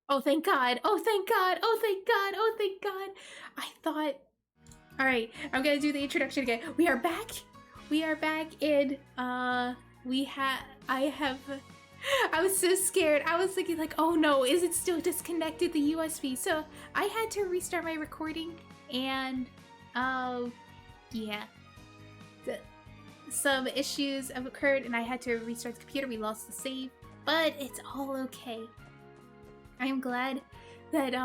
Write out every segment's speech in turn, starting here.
Oh, thank God. Oh, thank God. Oh, thank God. Oh, thank God. I thought... Alright, I'm gonna do the introduction again. We are back. We are back in, I was so scared. I was thinking like, oh no, is it still disconnected, the USB? So I had to restart my recording and, yeah. Some issues have occurred and I had to restart the computer. We lost the save, but it's all okay. I am glad that,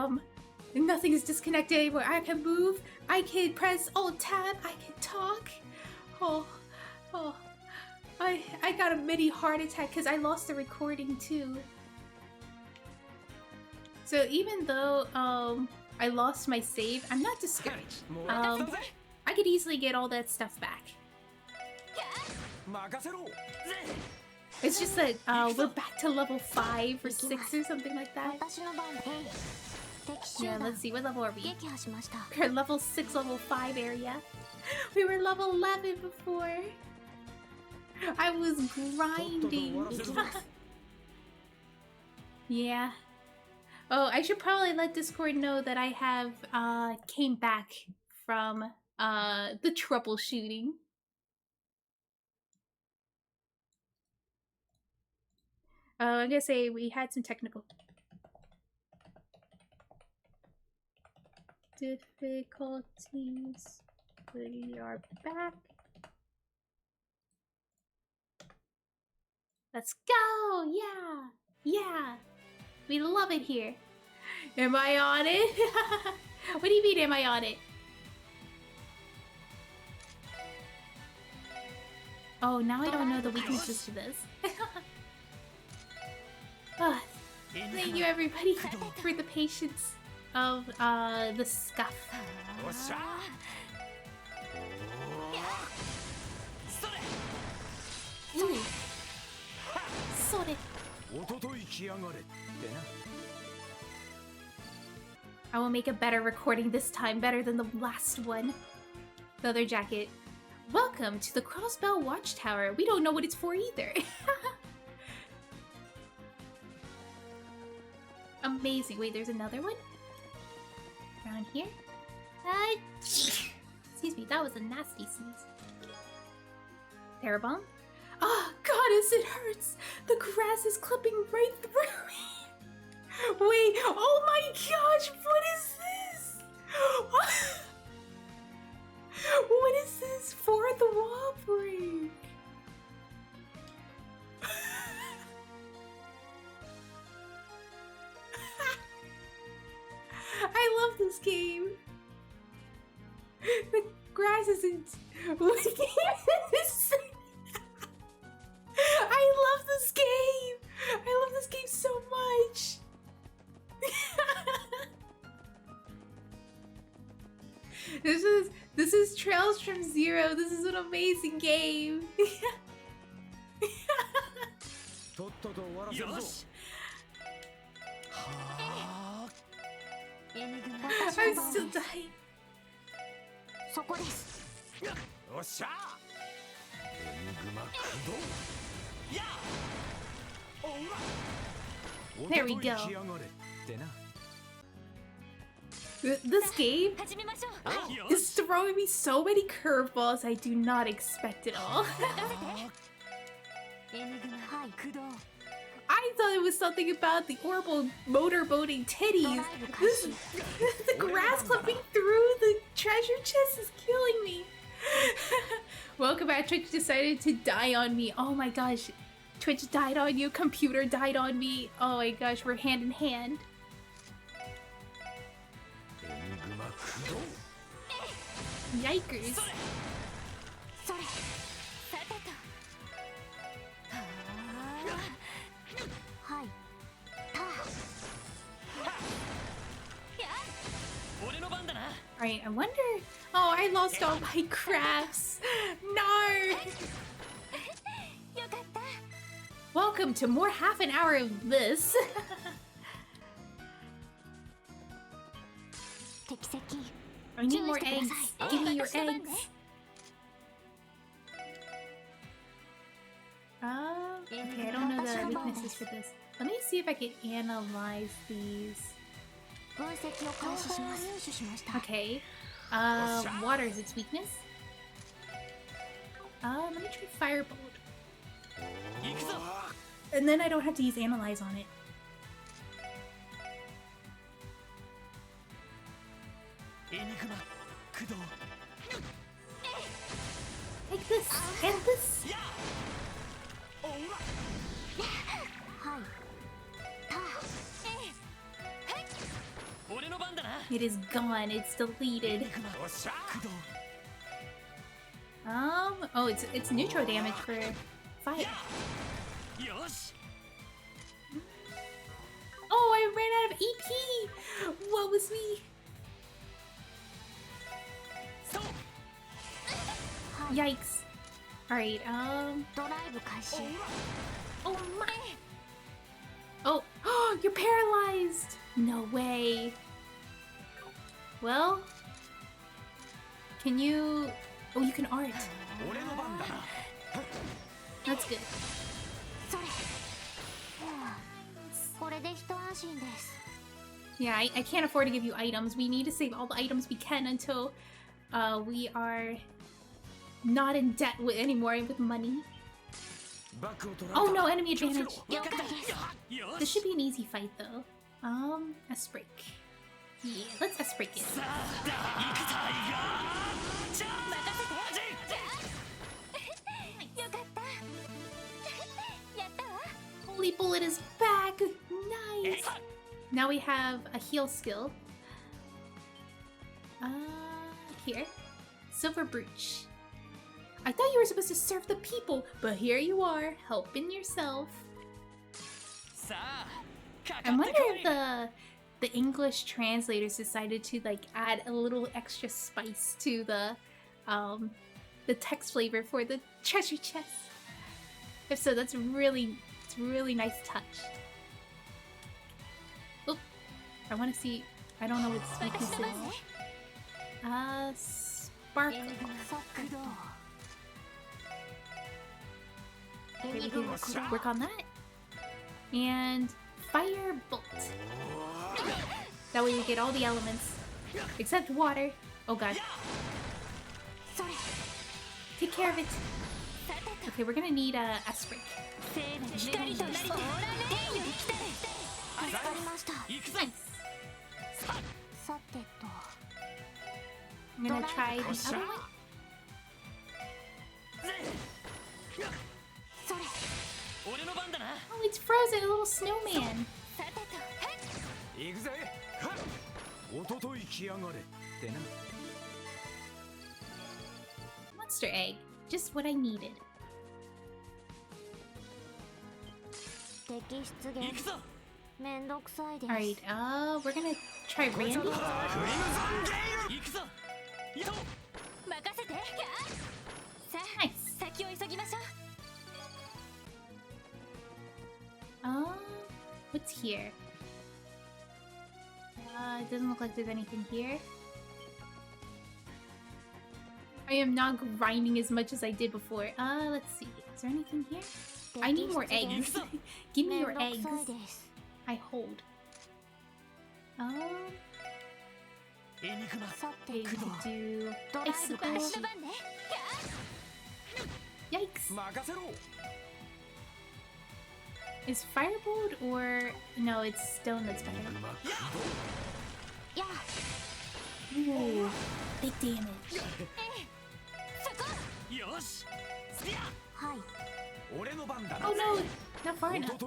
nothing is disconnected anymore. I can move, I can press Alt-Tab, I can talk. I got a mini heart attack because I lost the recording too. So even though I lost my save, I'm not discouraged. I could easily get all that stuff back. It's just that we're back to level 5 or 6 or something like that. Yeah, let's see, what level are we? We're level 6, level 5 area. We were level 11 before. I was grinding. Yeah. Oh, I should probably let Discord know that I have came back from the troubleshooting. I'm gonna say we had some technical difficulties. We are back. Let's go! Yeah! Yeah! We love it here. Am I on it? What do you mean, am I on it? Oh, now I don't know the weaknesses to this. Oh, thank you everybody for the patience of the scuff. Ooh. I will make a better recording this time, better than the last one. The other jacket. Welcome to the Crossbell Watchtower. We don't know what it's for either. Amazing. Wait, there's another one? Around here? Excuse me, that was a nasty sneeze. Parabomb? Oh, goddess, it hurts! The grass is clipping right through me! Wait, oh my gosh, what is this? What is this? Fourth wall break! I love this game. The grass isn't... What game is this? I love this game! I love this game so much! This is Trails from Zero. This is an amazing game. I'm still dying. There we go. This game is throwing me so many curveballs I do not expect at all. I thought it was something about the horrible motorboating titties. The grass clipping through the treasure chest is killing me. Welcome back. Twitch decided to die on me. Oh my gosh. Twitch died on you. Computer died on me. Oh my gosh, we're hand in hand. Yikers. Alright, I wonder... Oh, I lost all my crafts. No! Welcome to more half an hour of this. I need more eggs. Give me your eggs. Okay, I don't know the weaknesses for this. Let me see if I can analyze these. Okay. Water is its weakness. Let me try Firebolt. And then I don't have to use Analyze on it. Take this and this. It is gone. It's deleted. Oh, it's neutral damage for fire. Oh, I ran out of EP. What was me? Yikes. All right. Oh my. Oh, you're paralyzed. No way. Well, can you? Oh, you can art. That's good. Yeah, I can't afford to give you items. We need to save all the items we can until we are not in debt anymore with money. Oh no, enemy advantage. This should be an easy fight though. S-break. Yeah, let's S-break it. Holy Bullet is back! Nice! Now we have a heal skill. Here. Silver Brooch. I thought you were supposed to serve the people, but here you are, helping yourself. I wonder if the English translators decided to like add a little extra spice to the text flavor for the treasure chest. If so, it's really nice touch. Oop, I want to see. I don't know what weakness is. Spark. Okay, we can work on that. And Fire Bolt. That way we get all the elements. Except water. Oh god. Take care of it. Okay, we're gonna need a S-break. Nice. I'm gonna try the other one. Oh, it's frozen, a little snowman. Monster egg, just what I needed. Alright, we're gonna try Randy. Nice. What's here? It doesn't look like there's anything here. I am not grinding as much as I did before. Let's see. Is there anything here? I need more eggs. Give me your eggs. I hold. Okay, we could do icicle. Yikes. Is Firebolt or no? It's stone that's better. Ooh, big damage. Oh no, not far enough.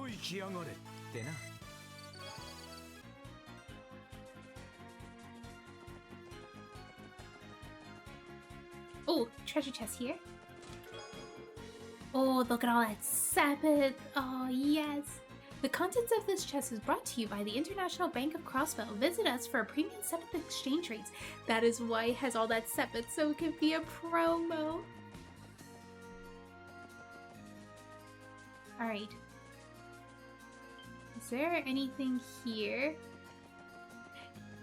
Oh, treasure chest here. Oh, look at all that sapphire. Oh, yes. The contents of this chest is brought to you by the International Bank of Crossbell. Visit us for a premium sepith exchange rates. That is why it has all that sepith, so it can be a promo. Alright. Is there anything here?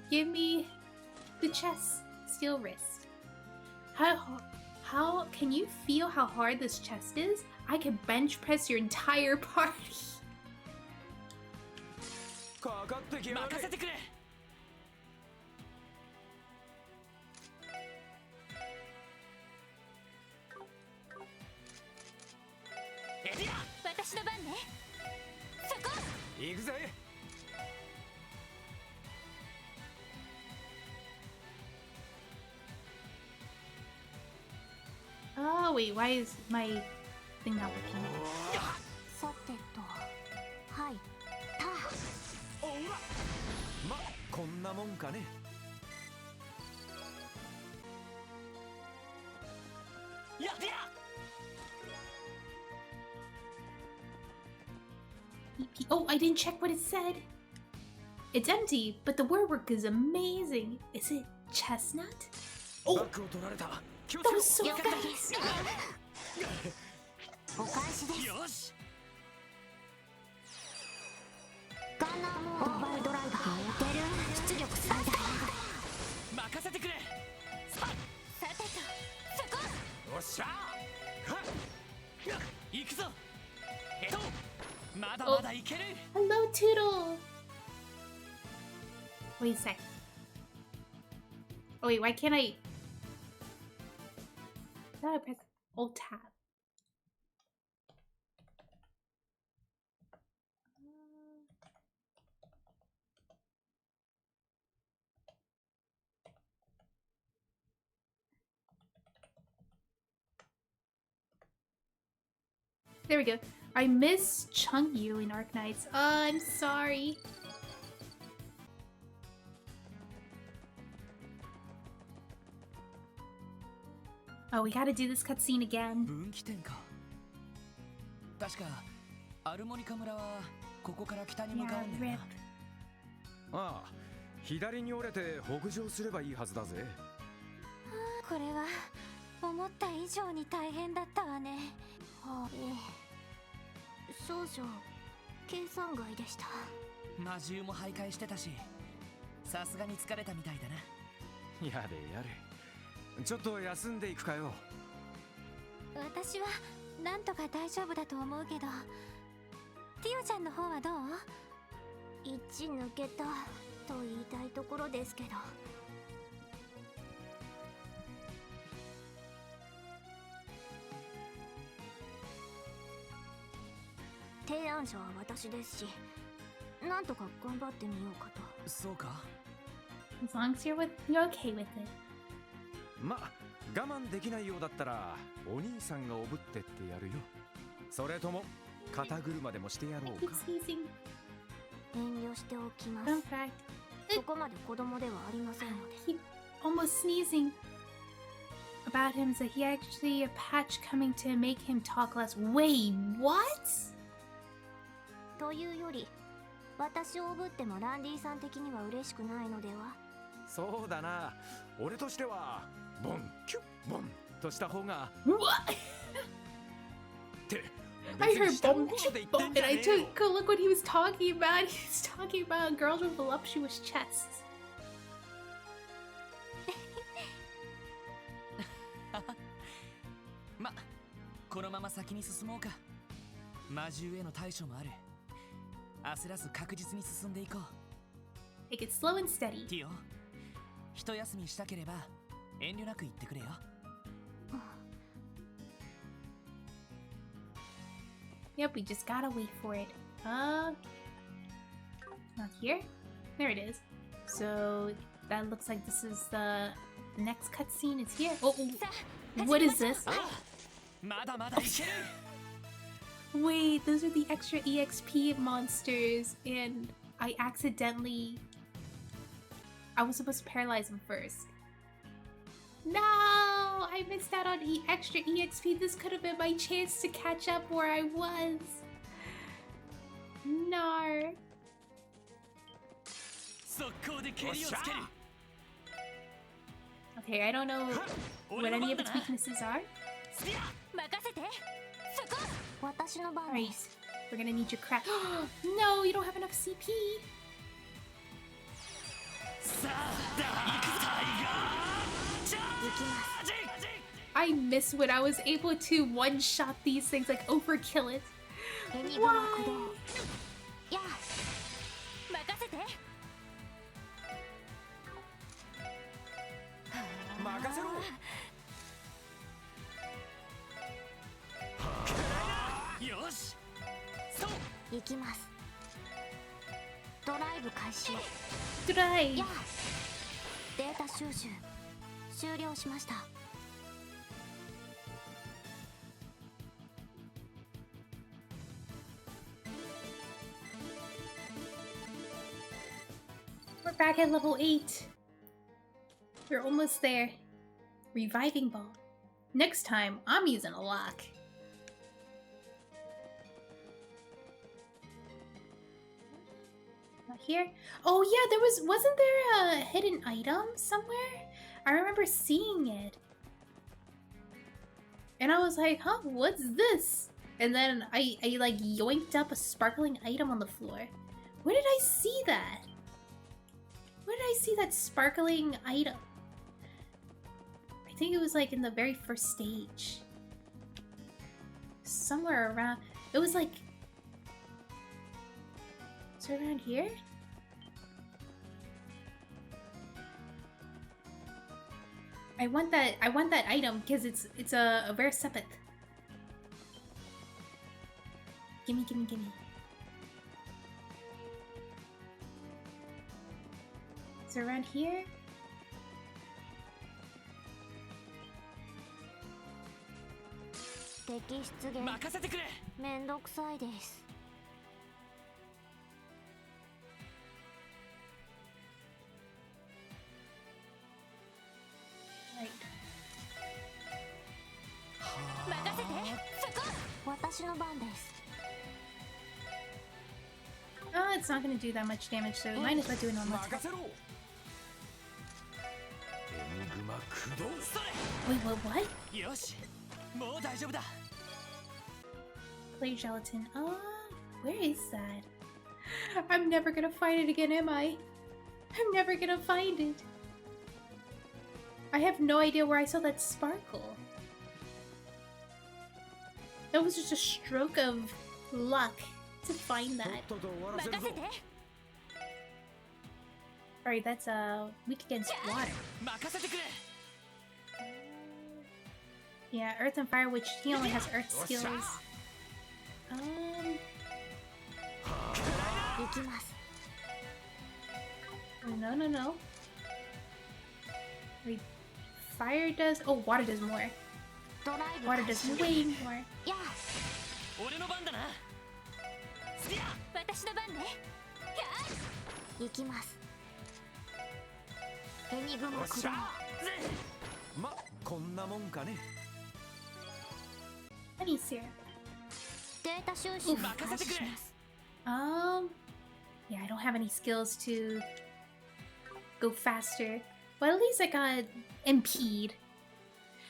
Give me the chest. Steel wrist. How can you feel how hard this chest is? I can bench press your entire party. かかってきやがれ。任せてくれ。エディア、私の番ね。そこ。行くぜ。Oh wait, why is my thing not working? さてと、はい、た。おら。ま、こんなもんかね。やってや。Oh, I didn't check what it said. It's empty, but the wordwork is amazing. Is it chestnut? Oh, that was so fast. お返しです。よし。ガンナーモードモバイルドライバーを出る。出力最大。任せてくれ。さてと、そこ。おっしゃ。はっ。行くぞ。まだまだいける。Hello, Toodle. Wait a sec. Oh wait, why can't I? Now I press Alt Tab. There we go. I miss Chungyu in Arknights. I'm sorry. Oh, we gotta do this cutscene again. 分岐点か。確かアルモニカ村はここから北に向かうんだよな。ああ、左に折れて北上すればいいはずだぜ。これは思った以上に大変だったわね。少々計算外でした。魔獣も徘徊してたし、さすがに疲れたみたいだな。やれやれ。ちょっと休んでいくかよ。私はなんとか大丈夫だと思うけど、ティオちゃんの方はどう？一抜けたと言いたいところですけど。提案者は私ですし、なんとか頑張ってみようかと。そうか。As long as you're okay with it. ま、我慢できないようだったらお兄さんがおぶってってやるよ。それとも肩車でもしてやろうか。遠慮しておきます。そこまで子供ではありませんので。He almost sneezing about him is that he actually a patch coming to make him talk less. Wait, what? というより、私をおぶってもランディさん的には嬉しくないのでは？そうだな。俺としてはボンキュッボンとした方が。What? って I heard bum bum and I took a look what he was talking about. He was talking about girls with voluptuous chests. ま、このまま先に進もうか。魔獣への対処もある。焦らず確実に進んでいこう。Take it slow and steady. ティオ、一休みしたければ遠慮なく言ってくれよ。Yep, we just gotta wait for it. Not here? There it is. So that looks like this is the next cutscene is here. Oh, what is this? Wait, those are the extra EXP monsters, and I was supposed to paralyze them first. No, I missed out on extra EXP. This could have been my chance to catch up where I was. No. Okay, I don't know what any of its weaknesses are. Alright, we're gonna need your crap. No, you don't have enough CP. I miss when I was able to one-shot these things, like overkill it. Why? 行きます。ドライブ開始。ドライ。やあ、データ収集終了しました。We're back at level 8. We're almost there. Reviving ball. Next time, I'm using a lock. Not here. Oh yeah, wasn't there a hidden item somewhere? I remember seeing it. And I was like, huh, what's this? And then I like yoinked up a sparkling item on the floor. Where did I see that? Where did I see that sparkling item? I think it was like in the very first stage. Somewhere around. It was like... Is it around here? I want that item because it's a rare sepith. Gimme, gimme, gimme. Is it around here? Right. Oh, it's not gonna do that much damage, so might as well do it on let's go. Wait, what? Clay gelatin. Where is that? I'm never gonna find it again, am I? I'm never gonna find it. I have no idea where I saw that sparkle. That was just a stroke of luck to find that. Alright, that's weak against water. Yeah, earth and fire, which he only has earth skills. No. Wait, fire does... Oh, water does more. Water does way more. Honey syrup. Yeah, I don't have any skills to go faster. Well, at least I got impede.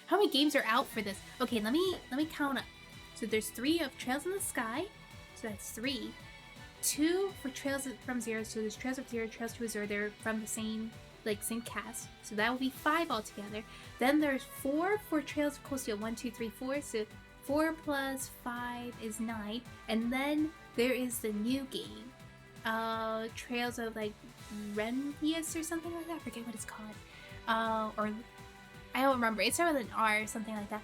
How many games are out for this? Okay, let me count up. So there's 3 of Trails in the Sky. So that's 3. 2 for Trails from Zero. So there's Trails of Zero, Trails to Azure. They're from the same cast. So that will be 5 altogether. Then there's 4 for Trails of Cold Steel. 1, 2, 3, 4. So 4 plus 5 is 9. And then there is the new game. Trails of like Renvius or something like that. I forget what it's called. Or I don't remember. It started with an R or something like that.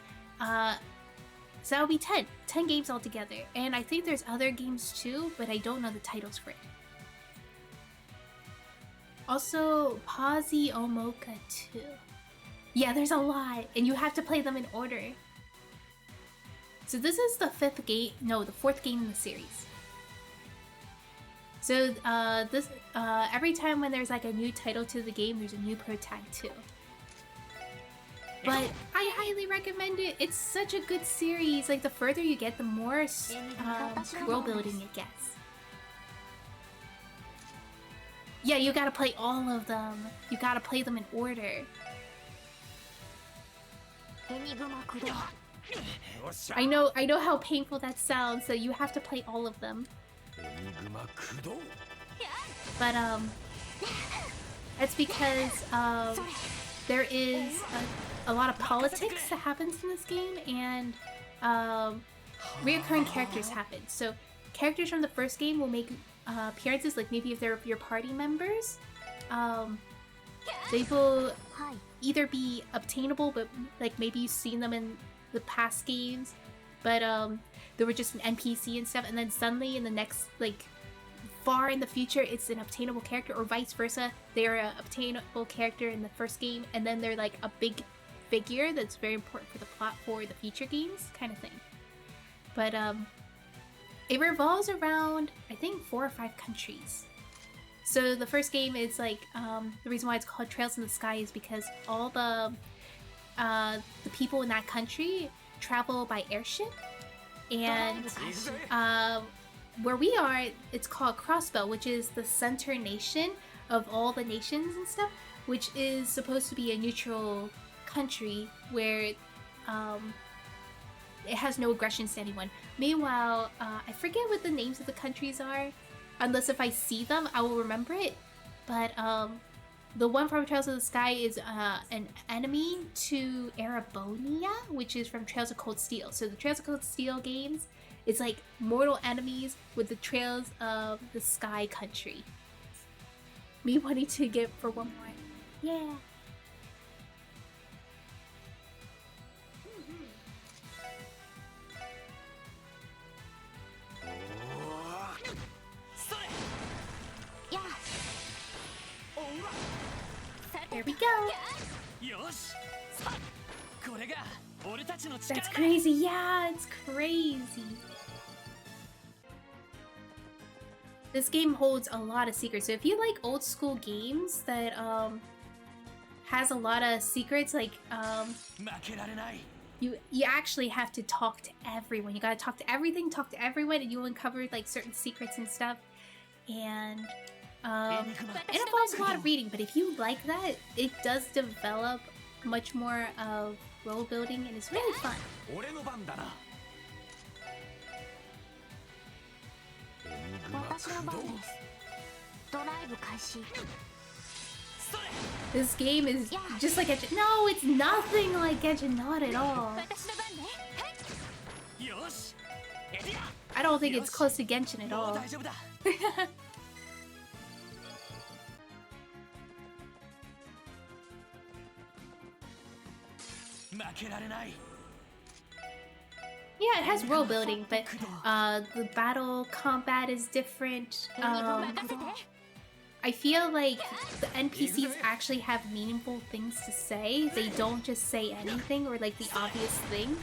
So that would be 10. 10 games altogether. And I think there's other games too, but I don't know the titles for it. Also, Pawsy Omoka 2. Yeah, there's a lot, and you have to play them in order. So this is the 5th game, no, the 4th game in the series. So every time when there's like a new title to the game, there's a new pro tag too. But I highly recommend it. It's such a good series. Like the further you get, the more world building it gets. Yeah, you gotta play all of them. You gotta play them in order. I know how painful that sounds, so you have to play all of them. But it's because there is a lot of politics that happens in this game, and reoccurring characters happen. So characters from the first game will make appearances, like maybe if they're your party members, they will either be obtainable, but like maybe you've seen them in the past games, but they were just an NPC and stuff, and then suddenly in the next, like, far in the future, it's an obtainable character, or vice versa. They're an obtainable character in the first game, and then they're like a big figure that's very important for the plot for the future games, kind of thing. But it revolves around, I think, 4 or 5 countries. So the first game is like, the reason why it's called Trails in the Sky is because all the people in that country travel by airship, and where we are, it's called Crossbelt, which is the center nation of all the nations and stuff, which is supposed to be a neutral country where it has no aggressions to anyone. Meanwhile, I forget what the names of the countries are, unless if I see them, I will remember it. But the one from Trails of the Sky is an enemy to Erebonia, which is from Trails of Cold Steel. So the Trails of Cold Steel games, it's like mortal enemies with the Trails of the Sky country. Me wanting to get for one more. Yeah. There we go. That's crazy. Yeah, it's crazy. This game holds a lot of secrets. So if you like old school games that has a lot of secrets, like you actually have to talk to everyone. You gotta talk to everything, talk to everyone, and you'll uncover like certain secrets and stuff. And it involves a lot of reading, but if you like that, it does develop much more of role building, and it's really fun. This game is just like Genshin. No, it's nothing like Genshin, not at all. I don't think it's close to Genshin at all. Yeah, it has world building, but the battle combat is different. I feel like the NPCs actually have meaningful things to say. They don't just say anything or like the obvious thing.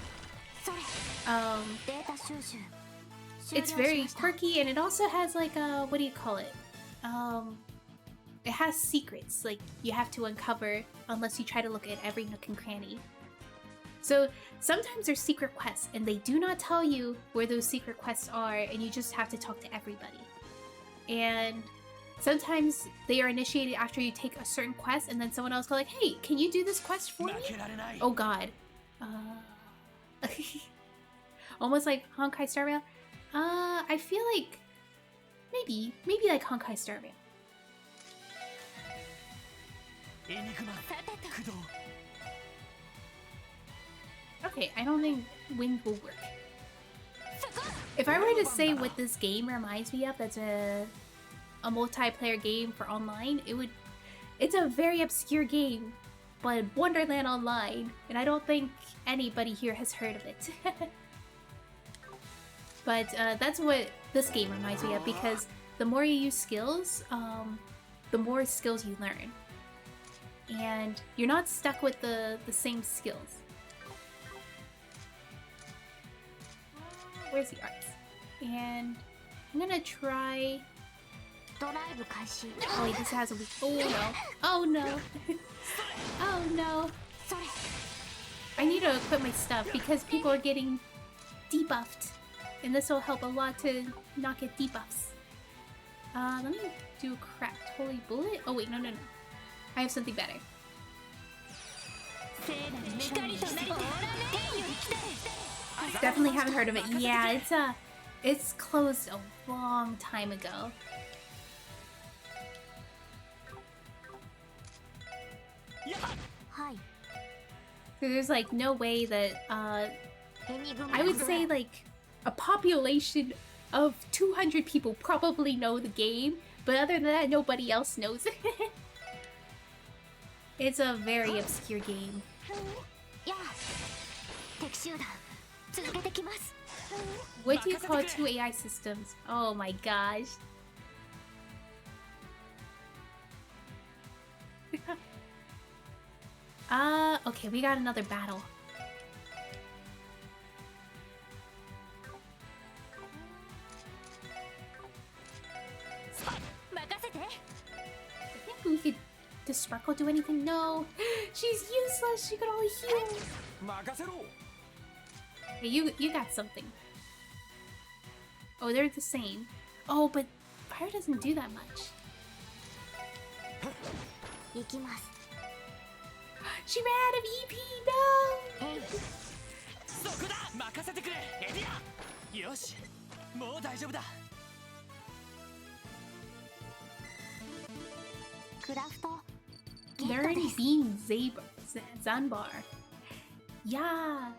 It's very quirky, and it also has like a, what do you call it? It has secrets like you have to uncover unless you try to look at every nook and cranny. So sometimes there's secret quests, and they do not tell you where those secret quests are, and you just have to talk to everybody. And sometimes they are initiated after you take a certain quest, and then someone else go like, "Hey, can you do this quest for me?" Oh God. Almost like Honkai Star Rail. I feel like maybe like Honkai Star Rail. Okay, I don't think wind will work. If I were to say what this game reminds me of, that's a multiplayer game for online, it's a very obscure game, but Wonderland Online, and I don't think anybody here has heard of it. But that's what this game reminds me of, because the more you use skills, the more skills you learn. And you're not stuck with the same skills. Where's the arts? And I'm gonna try... Oh wait, this has a weak... Oh no. Oh no. Oh no. I need to equip my stuff because people are getting debuffed. And this will help a lot to not get debuffs. Let me do craft. Holy bullet? Oh wait, no. I have something better. Definitely haven't heard of it. Yeah, it's closed a long time ago. So there's like no way that I would say like a population of 200 people probably know the game, but other than that, nobody else knows it. It's a very obscure game. What do you call two AI systems? Oh my gosh. Okay, we got another battle. I think we could... Does Sparkle do anything? No! She's useless! She could only heal! Hey, you got something. Oh, they're the same. Oh, but fire doesn't do that much. She ran out of EP! No! Learn being Zanbar. Yeah.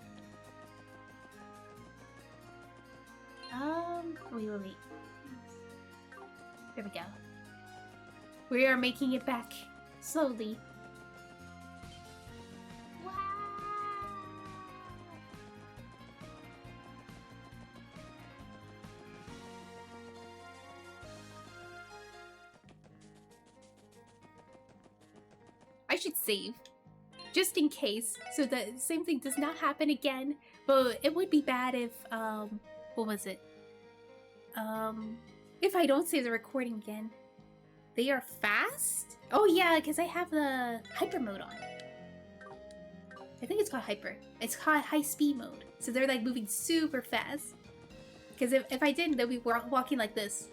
Wait. There we go. We are making it back slowly. Wow. I should save, just in case, so that the same thing does not happen again. But it would be bad if, what was it? If I don't save the recording again. They are fast? Oh yeah, because I have the hyper mode on. I think it's called hyper. It's called high speed mode. So they're like moving super fast. Because if I didn't, they'd be walking like this.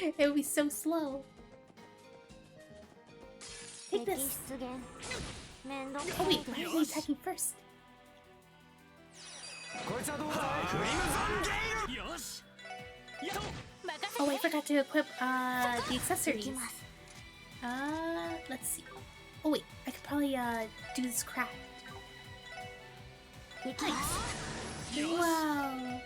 It would be so slow. Take this. Oh wait, why are they attacking first? Oh, I forgot to equip the accessories. Let's see. Oh wait, I could probably do this craft. Nice. Wow.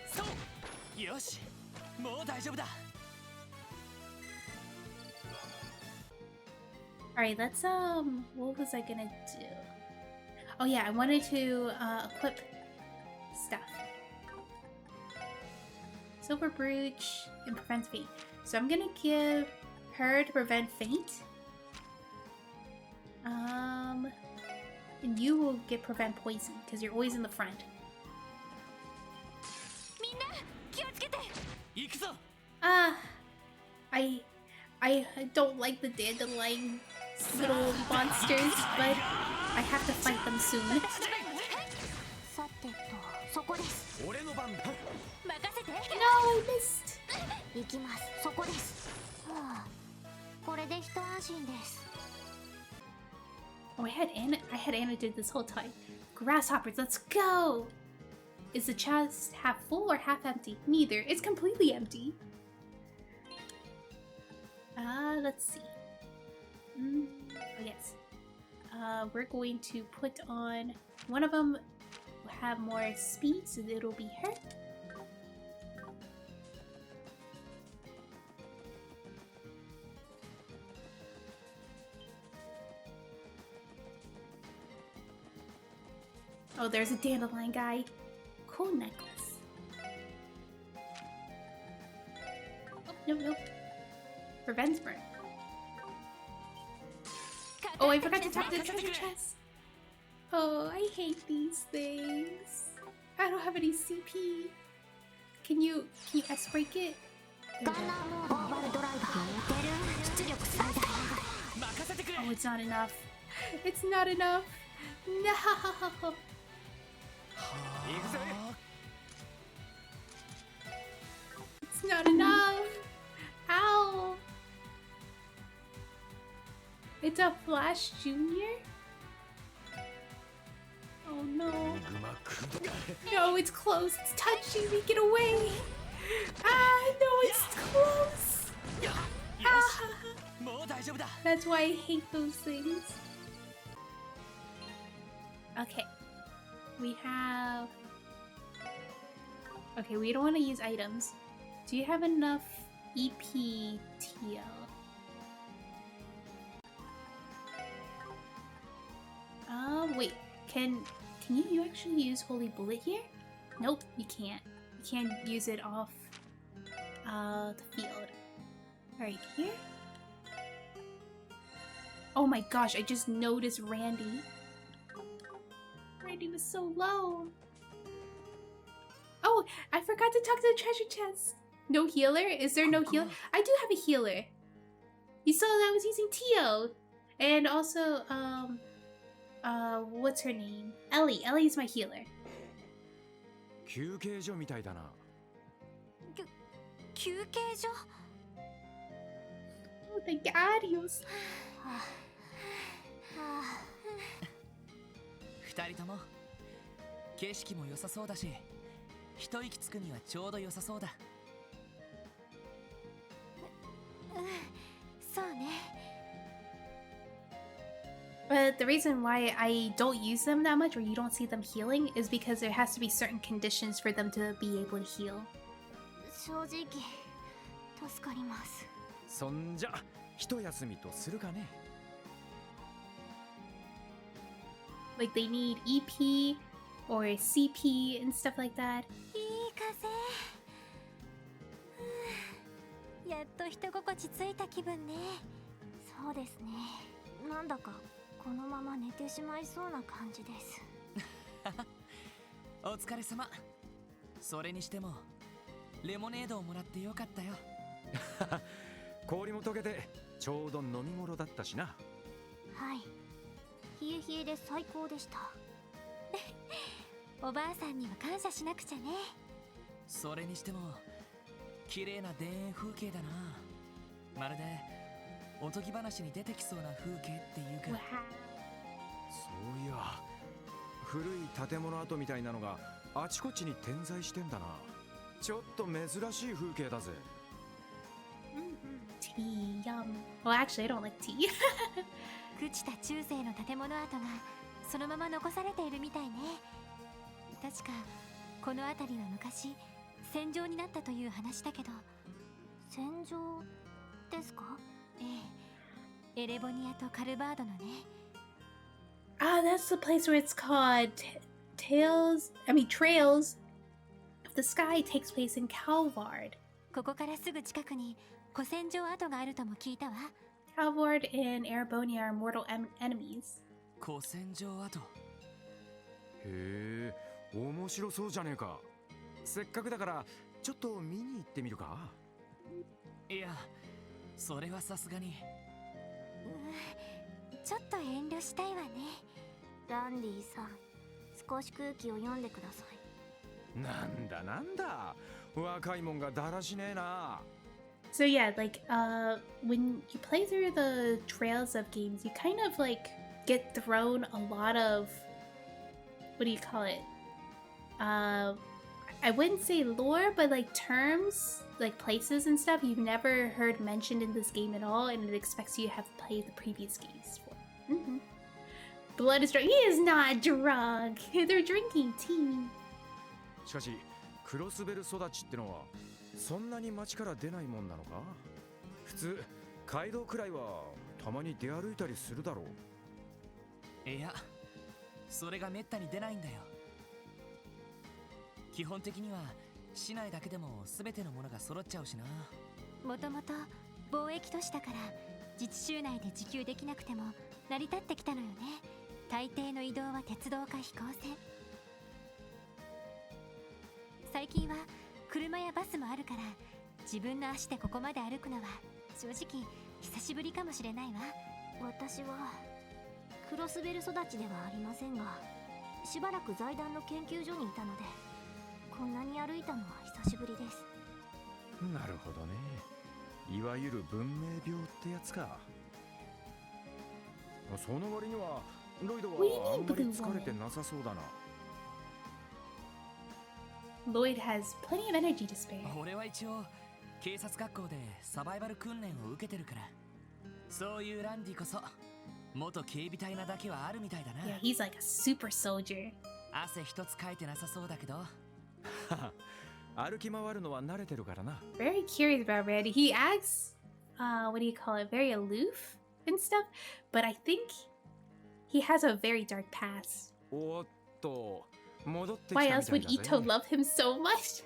Alright, let's what was I gonna do? Oh yeah, I wanted to equip stuff. Silver Brooch and prevents faint. So I'm gonna give her to prevent faint. And you will get prevent poison because you're always in the front. I don't like the dandelion little monsters, but I have to fight them soon. No, I missed. Oh, I had Anna do this whole time. Grasshoppers, let's go! Is the chest half full or half empty? Neither. It's completely empty. Let's see. Oh, yes. We're going to put on... One of them will have more speed, so it'll be her. Oh, there's a dandelion guy. Cool necklace. Oh, no. Prevents burn. Oh, I forgot to tap the treasure chest. Oh, I hate these things. I don't have any CP. Can you S-break it? Oh, it's not enough. It's not enough. No. It's not enough. Ow. It's a Flash Junior? Oh no. No, it's close. It's touching me. Get away. Ah, no, it's close. Ah. That's why I hate those things. Okay. We have... Okay, we don't want to use items. Do you have enough EPTL? Wait. Can you actually use Holy Bullet here? Nope, you can't. You can't use it off the field. Alright, here? Oh my gosh, I just noticed Randy. Randy was so low. Oh, I forgot to talk to the treasure chest. No healer? Is there no healer? I do have a healer. You saw that I was using Tio. And also, what's her name? Ellie. Ellie's my healer. 休憩所みたいだな。休憩所 Oh, thank you. Adios. 二人とも景色も良さそうだし、一息つくにはちょうど良さそうだ。そうね。But the reason why I don't use them that much or you don't see them healing is because there has to be certain conditions for them to be able to heal. 正直助かります。そんじゃ一休みとするかね。Like they need EP or CP and stuff like that. いい風。やっと人心地ついた気分ね。そうですね。なんだかこのまま寝てしまいそうな感じです。お疲れ様。それにしてもレモネードをもらってよかったよ。氷も溶けてちょうど飲み頃だったしな。はい。冷え冷えで最高でした。おばあさんには感謝しなくちゃね。それにしても綺麗な田園風景だな。まるでおとぎ話に出てきそうな風景っていうか。そういや、古い建物跡みたいなのがあちこちに点在してんだな。ちょっと珍しい風景だぜ。Tea, yum. Well, actually, I don't like tea. 朽ちた中世の建物跡がそのまま残されているみたいね。確かこの辺りは昔戦場になったという話だけど。戦場ですか？ええ、エレボニアとカルバードのね。Ah, that's the place where it's called Trails of the Sky takes place in Calvard. ここからすぐ近くに古戦場跡があるとも聞いたわ。Calvard and Erebonia are mortal enemies. 古戦場跡。へえ、面白そうじゃねえか。せっかくだからちょっと見に行ってみるか。いや、それはさすがに。ちょっと遠慮したいわね。ランディさん、少し空気を読んでください。なんだなんだ、若いもんがだらしねえな。So yeah, like when you play through the Trails of games, you kind of like get thrown a lot of, what do you call it? I wouldn't say lore, but like terms, like places and stuff you've never heard mentioned in this game at all, and it expects you to have played the previous games for. Blood is drunk. He is not drunk. They're drinking tea. しかしクロスベル育ちってのはそんなに町から出ないもんなのか。普通街道くらいはたまに出歩いたりするだろう。いや、それがめったに出ないんだよ。基本的には市内だけでも全てのものが揃っちゃうしな。もともと貿易都市だから自治州内で自給できなくても成り立ってきたのよね。大抵の移動は鉄道か飛行船。最近は車やバスもあるから自分の足でここまで歩くのは正直久しぶりかもしれないわ。私はクロスベル育ちではありませんが、しばらく財団の研究所にいたのでこんなに歩いたのは久しぶりです。なるほどね。いわゆる文明病ってやつか。その割にはロイドはあんまり疲れてなさそうだな。Lloyd has plenty of energy to spare. 俺は一応警察学校でサバイバル訓練を受けてるから、そういうランディこそ元警備隊なだけはあるみたいだな。Yeah, he's like a super soldier. 汗一つかいてなさそうだけど。歩き回るのは慣れてるからな。Very curious about Randy. He acts, what do you call it, very aloof and stuff, but I think he has a very dark past. おっと、戻ってき Why たみ else たい would だぜ Ito love him so much?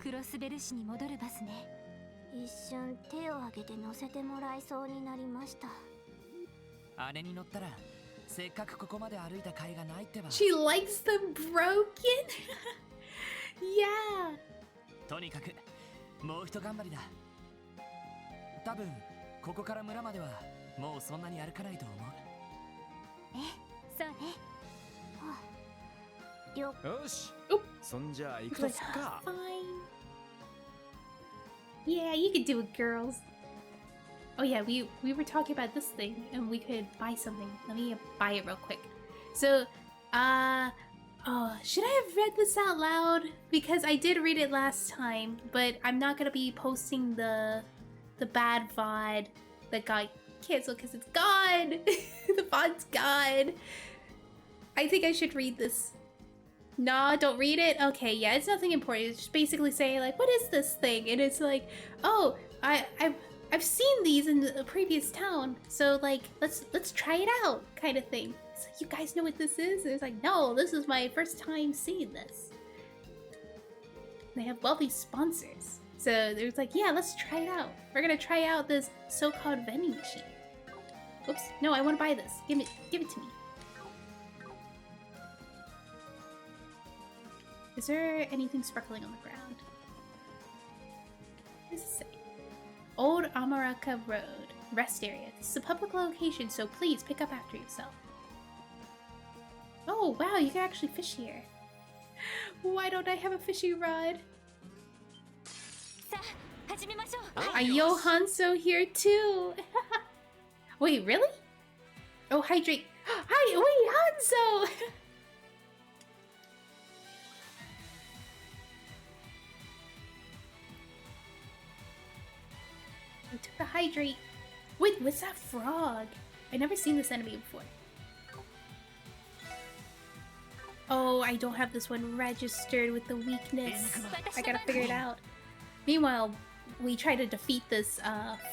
クロスベル市に戻るバスね。一瞬手を挙げて乗せてもらいそうになりました。姉に乗ったらせっかくここまで歩いた甲斐がないってば。 She likes them broken? Yeah. とにかくもう一頑張りだ。多分ここから村まではもうそんなに歩かないと思う。え、そうね。よし Oop. そんじゃあ行く He's と like, すっか fine. Yeah, you could do it, girls. Oh yeah, we were talking about this thing and we could buy something. Let me buy it real quick. So, oh, should I have read this out loud? Because I did read it last time, but I'm not gonna be posting the bad VOD that got canceled because it's gone. The VOD's gone. I think I should read this. Nah, don't read it? Okay, yeah, it's nothing important. It's just basically saying like, what is this thing? And it's like, oh, I've seen these in the previous town, so like, let's try it out, kind of thing. It's like, you guys know what this is? And it's like, no, this is my first time seeing this. They have wealthy sponsors, so there's like, yeah, let's try it out. We're gonna try out this so-called vending machine. Oops, no, I want to buy this. Give it to me. Is there anything sparkling on the ground? What does it say? Old Amaraka Road, rest area. This is a public location, so please pick up after yourself. Oh, wow, you can actually fish here. Why don't I have a fishing rod? さあ始めましょう。 Are Yohanso here too? Wait, really? Oh, hydrate. Hi, wait, Hanzo! I took the hydrate. Wait, what's that frog? I've never seen this enemy before. Oh, I don't have this one registered with the weakness. I gotta figure it out. Meanwhile, we try to defeat this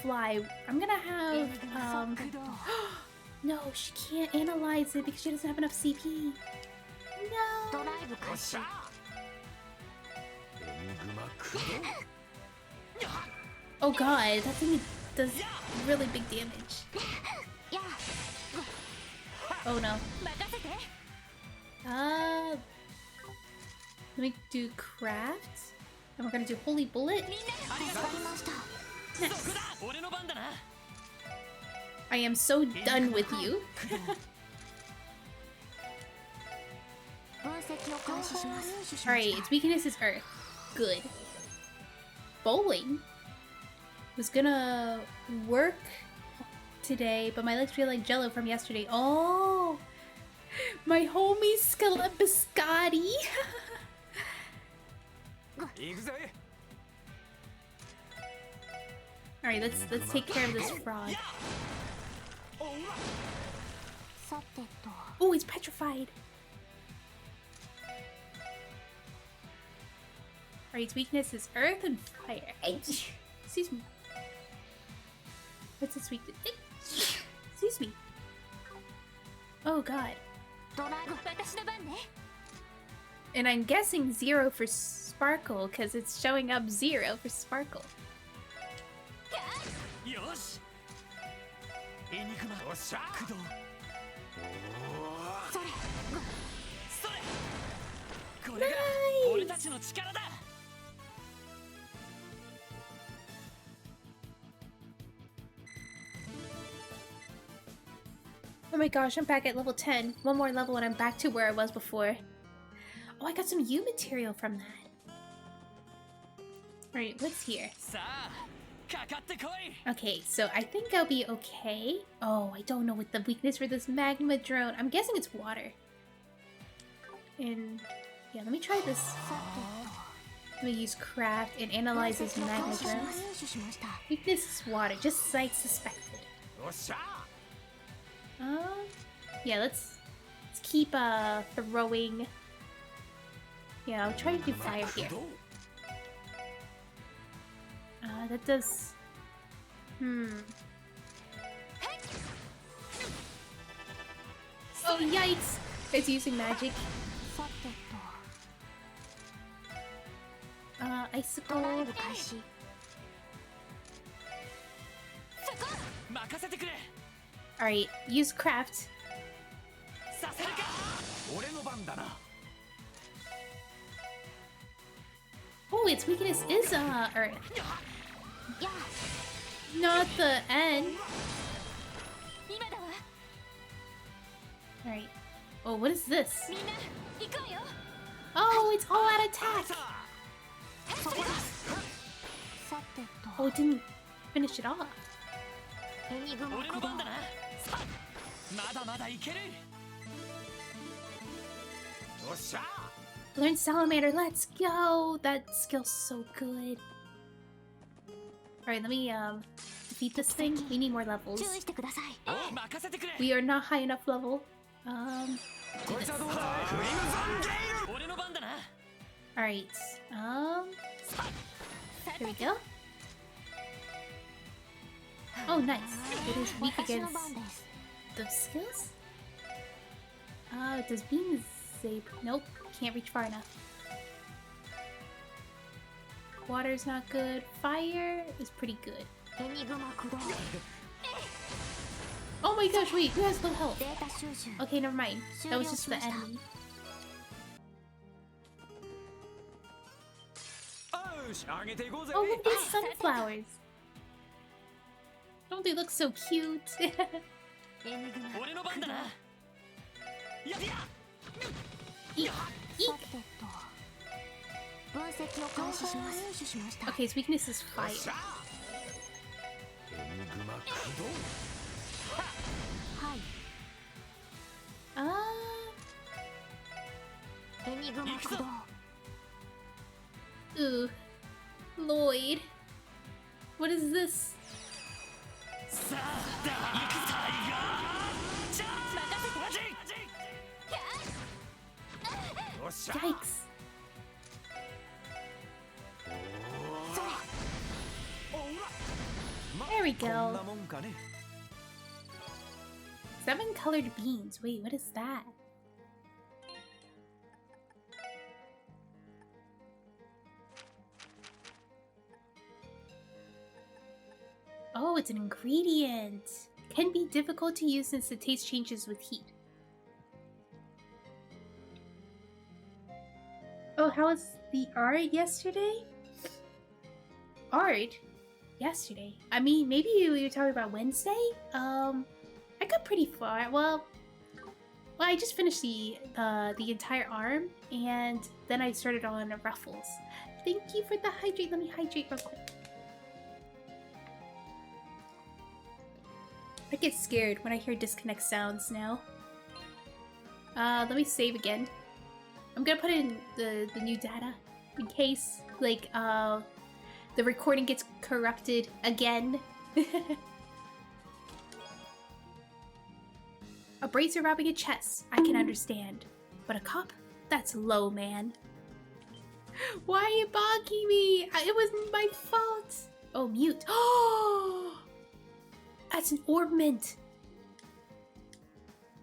fly. I'm gonna have no, she can't analyze it because she doesn't have enough CP. ド No. ライブ開始。 Oh god, that thing does really big damage. や Oh no. 任せて。 Let me do craft. And we're gonna do holy bullet. みんなでわかりました。 Nice. 俺の番だな。 I am so done with you. 分析を開始します。 Alright, its weakness is earth. Good. Bowling was gonna work today, but my legs feel like jello from yesterday. Oh! My homie Skeleton Biscotti! 行くぜ Alright, let's take care of this frog. さてと。 Oh, it's petrified! Alright, its weakness is earth and fire. Excuse me. What's its weakness? Excuse me. Oh god. ドライブ私の番ね。 And I'm guessing 0 for Sparkle, because it's showing up 0 for Sparkle. よし。エニグマ。おっしゃ。駆動。それ。それ。これが俺たちの力だ。 Oh my gosh, I'm back at level 10. One more level and I'm back to where I was before. Oh, I got some U material from that. Alright, what's here? さあ、かかってこい。 Okay, so I think I'll be okay. Oh, I don't know what the weakness for this magma drone. I'm guessing it's water. And yeah, let me try this. さて Let me use craft and と。 analyze this 分析を magma 開始し drone. ます。入手しました。 Weakness is water, just like suspected. おっしゃ Yeah, let's keep throwing. Yeah, I'll try to do fire here. That does. Oh, yikes! It's using magic. さてと Icicle. ドライブ開始 任せてくれ Alright, use craft. させるか俺の番だな Oh, its weakness is Earth. や Not the end. 今だわ Alright. Oh, what is this? みんな行くわよ Oh, it's all out attack. そこですさてと Oh, it didn't finish it off. エニグマ俺の駆動番だなさまだまだいけるよっしゃ Learn Salamander, let's go! That skill's so good. Alright, let me defeat this thing. We need more levels. 注意してくださいお任せてくれ We are not high enough level. こいつはどうだクリムゾンゲイル俺の番だな Alright. Here we go. Oh, nice. It is weak 私の against 番です those skills? It does beam save. Nope, can't reach far enough. Water's not good. Fire is pretty good. エニグマ駆動 Oh my gosh, wait, who has low health? データ収集 Okay, never mind. That was just the enemy. よしあげていこうぜ Oh, look at these sunflowers. Don't they look so cute? エニグマ俺の番だなやっや Eek, さ eek. てと分析を開始します入手しました Okay, his weakness is よっ fire. しゃエニグマ駆動はい エニグマ駆動 Ooh. Lloyd. What is this? さあ行くタイガーじゃあ任せてよっしゃ Yikes. ま There we こんな go. もんかね Seven colored beans. Wait, what is that? Oh, it's an ingredient. Can be difficult to use since the taste changes with heat. Oh, how was the art yesterday? Art? Yesterday? I mean, maybe we were talking about Wednesday? I got pretty far. Well, I just finished the entire arm, and then I started on ruffles. Thank you for the hydrate. Let me hydrate real quick. I get scared when I hear disconnect sounds now. Let me save again. I'm gonna put in the new data in case, like, the recording gets corrupted again. A bracer robbing a chest, I can understand. But a cop? That's low, man. Why are you bonking me? It wasn't my fault. Oh, mute. Oh! That's an orb mint.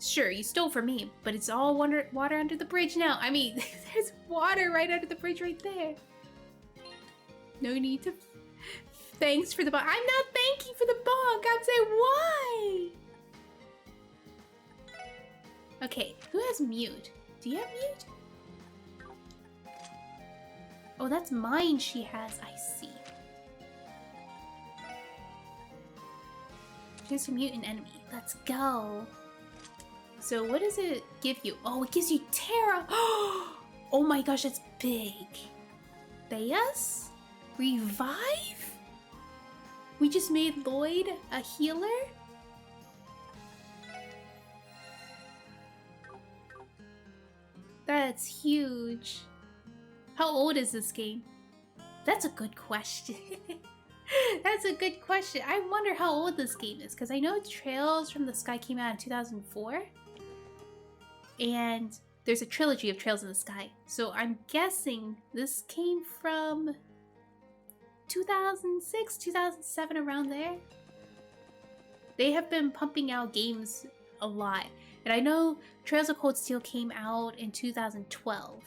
Sure, you stole from me, but it's all water under the bridge now. I mean, there's water right under the bridge right there. No need to... Thanks for the bonk. I'm not thanking for the bonk. I'm saying why? Okay, who has mute? Do you have mute? Oh, that's mine she has. I see. Chance to mute an enemy. Let's go. So what does it give you? Oh, it gives you Terra. Oh my gosh, that's big. Theas? Revive? We just made Lloyd a healer? That's huge. How old is this game? That's a good question. That's a good question. I wonder how old this game is, because I know Trails from the Sky came out in 2004. And there's a trilogy of Trails in the Sky. So I'm guessing this came from 2006, 2007, around there. They have been pumping out games a lot. And I know Trails of Cold Steel came out in 2012.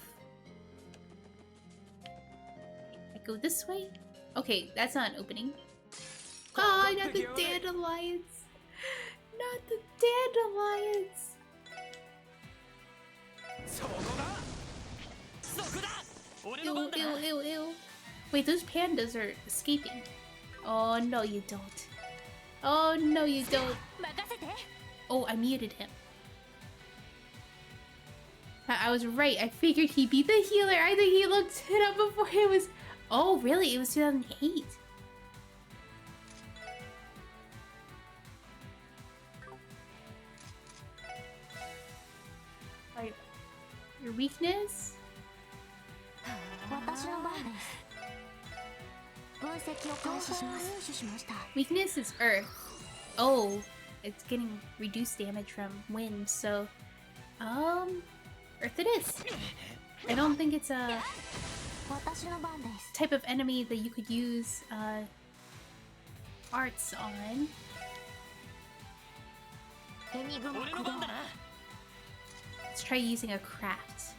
I go this way? Okay, that's not an opening. Oh, not the dandelions! Not the dandelions! Ew, ew, ew, ew. Wait, those pandas are escaping. Oh, no you don't. Oh, no you don't. Oh, I muted him. I was right. I figured he'd be the healer. I think he looked it up before it was... Oh, really? It was 2008. Right. Your weakness? Weakness is earth. Oh, it's getting reduced damage from wind, so... Earth it is. I don't think it's a type of enemy that you could use arts on. Let's try using a craft.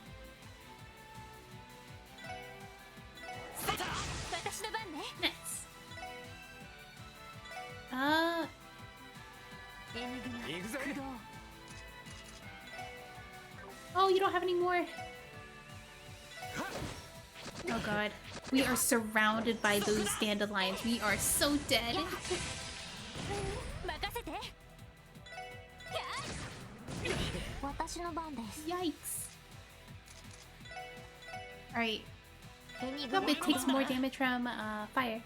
Nice. Oh, you don't have any more. Oh god. We are surrounded by those dandelions. We are so dead. Yikes. Alright. Hope it takes more damage from fire.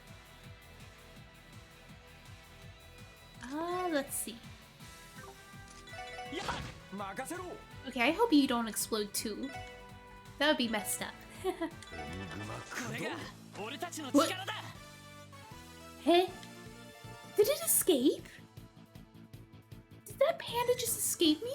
Let's see. Okay, I hope you don't explode too. That would be messed up. What? Hey? Did it escape? Did that panda just escape me?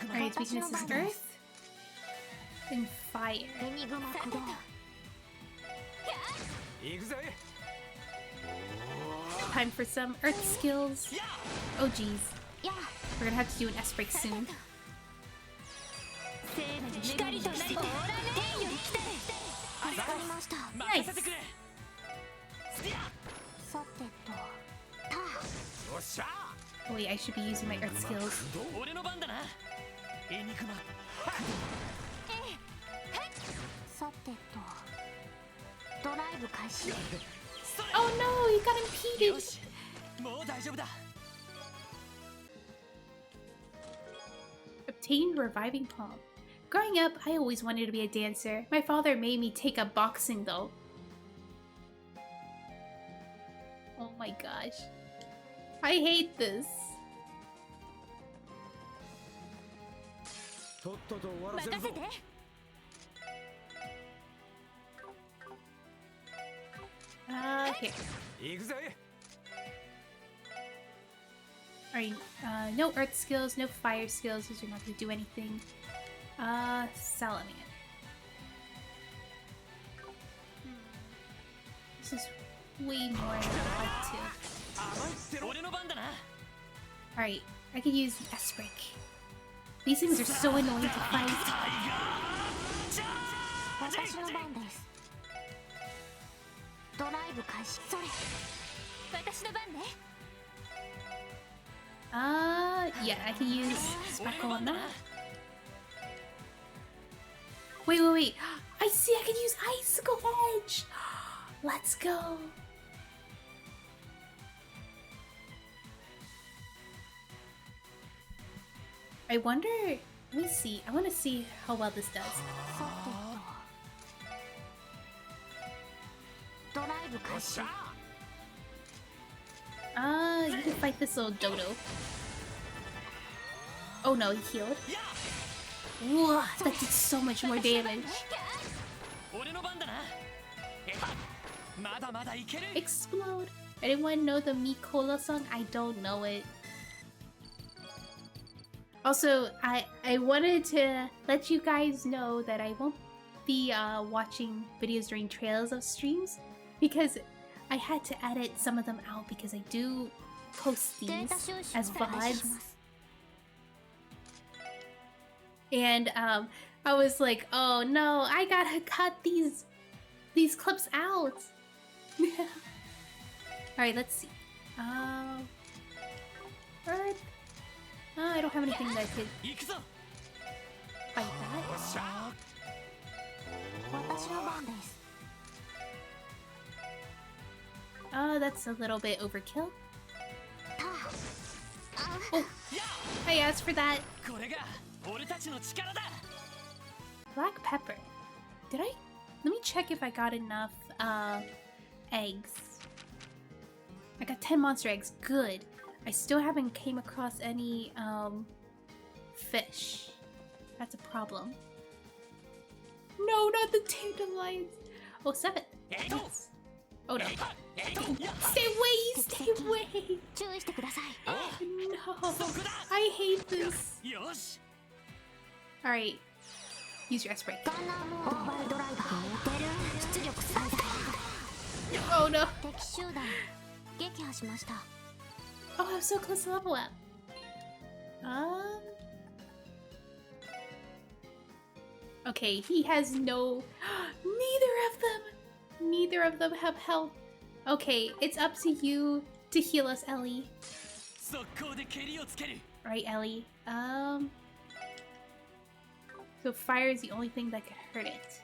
Alright, its weakness is earth and fire. Time for some earth skills. Oh geez. We're gonna have to do an S-break soon. Nice! Oh wait, I should be using my earth skills. Oh no, he got impeded! Obtained reviving palm. Growing up, I always wanted to be a dancer. My father made me take up boxing though. Oh my gosh. I hate this. Okay. Alright, no earth skills, no fire skills, those are not gonna do anything. Salamander. This is way more than I like to. Alright, I could use the S-break. These things are so annoying to fight. Yeah, I can use Sparkle on that. Wait. I see I can use Icicle Edge! Let's go! I wonder... Let me see. I want to see how well this does. You can fight this little dodo. Oh no, he healed. Whoa, that did so much more damage. Explode! Anyone know the Mikola song? I don't know it. Also, I wanted to let you guys know that I won't be watching videos during trails of streams because I had to edit some of them out because I do post these as VODs. And I was like, oh no, I gotta cut these clips out. Alright, let's see. Earth. I don't have anything that could fight that. That's a little bit overkill. Oh, I asked for that. Black pepper. Did I? Let me check if I got enough eggs. I got 10 monster eggs. Good. I still haven't came across any fish. That's a problem. No, not the dandelions. Oh, 7. Yes. Oh no. Stay away! Stay away! No. I hate this. Alright. Use your S-break. Oh no. Oh, I'm so close to level up. Okay, he has no... Neither of them have health. Okay, it's up to you to heal us, Ellie. Right, Ellie. So fire is the only thing that could hurt it.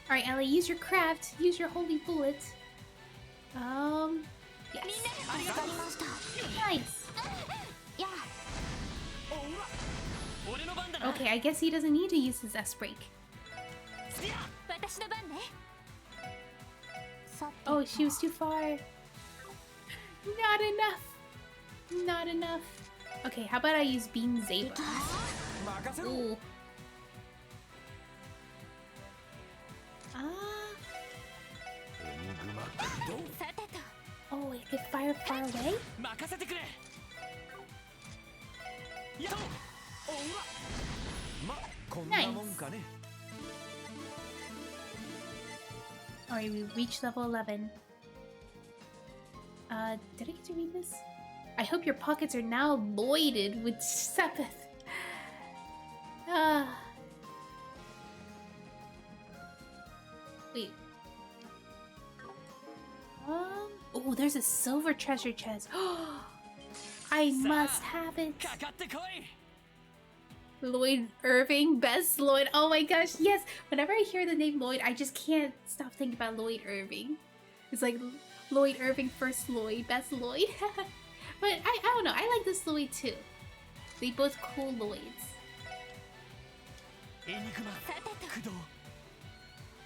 Alright, Ellie, use your craft. Use your holy bullet. Yes. Nice. Okay, I guess he doesn't need to use his S-break. Oh, she was too far. Not enough. Not enough. Okay, how about I use Beam Zeta? Ooh. Oh, it could fire far away? Nice. Alright, we reached level 11. Did I get to read this? I hope your pockets are now loaded with Sepith. Wait. Oh, there's a silver treasure chest. I must have it. Lloyd Irving, best Lloyd. Oh my gosh, yes. Whenever I hear the name Lloyd, I just can't stop thinking about Lloyd Irving. It's like Lloyd Irving, first Lloyd, best Lloyd. But I don't know. I like this Lloyd too. They both cool Lloyds.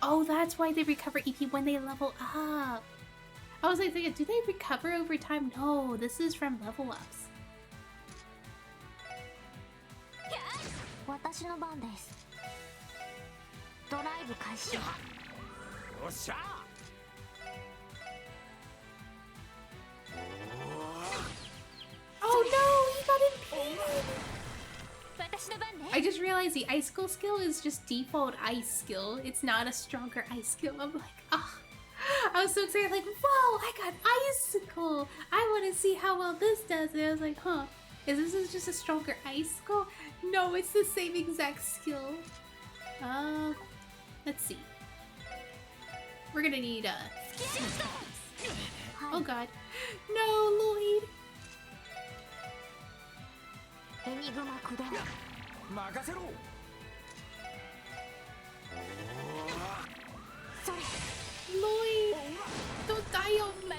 Oh, that's why they recover EP when they level up. I was like thinking, do they recover over time? No, this is from level ups. Oh no, he got impeded! I just realized the icicle skill is just default ice skill. It's not a stronger ice skill. I'm like, ah. I was so excited, like, whoa, I got icicle! I want to see how well this does. And I was like, huh, is this just a stronger icicle? No, it's the same exact skill. Let's see. We're gonna need oh god. No, Lloyd! Lloyd! Don't die on me!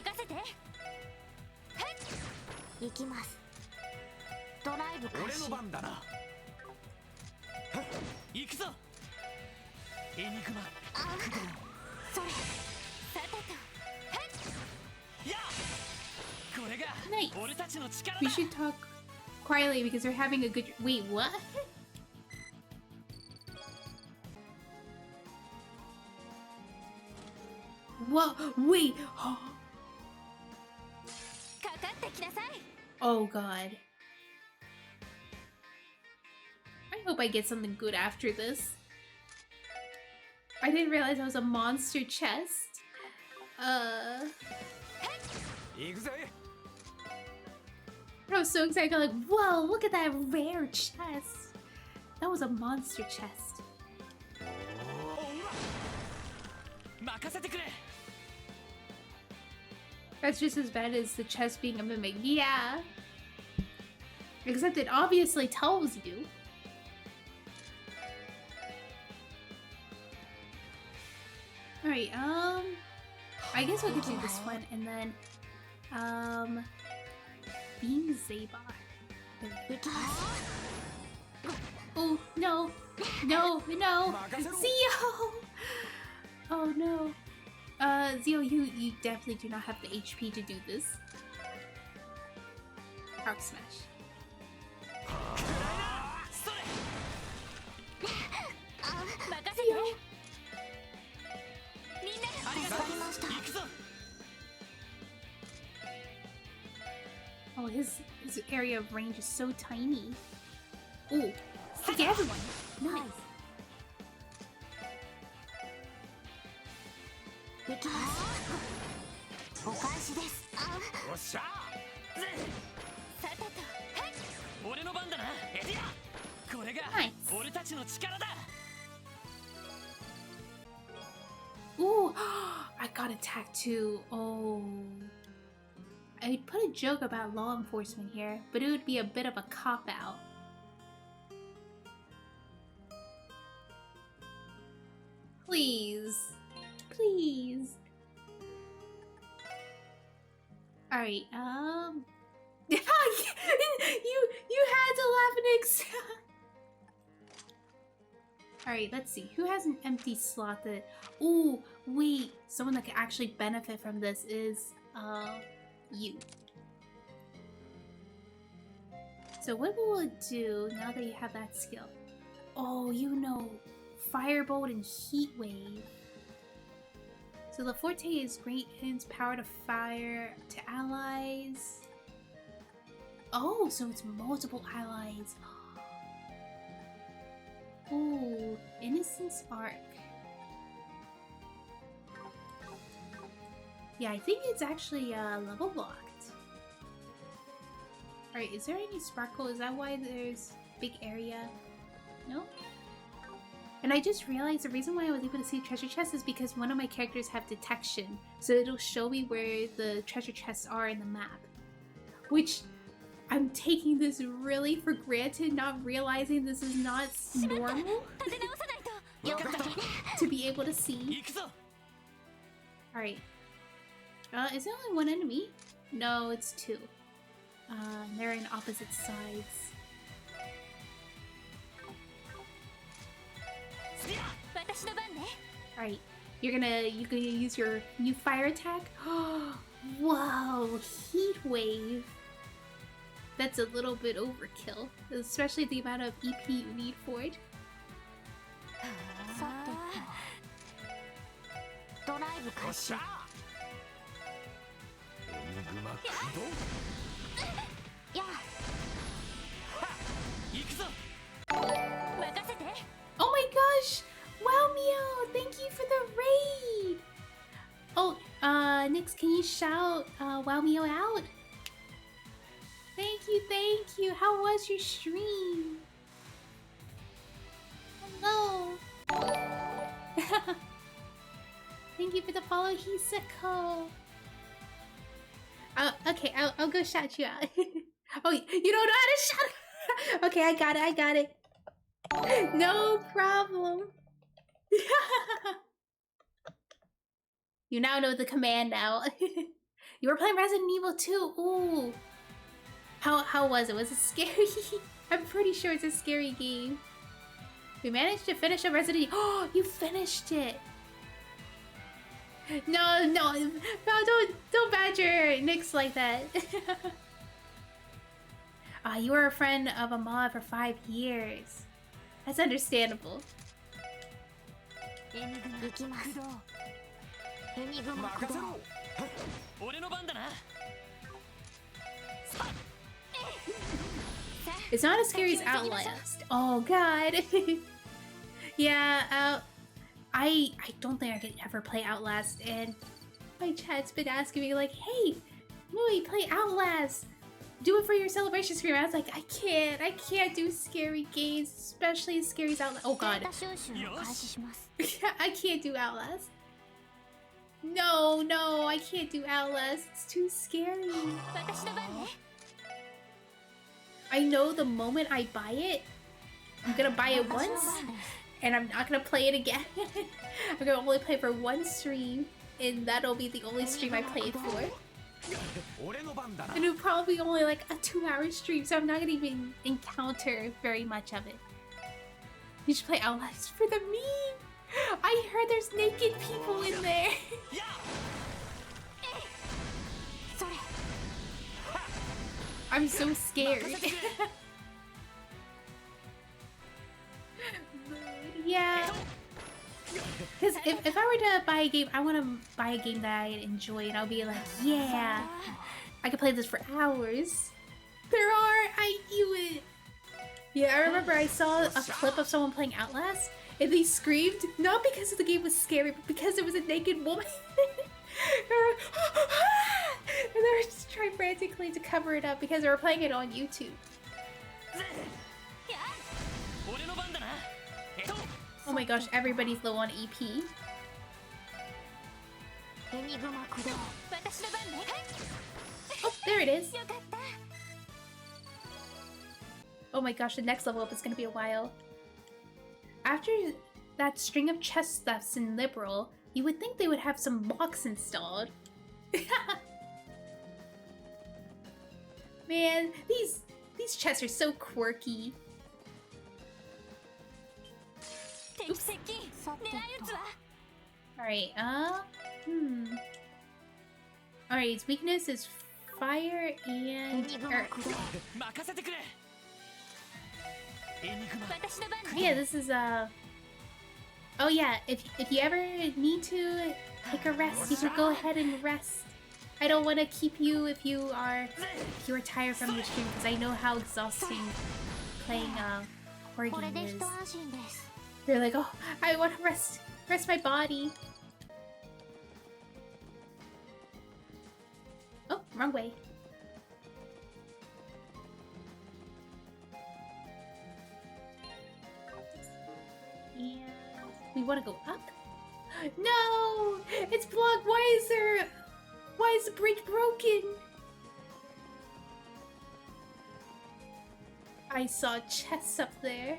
Nice. We should talk quietly because they're having a good... Wait, what? Whoa, wait. Oh god. I hope I get something good after this. I didn't realize that was a monster chest. I was so excited, like, whoa, look at that rare chest. That was a monster chest. That's just as bad as the chest being a mimic. Yeah. Except it obviously tells you. Alright, I guess we'll get through this one and then, being Zabar. Oh, no. No, no. Zio! Oh, no. Zio, you definitely do not have the HP to do this. Rock smash. Zio! Oh, his area of range is so tiny. Oh, look at everyone. Nice. Ooh, I got attacked too. Oh. I'd put a joke about law enforcement here, but it would be a bit of a cop-out. Please. Please. Alright, you had to laugh and accept. Alright, let's see. Who has an empty slot that... Ooh, wait. Someone that could actually benefit from this is, you. So what will it do now that you have that skill? Oh, you know, Firebolt and Heat Wave. So the Forte is great its power to fire to allies. Oh, so it's multiple allies. Ooh, Innocent Spark. Yeah, I think it's actually level locked. Alright, is there any sparkle? Is that why there's big area? No? And I just realized the reason why I was able to see treasure chests is because one of my characters have detection. So it'll show me where the treasure chests are in the map. Which, I'm taking this really for granted, not realizing this is not normal. To be able to see. Alright. Is there only one enemy? No, it's two. They're in opposite sides. Alright, you gonna use your new fire attack? Whoa, Heat Wave. That's a little bit overkill, especially the amount of EP you need for it. Oh my gosh! Wow, Meow! Thank you for the raid! Oh, Nix, can you shout Wow Meow out? Thank you! How was your stream? Hello! Thank you for the follow, Hisako! Okay, I'll go shout you out. Oh, you don't know how to shout? Okay, I got it. No problem. You now know the command now. You were playing Resident Evil 2. Ooh. How was it? Was it scary? I'm pretty sure it's a scary game. We managed to finish a Resident Evil. Oh, you finished it. No, don't badger Nix like that. You were a friend of a mod for 5 years. That's understandable. エニグマ駆動。俺の番だな。 It's not as scary as Outlast. Oh god. Yeah, I don't think I could ever play Outlast, and my chat's been asking me like, hey, Louie, play Outlast. Do it for your celebration stream. I was like, I can't do scary games, especially as scary as Outlast. Oh god. I can't do Outlast. No, I can't do Outlast. It's too scary. I know the moment I buy it, I'm gonna buy it once, and I'm not gonna play it again. I'm gonna only play for one stream, and that'll be the only stream I play it for. And it'll probably be only like a 2-hour stream, so I'm not gonna even encounter very much of it. You should play Outlast for the meme! I heard there's naked people in there! I'm so scared. Yeah. Because if I were to buy a game, I want to buy a game that I enjoy, and I'll be like, yeah, I could play this for hours. I knew it. Yeah, I remember I saw a clip of someone playing Outlast, and they screamed, not because the game was scary, but because there was a naked woman. And they were just trying frantically to cover it up because they were playing it on YouTube. Oh my gosh, everybody's low on EP. Oh, there it is. Oh my gosh, the next level up is gonna be a while. After that string of chest stuffs in Liberal, you would think they would have some locks installed. Man, these chests are so quirky. Oops. Alright, Alright, its weakness is fire and earth. Yeah, this is oh yeah, if you ever need to take a rest, you can go ahead and rest. I don't want to keep you if you are tired from your stream, because I know how exhausting playing horror game is. They're like, oh, I want to rest my body. Oh, wrong way. And we want to go up? No! It's blocked! Why is the bridge broken? I saw chests up there.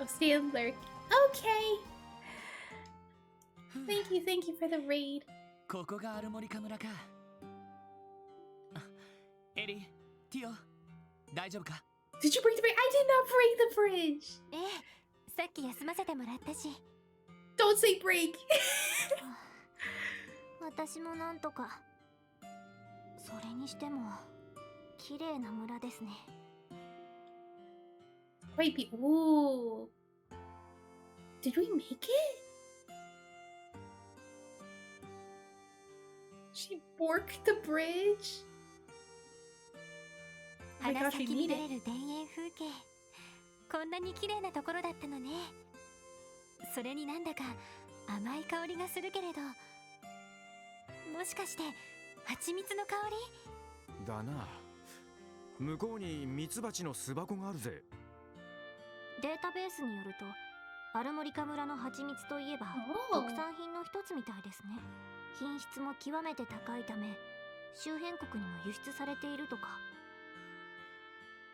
Oh, stay and lurk. Okay! Thank you for the raid. ここがアルモリカ村か。エリ、ティオ、大丈夫か? Did you break the bridge? I did not break the bridge! ええ、さっき休ませてもらったし。Don't say break! 私もなんとか。それにしても、綺麗な村ですね。Wait, ooh. Did we make it? She borked the bridge? Oh my 花 gosh, we 咲き need 乱れ it. る田園風景。こんなに綺麗なところだったのね。それになんだか甘い香りがするけれど、もしかして蜂蜜の香り？だな。向こうにミツバチの巣箱があるぜ。データベースによると、アルモリカ村の蜂蜜といえば Oh. 特産品の一つみたいですね。品質も極めて高いため、周辺国にも輸出されているとか。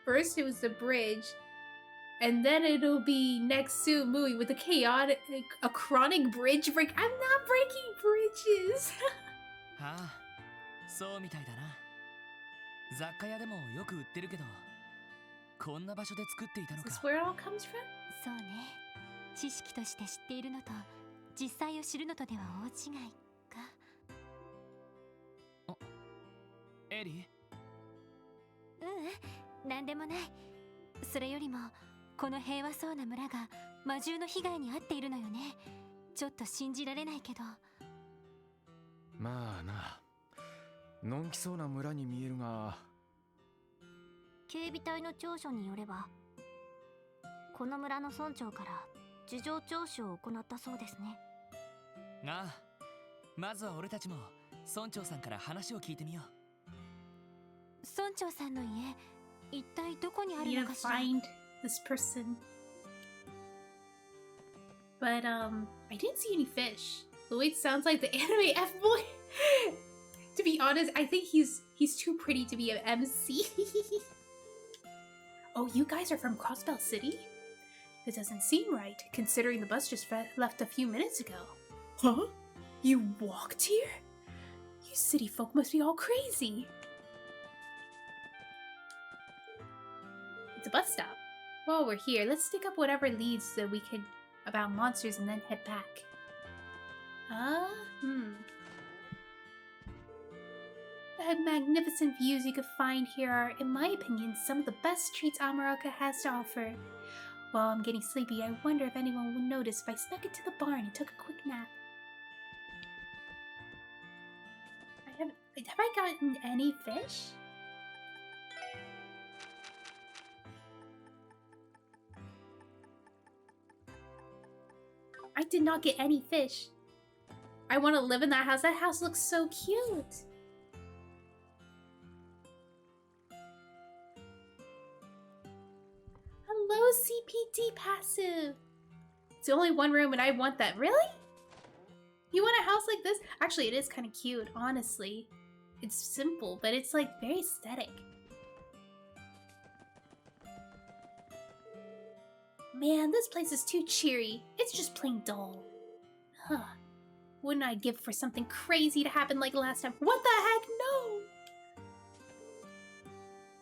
First it was the bridge, and then it'll be next to Mui with a chronic bridge break. I'm not breaking bridges! はあ、そうみたいだな。雑貨屋でもよく売ってるけど、こんな場所で作っていたの Is か。 this where it all comes from? そうね。知識として知っているのと、実際を知るのとでは大違いか。エリ？ううん、なんでもない。それよりも、この平和そうな村が魔獣の被害に遭っているのよね。ちょっと信じられないけど。まあな、のんきそうな村に見えるが。警備隊の調書によれば、この村の村長から事情聴取を行ったそうですね。ああ、まずは俺たちも村長さんから話を聞いてみよう。村長さんの家、一体どこにある Need の to かしら。 find this person. But I didn't see any fish. The way it sounds like the anime F boy. To be honest, I think he's too pretty to be an MC. Oh, you guys are from Crossbell City? It doesn't seem right, considering the bus just left a few minutes ago. Huh? You walked here? You city folk must be all crazy. It's a bus stop. While we're here, let's dig up whatever leads that we can about monsters and then head back. The magnificent views you could find here are, in my opinion, some of the best treats Amaroka has to offer. While I'm getting sleepy, I wonder if anyone will notice if I snuck into the barn and took a quick nap. Have I gotten any fish? I did not get any fish. I want to live in that house. That house looks so cute. Hello, CPT passive. It's only one room and I want that. Really? You want a house like this? Actually, it is kind of cute, honestly. It's simple, but it's like very aesthetic. Man, this place is too cheery. It's just plain dull. Huh. Wouldn't I give for something crazy to happen like last time? What the heck? No!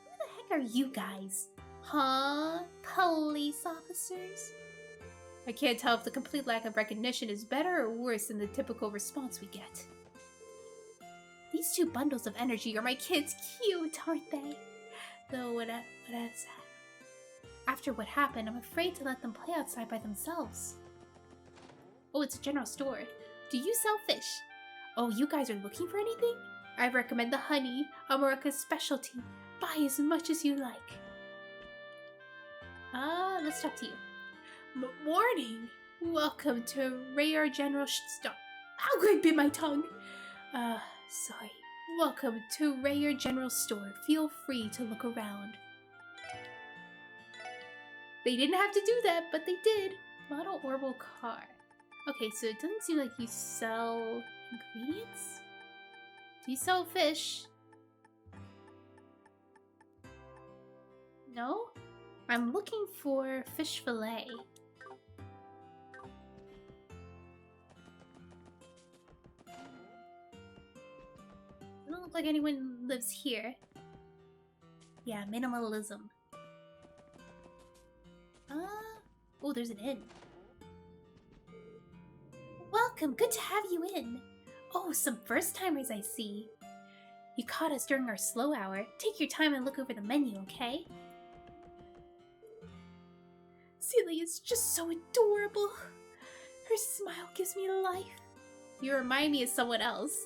Who the heck are you guys? Huh? Police officers? I can't tell if the complete lack of recognition is better or worse than the typical response we get. These two bundles of energy are my kids. Cute, aren't they? Though after what happened, I'm afraid to let them play outside by themselves. Oh, it's a general store. Do you sell fish? Oh, you guys are looking for anything? I recommend the honey, Amaroka's specialty. Buy as much as you like. Let's talk to you. Morning! Welcome to Rare General Stop. How could I bit my tongue? Sorry. Welcome to Rare General Store. Feel free to look around. They didn't have to do that, but they did. Model Orbital car. Okay, so it doesn't seem like you sell ingredients? Do you sell fish? No? I'm looking for fish fillet. Doesn't look like anyone lives here. Yeah, minimalism. Oh, there's an inn. Welcome, good to have you in. Oh, some first-timers I see. You caught us during our slow hour. Take your time and look over the menu, okay? Celia is just so adorable. Her smile gives me life. You remind me of someone else.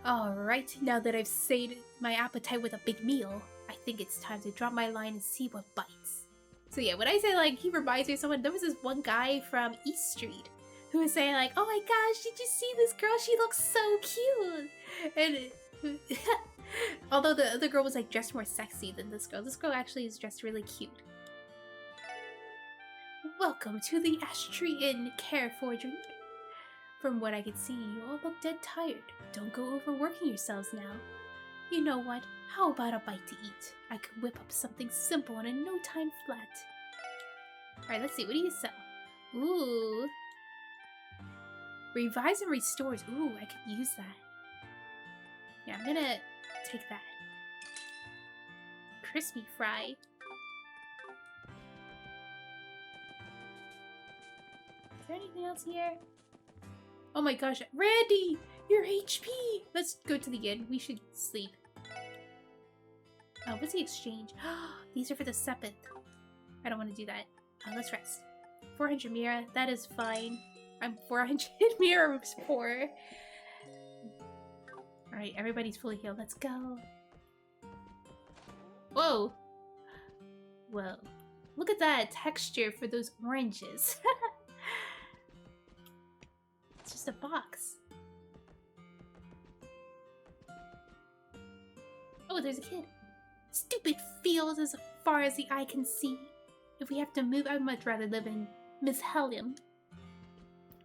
Alright, now that I've sated my appetite with a big meal, I think it's time to drop my line and see what bites. So yeah, when I say like he reminds me of someone, there was this one guy from East Street who was saying like, oh my gosh, did you see this girl? She looks so cute. And although the other girl was like dressed more sexy than this girl actually is dressed really cute. Welcome to the Ash Tree Inn, Care Forgery. From what I could see, you all look dead tired. Don't go overworking yourselves now. You know what? How about a bite to eat? I could whip up something simple and in no time flat. Alright, let's see. What do you sell? Ooh. Revives and restores. Ooh, I could use that. Yeah, I'm gonna take that. Crispy fry. Is there anything else here? Oh my gosh, Randy! Your HP! Let's go to the inn. We should sleep. Oh, what's the exchange? These are for the 7th. I don't want to do that. Let's rest. 400 Mira, that is fine. I'm 400 mirrors poor. Alright, everybody's fully healed. Let's go. Whoa! Whoa. Look at that texture for those oranges. It's just a box. Oh, there's a kid. Stupid fields as far as the eye can see. If we have to move, I'd much rather live in Miss Helium.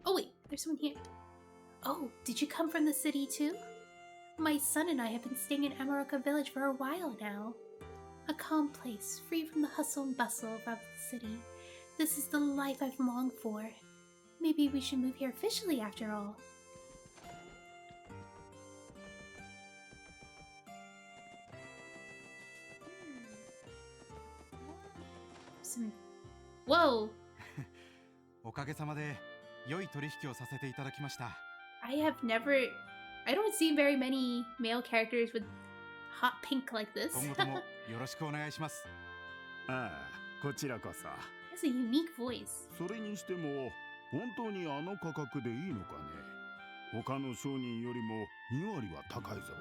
Oh wait, there's someone here. Oh, did you come from the city too? My son and I have been staying in Amaroka Village for a while now. A calm place, free from the hustle and bustle of the city. This is the life I've longed for. Maybe we should move here officially after all. Whoa! おかげさまで良い取引をさせていただきました。I don't see very many male characters with hot pink like this. 今後ともよろしくお願いします。ああ、こちらこそ。Has a unique voice. それにしても本当にあの価格でいいのかね。他の商人よりも2割は高いぞ。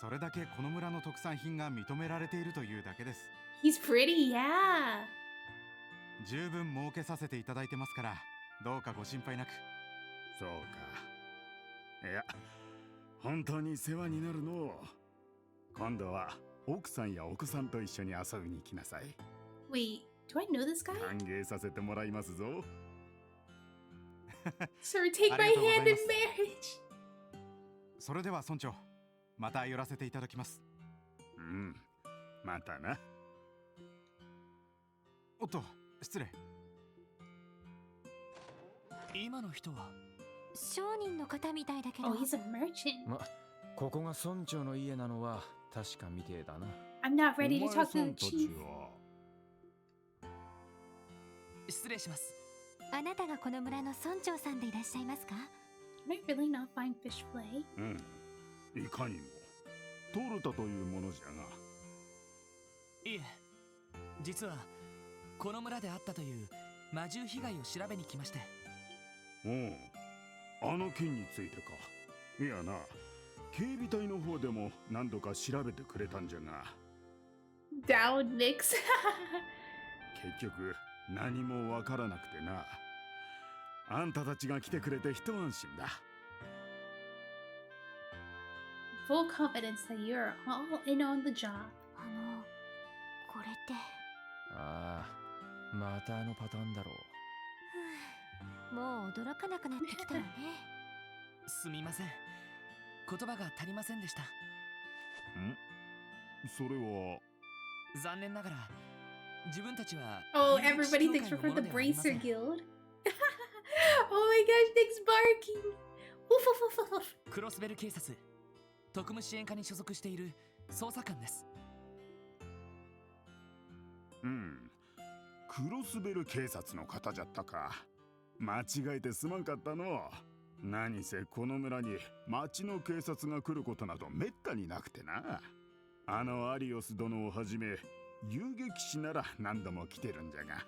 それだけこの村の特産品が認められているというだけです。He's pretty, yeah. 十分儲けさせていただいてますから、どうかご心配なく。そうか。いや、本当に世話になるの。今度は奥さんやお子さんと一緒に遊びに来なさい。Wait, do I know this guy? 歓迎させてもらいますぞ。Sir, take my hand in marriage. それでは村長、また寄らせていただきます。うん、またな。おっと、失礼。今の人は商人の方みたいだけど。Oh, he's a merchant. ま、ここが村長の家なのは確かみてえだな。I'm not ready to talk to お前さん the たち chief. は失礼します。あなたがこの村の村長さんでいらっしゃいますか？ Can I really not find fish fillet? うん、いかにもトルタというものじゃが。いえ、実はこの村であったという魔獣被害を調べに来まして。おう、あの件についてか。いやな、警備隊の方でも何度か調べてくれたんじゃが、 Down mix. 結局何もわからなくてな。あんたたちが来てくれて一安心だ。Full confidence that you're all in on the job. これって。ああ、またあのパターンだろう。もう驚かなくなってきたわね。すみません。言葉が足りませんでした。ん？それは。残念ながら自分たちは。Oh, everybody thinks we're from the Bracer Guild. Oh my gosh, Nick's barking. Woof, woof, woof, woof. クロスベル警察特務支援課に所属している捜査官です。うん、クロスベル警察の方じゃったか。間違えてすまんかったの。何せこの村に町の警察が来ることなどめったになくてな。あのアリオス殿をはじめ遊撃士なら何度も来てるんじゃが。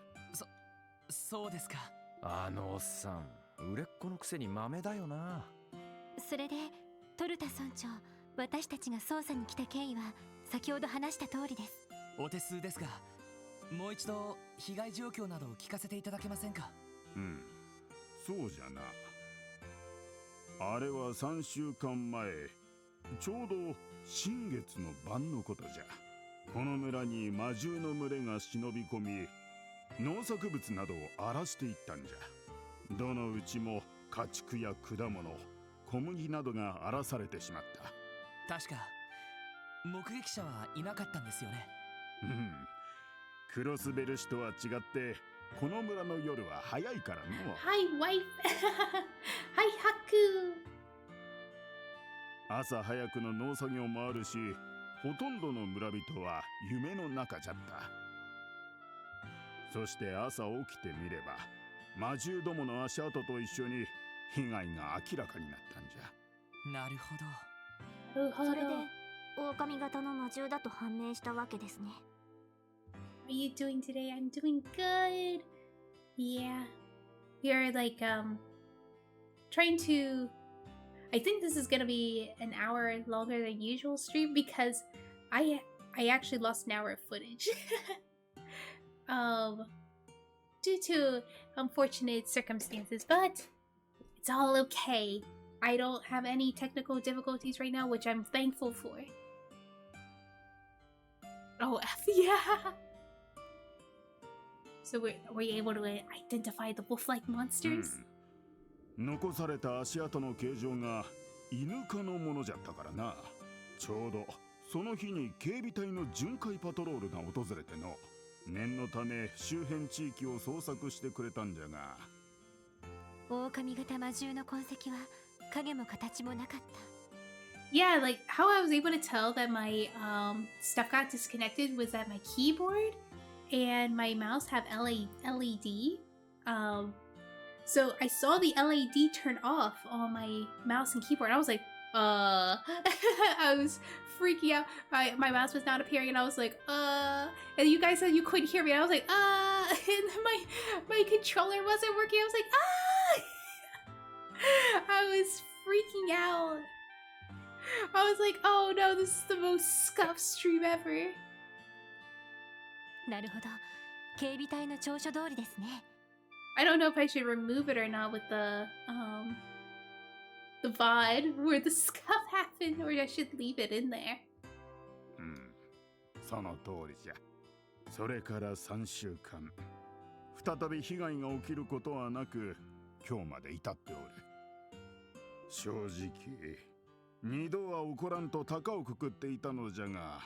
そうですか。あのおっさん、売れっ子のくせに豆だよな。それでトルタ村長、私たちが捜査に来た経緯は先ほど話した通りです。お手数ですが、もう一度被害状況などを聞かせていただけませんか？うん、そうじゃな。あれは3週間前、ちょうど新月の晩のことじゃ。この村に魔獣の群れが忍び込み、農作物などを荒らしていったんじゃ。どのうちも家畜や果物、小麦などが荒らされてしまった。確か目撃者はいなかったんですよね。うん、クロスベル氏とは違ってこの村の夜は早いからの。Hi, wife. Hi, Haku. 朝早くの農作業もあるし、ほとんどの村人は夢の中じゃった。そして朝起きてみれば魔獣どもの足跡と一緒に被害が明らかになったんじゃ。なるほど。それで狼型の魔獣だと判明したわけですね。How are you doing today? I'm doing good. Yeah. You're like, trying to. I think this is gonna be an hour longer than usual stream because I actually lost an hour of footage. Due to unfortunate circumstances, but it's all okay. I don't have any technical difficulties right now, which I'm thankful for. Oh, F, yeah. So were you able to identify the wolf-like monsters? 残された足跡の形状が犬科のものじゃったからな。ちょうどその日に警備隊の巡回パトロールが訪れての念のため周辺地域を捜索してくれたんじゃが。狼型魔獣の痕跡は影も形もなかった。Yeah, like how I was able to tell that my stuff got disconnected was that my keyboard and my mouse have LED. So I saw the LED turn off on my mouse and keyboard. I was like, I was freaking out. My mouse was not appearing, and I was like, and you guys said you couldn't hear me. And I was like, and my controller wasn't working. I was like, I was freaking out. I was like, oh no, this is the most scuff stream ever. なるほど。警備隊の調書通りですね。I don't know if I should remove it or not with the VOD where the scuff happened, or I should leave it in there. その通りじゃ。それから3週間、再び被害が起きることはなく、今日まで至っておる。正直、二度は起こらんと高をくくっていたのじゃが、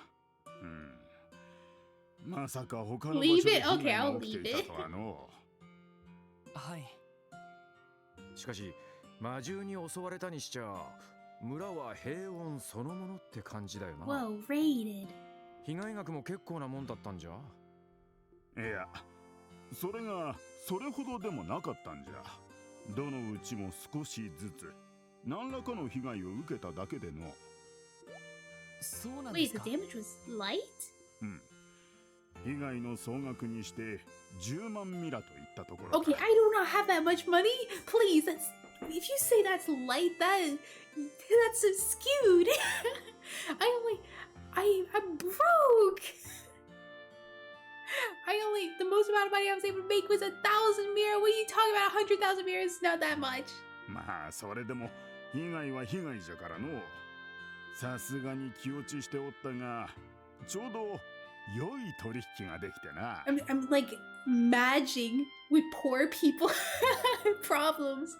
まさか他の場所で被害が起きていたとはの。はい。しかし魔獣に襲われたにしちゃ村は平穏そのものって感じだよな。Whoa, raided. 被害額も結構なもんだったんじゃ。いや、それがそれほどでもなかったんじゃ。どのうちも少しずつ何らかの被害を受けただけでの。そうなんです Wait, か。 the damage was light? 被害の総額にして10万ミラといったところか。Okay, I do not have that much money. Please, if you say that's light, that's so skewed. I'm broke. The most amount of money I was able to make was 1,000 mira. What are you talking about? 100,000 mira is not that much. まあそれでも被害は被害じゃからの。さすがに気落ちしておったが、ちょうど良い取引ができてな。I'm like matching with poor people problems.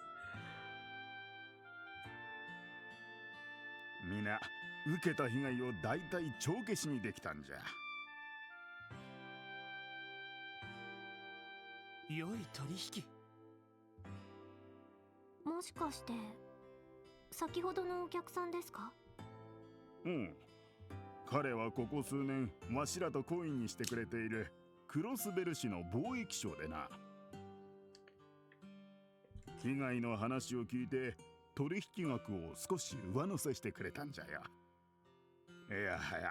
みんな受けた被害をだいたい帳消しにできたんじゃ。良い取引。もしかして先ほどのお客さんですか？彼はここ数年わしらと懇意にしてくれているクロスベル市の貿易商でな。被害の話を聞いて取引額を少し上乗せしてくれたんじゃよ。いやはや、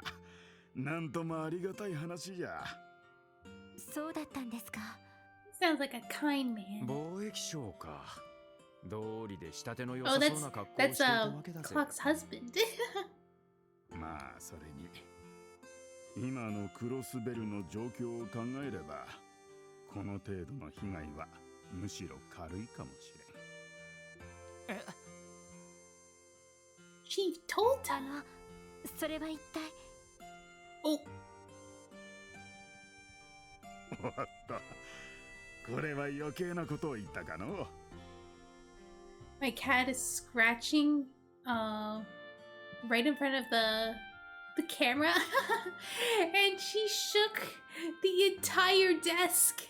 なんともありがたい話じゃ。そうだったんですか。Sounds like a kind man. 貿易商か。道理で仕立ての良 Oh, さそうな格好をしていたわけだぜ。 Clock's husband. まあそれに今のクロスベルの状況を考えればこの程度の被害はむしろ軽いかもしれん。She told her. それは一体。Oh. おっと、これは余計なことを言ったかの。My cat is scratching right in front of the camera and she shook the entire desk.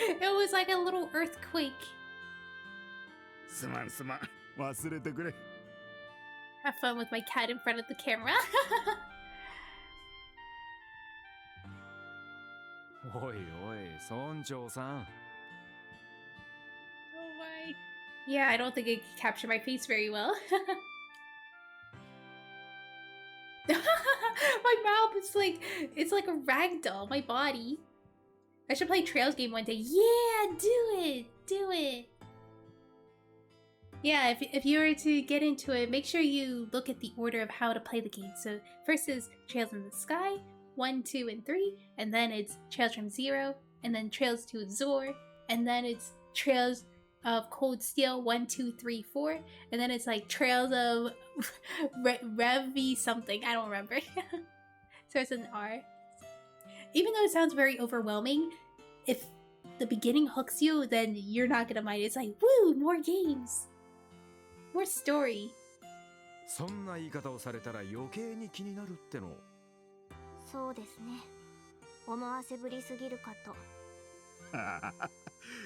It was like a little earthquake. すまんすまん、忘れてくれ。Have fun with my cat in front of the camera. おいおい、村長さん。Oh my. Yeah, I don't think it can capture my face very well. My mouth is like, it's like a rag doll, my body. I should play Trails game one day. Yeah, do it! Do it! Yeah, if you were to get into it, make sure you look at the order of how to play the game. So first is Trails in the Sky, 1, 2, and 3, and then it's Trails from Zero, and then Trails to Azure, and then it's Trails of Cold Steel, 1, 2, 3, 4, and then it's like Trails of Revi something, I don't remember. Starts with an R. Even though it sounds very overwhelming, if the beginning hooks you, then you're not gonna mind. It's like, woo, more games! More story. そんな言い方をされたら余計に気になるっての。そうですね。思わせぶりすぎるかと。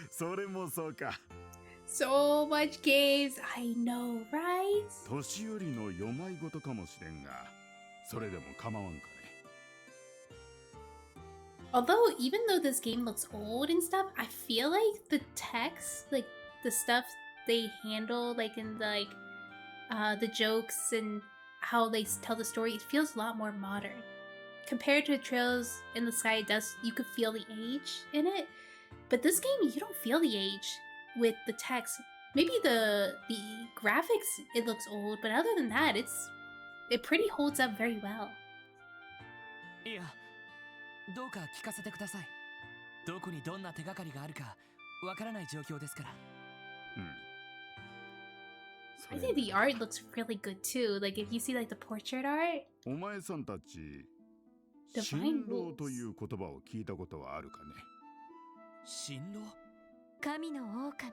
それもそうか。So much games, I know, right? 年寄りの読まいごとかもしれんが、それでも構わんかね。Although, even though this game looks old and stuff, I feel like the text, like the stuff they handle, like in the jokes and how they tell the story, it feels a lot more modern. Compared to Trails in the Sky, you could feel the age in it, but this game you don't feel the age with the text. Maybe the graphics it looks old, but other than that, it pretty holds up very well. いや、どうか聞かせてください。どこにどんな手がかりがあるかわからない状況ですから。I think the art looks really good too. Like if you see like the portrait art. お前さんたち、 Divine 新郎 wolves という言葉を聞いたことはあるかね。新郎？神の狼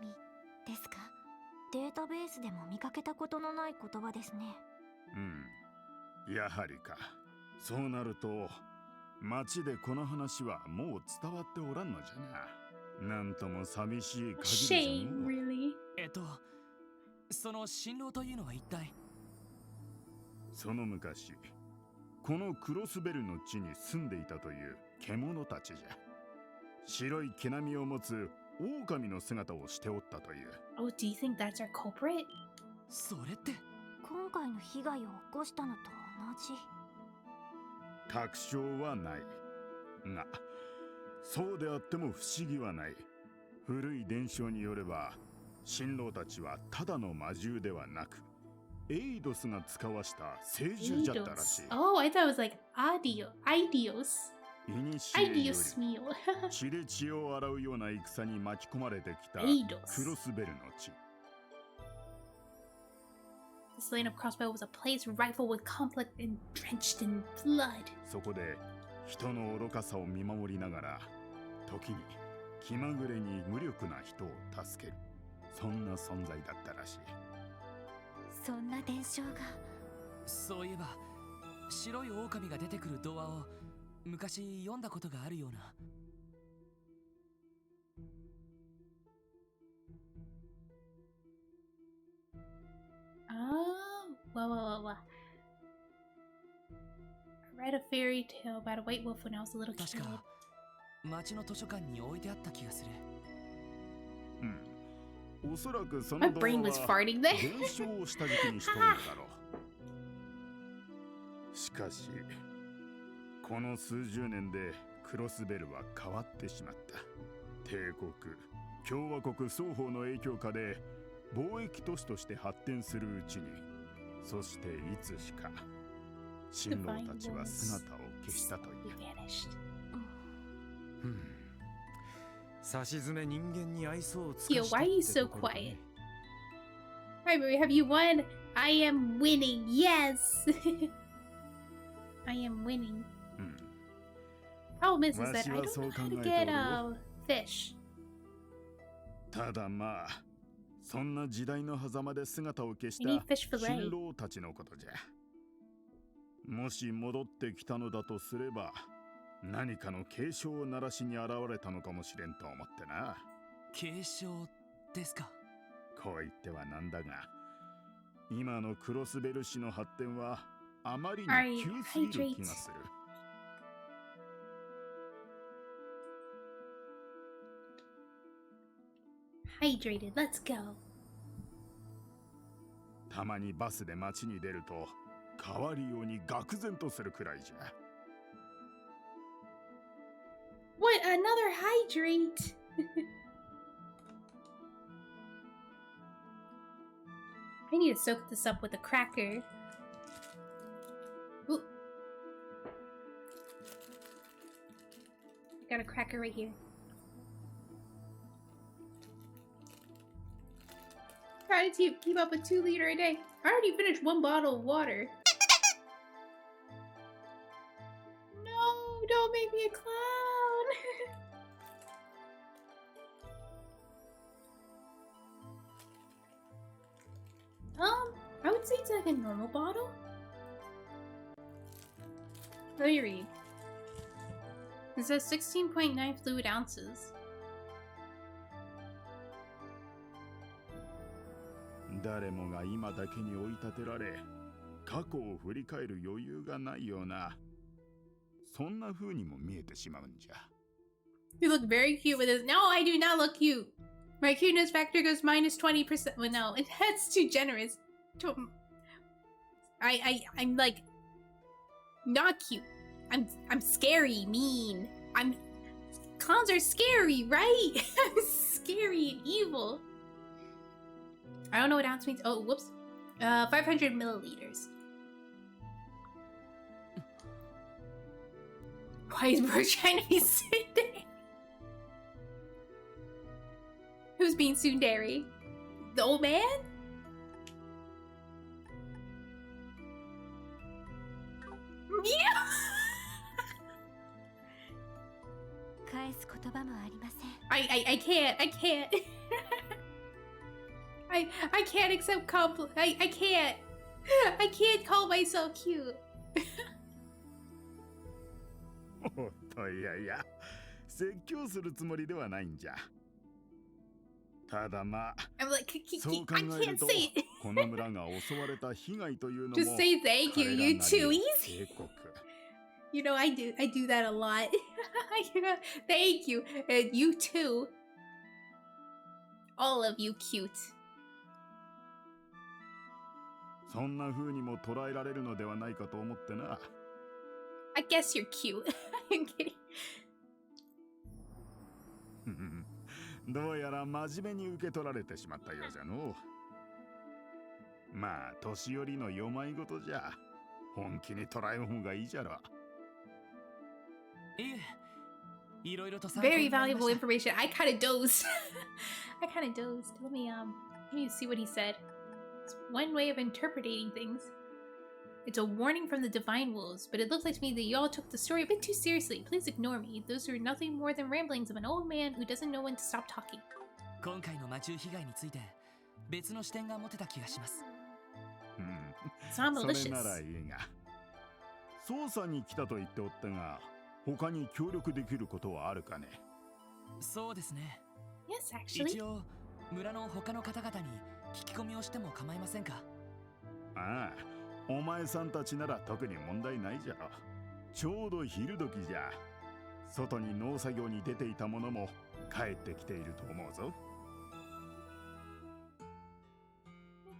ですか？データベースでも見かけたことのない言葉ですね。やはりか。そうなると、町でこの話はもう伝わっておらんのじゃな。なんとも寂しい限りじゃ Shame, のう。 really. その新郎というのは一体？その昔、このクロスベルの地に住んでいたという獣たちじゃ。白い毛並みを持つ狼の姿をしておったという。Oh, do you think that's our culprit? それって？今回の被害を起こしたのと同じ。確証はないが、そうであっても不思議はない。古い伝承によれば、新郎たちはただの魔獣ではなく、エイドスが使わした聖獣じゃったらしい。 Oh, I thought it was like Adios. いにしえより Adios mio. 血で血を洗うような戦に巻き込まれてきた Eidos. クロスベルの地。 This land of Crossbow was a place rife with conflict and drenched in blood. そこで人の愚かさを見守りながら、時に気まぐれに無力な人を助ける、そんな存在だったらしい。そんな伝承が。そういえば白い狼が出てくる童話を昔読んだことがあるような。Oh, whoa. I read a fairy tale about a white wolf when I was a little 確 kid. か町の図書館に置いてあった気がする。おそらくそ My の童話 brain was は farting there. 伝承を下敷きにしとるのだろう。しかし、この数十年でクロスベルは変わってしまった。帝国、共和国双方の影響下で貿易都市として発展するうちに、そしていつしか新郎たちは姿を消したという。 Vanished. さしずめ人間に愛想を尽 Yo, かした why っ are you て so ところかね。 quiet? Alright, Marie, have you won? I am winning. Yes. I am winning. Problem is that I don't know how to get fish. ただまあ、そんな時代の狭間で姿を消し I た need fish fillet. 新郎たちのことじゃ。もし戻ってきたのだとすれば、何かの警鐘を鳴らしに現れたのかもしれんと思ってな。警鐘ですか？こう言ってはなんだが、今のクロスベル市の発展はあまりに急すぎる気がする。Hydrated, let's go. たまにバスで街に出ると変わりように愕然とするくらいじゃ。 What? Another hydrate? I need to soak this up with a cracker. Ooh. Got a cracker right here. Try to keep up with 2 liters a day. I already finished 1 bottle of water. No, don't make me a clown. I would say it's like a normal bottle. Let me read. It says 16.9 fluid ounces. 誰もが今だけに追い立てられ、過去を振り返る余裕がないような、そんな風にも見えてしまうんじゃ。You look very cute with this. No, I do not look cute. My cuteness factor goes minus 20%. Well, no, that's too generous. I'm like not cute. I'm scary, mean. Clowns are scary, right? I'm scary and evil. I don't know what ounce means. Oh, whoops. 500 milliliters. Why is Bro trying to be tsundere? Who's being tsundere? The old man? Yeah! 返す言葉もありません。I can't. I can't accept compliments. I can't call myself cute. おっと、いやいや、説教するつもりではないんじゃ。ただまあ、I'm like, I そう考える can't と、 say it. この村が襲われた被害というのも Just say thank you. You too easy. 警告。You know, I do that a lot. Thank you. And you too. All of you cute. そんな風にも捉えられるのではないかと思ってな。I guess you're cute. I'm kidding. どうやら真面目に受け取られてしまったようじゃの。まあ、年寄りの世まいごとじゃ。本気に捉えん方がいいじゃろ。いろいろと参考 Very になりま valuable した information. I kind of dozed. I kind of dozed. Let me see what he said. It's one way of interpreting things. It's a warning from the divine wolves, but it looks like to me that you all took the story a bit too seriously. Please ignore me. Those are nothing more than ramblings of an old man who doesn't know when to stop talking. 今回の魔獣被害について別の視点が持てた気がします。It's not そ malicious. れならいいが。捜査に来たと言っておったが、他に協力できることはあるかね。そうですね。 Yes, actually. 一応村の他の方々に聞き込みをしても構いませんか？ああ、お前さんたちなら特に問題ないじゃろ。ちょうど昼時じゃ。外に農作業に出ていた者も帰ってきていると思うぞ。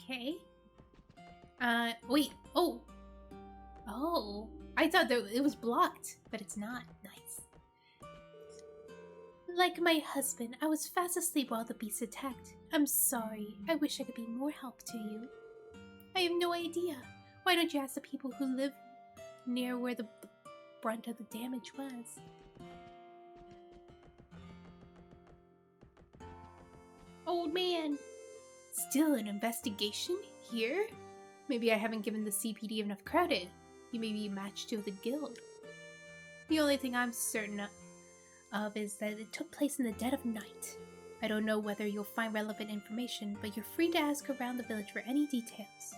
Okay. Wait. Oh. I thought that it was blocked, but it's not. Nice. Like my husband, I was fast asleep while the beast attacked. I'm sorry. I wish I could be more help to you. I have no idea. Why don't you ask the people who live near where the brunt of the damage was? Old man. Still an investigation here? Maybe I haven't given the CPD enough credit. You may be a match to the guild. The only thing I'm certain of is that it took place in the dead of night. I don't know whether you'll find relevant information, but you're free to ask around the village for any details.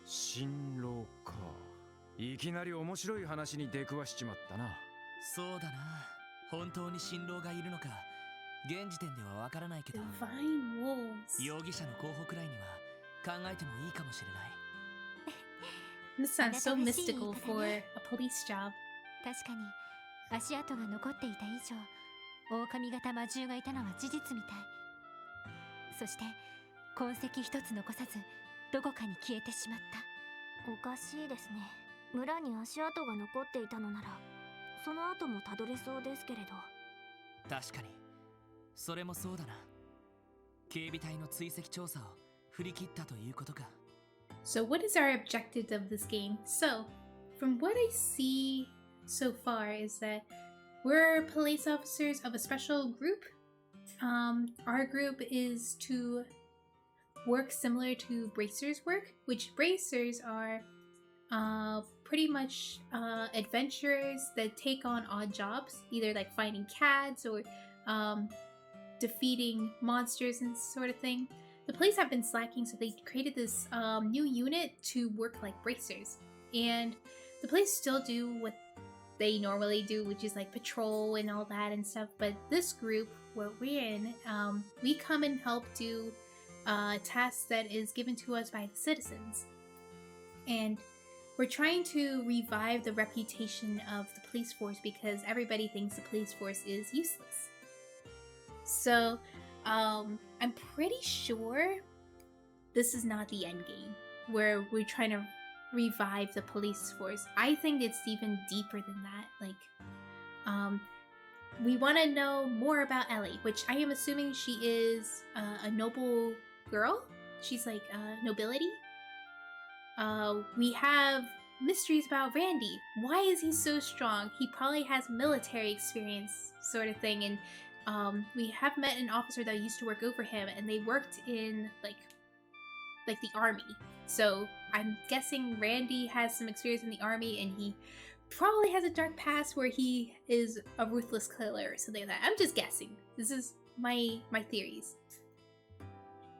新郎か。いきなり面白い話に出くわしちまったな。そうだな。本当に新郎がいるのか現時点ではわからないけど、 Divine wolves. 容疑者の候補くらいには考えてもいいかもしれない。 This sounds so mystical for a police job. 確かに足跡が残っていた以上、狼型魔獣がいたのは事実みたい。そして痕跡一つ残さずどこかに消えてしまった。おかしいですね。村に足跡が残っていたのならその後もたどれそうですけれど。確かにそれもそうだな。警備隊の追跡調査を振り切ったということか。 So what is our objective of this game? So, from what I see so far is that we're police officers of a special group. Our group is to work similar to bracers work, which bracers are pretty much adventurers that take on odd jobs, either like finding cats or defeating monsters and sort of thing. The police have been slacking, so they created this new unit to work like bracers. And the police still do what they normally do, which is like patrol and all that and stuff. But this group, what we're in, we come and help do tasks that is given to us by the citizens. And we're trying to revive the reputation of the police force because everybody thinks the police force is useless. So, I'm pretty sure this is not the end game where we're trying to revive the police force. I think it's even deeper than that. Like, we want to know more about Ellie, which I am assuming she is a noble girl. She's like nobility. We have mysteries about Randy. Why is he so strong? He probably has military experience, sort of thing. And we have met an officer that used to work over him, and they worked in like the army. So I'm guessing Randy has some experience in the army, and he probably has a dark past where he is a ruthless killer or something like that. I'm just guessing. This is my theories.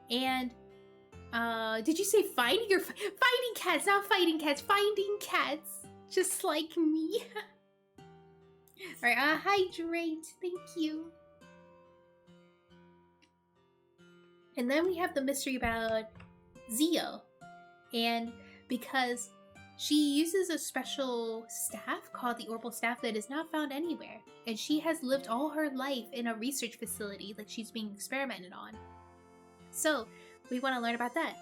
And did you say finding or finding cats? Not fighting cats, finding cats, just like me. All right, hydrate. Thank you. And then we have the mystery about Zio. And because she uses a special staff called the Orbital Staff that is not found anywhere. And she has lived all her life in a research facility, like she's being experimented on. So we want to learn about that.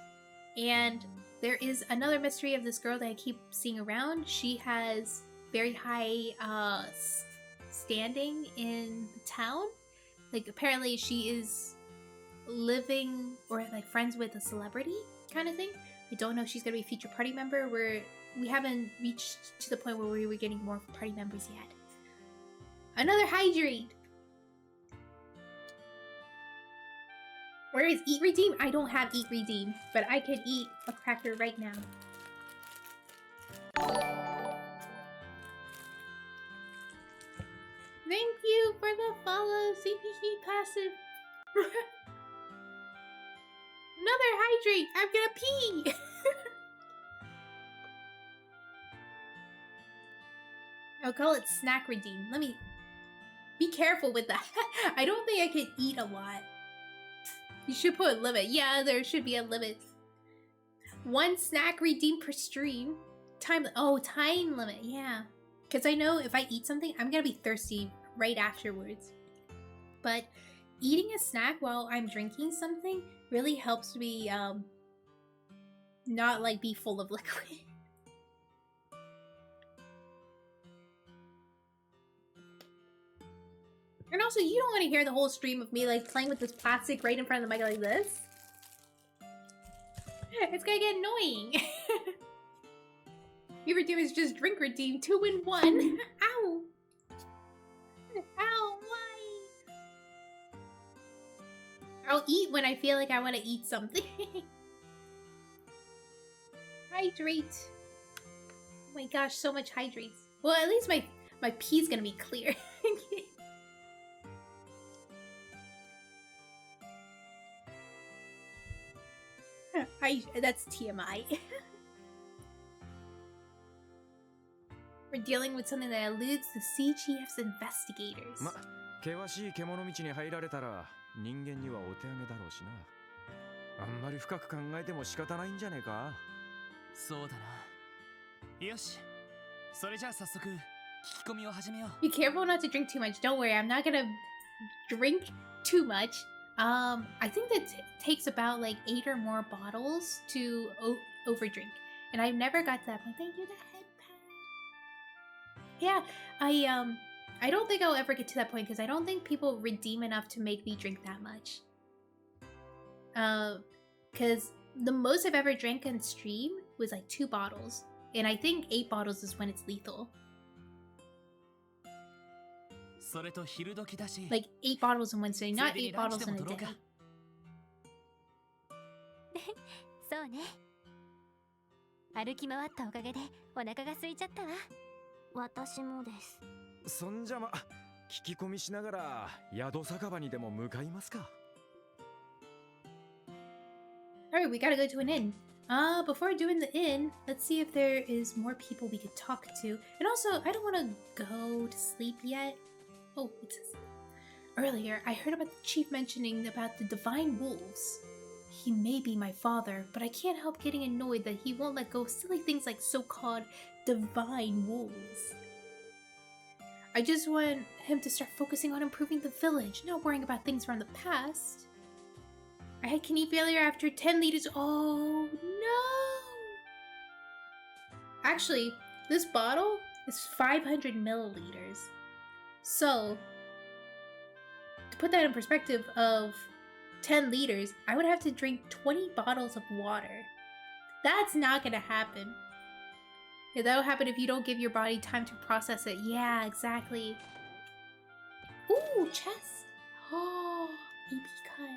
And there is another mystery of this girl that I keep seeing around. She has very high standing in the town. Like apparently she is living or like friends with a celebrity kind of thing. I don't know if she's gonna be a featured party member. We haven't reached to the point where we were getting more party members yet. Another hydrate. Where is Eat Redeem? I don't have Eat Redeem, but I can eat a cracker right now. Thank you for the follow, CPC passive. Another hydrate! I'm gonna pee! I'll call it snack redeem. Let me be careful with that. I don't think I can eat a lot. You should put a limit. Yeah, there should be a limit. 1 snack redeem per stream. Time limit, yeah. Because I know if I eat something, I'm gonna be thirsty right afterwards. But eating a snack while I'm drinking something really helps me not like be full of liquid. And also, you don't want to hear the whole stream of me like playing with this plastic right in front of the mic like this. It's gonna get annoying. You redeem is just drink redeem 2 in 1. Ow! Ow! Why? I'll eat when I feel like I want to eat something. Hydrate. Oh my gosh, so much hydrates. Well, at least my pee's gonna be clear. That's TMI. We're dealing with something that eludes the CGF's investigators. 険しい獣道に入られたら人間にはお手上げだろうしな。あんまり深く考えても仕方ないんじゃねえか。そうだな。よし。それじゃあ早速聞き込みを始めよう。 Be careful not to drink too much. Don't worry, I'm not gonna drink too much. I think that takes about like 8 or more bottles to overdrink. And I've never got to that point. Thank you, the head pad. Yeah, I don't think I'll ever get to that point because I don't think people redeem enough to make me drink that much. Because the most I've ever drank on stream was like 2 bottles. And I think 8 bottles is when it's lethal. それと昼時だし Like 8 bottles in one day, not 8 bottles in a ついでにランチでも取ろう day. かそうね。歩き回ったおかげでお腹が空いちゃったわ。私もです。そんじゃま、聞き込みしながら宿酒場にでも向かいますか。Alright, we gotta go to an inn. Before doing the inn, let's see if there is more people we could talk to. And also, I don't want to go to sleep yet. Oh, what's this? Earlier, I heard about the chief mentioning about the divine wolves. He may be my father, but I can't help getting annoyed that he won't let go of silly things like so-called divine wolves. I just want him to start focusing on improving the village, not worrying about things from the past. I had kidney failure after 10 liters. Oh no! Actually, this bottle is 500 milliliters. So, to put that in perspective of 10 liters, I would have to drink 20 bottles of water. That's not gonna happen. Yeah, that'll happen if you don't give your body time to process it. Yeah, exactly. Ooh, chest. Oh, EP cut.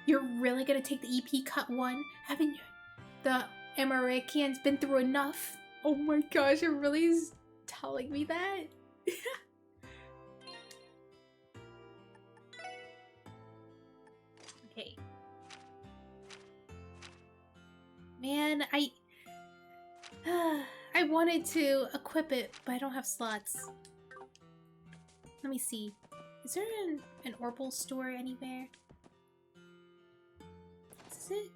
You're really gonna take the EP cut one? Haven't the Americans been through enough? Oh my gosh, it really is telling me that? Okay. Man, I wanted to equip it, but I don't have slots. Let me see. Is there an Orbital store anywhere? Is it?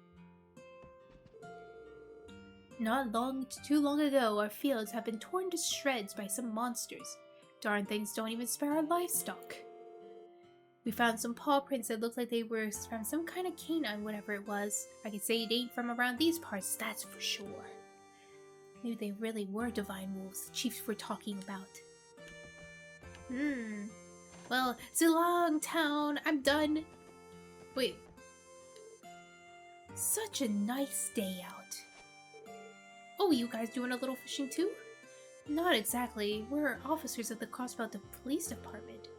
Not too long ago, our fields have been torn to shreds by some monsters. Darn things don't even spare our livestock. We found some paw prints that looked like they were from some kind of canine, whatever it was. I can say it ain't from around these parts, that's for sure. Maybe they really were divine wolves the chiefs were talking about. Well, it's a long town. I'm done. Wait. Such a nice day out. Oh, you guys doing a little fishing too? Not exactly. We're officers of the Crossbelt Police Department.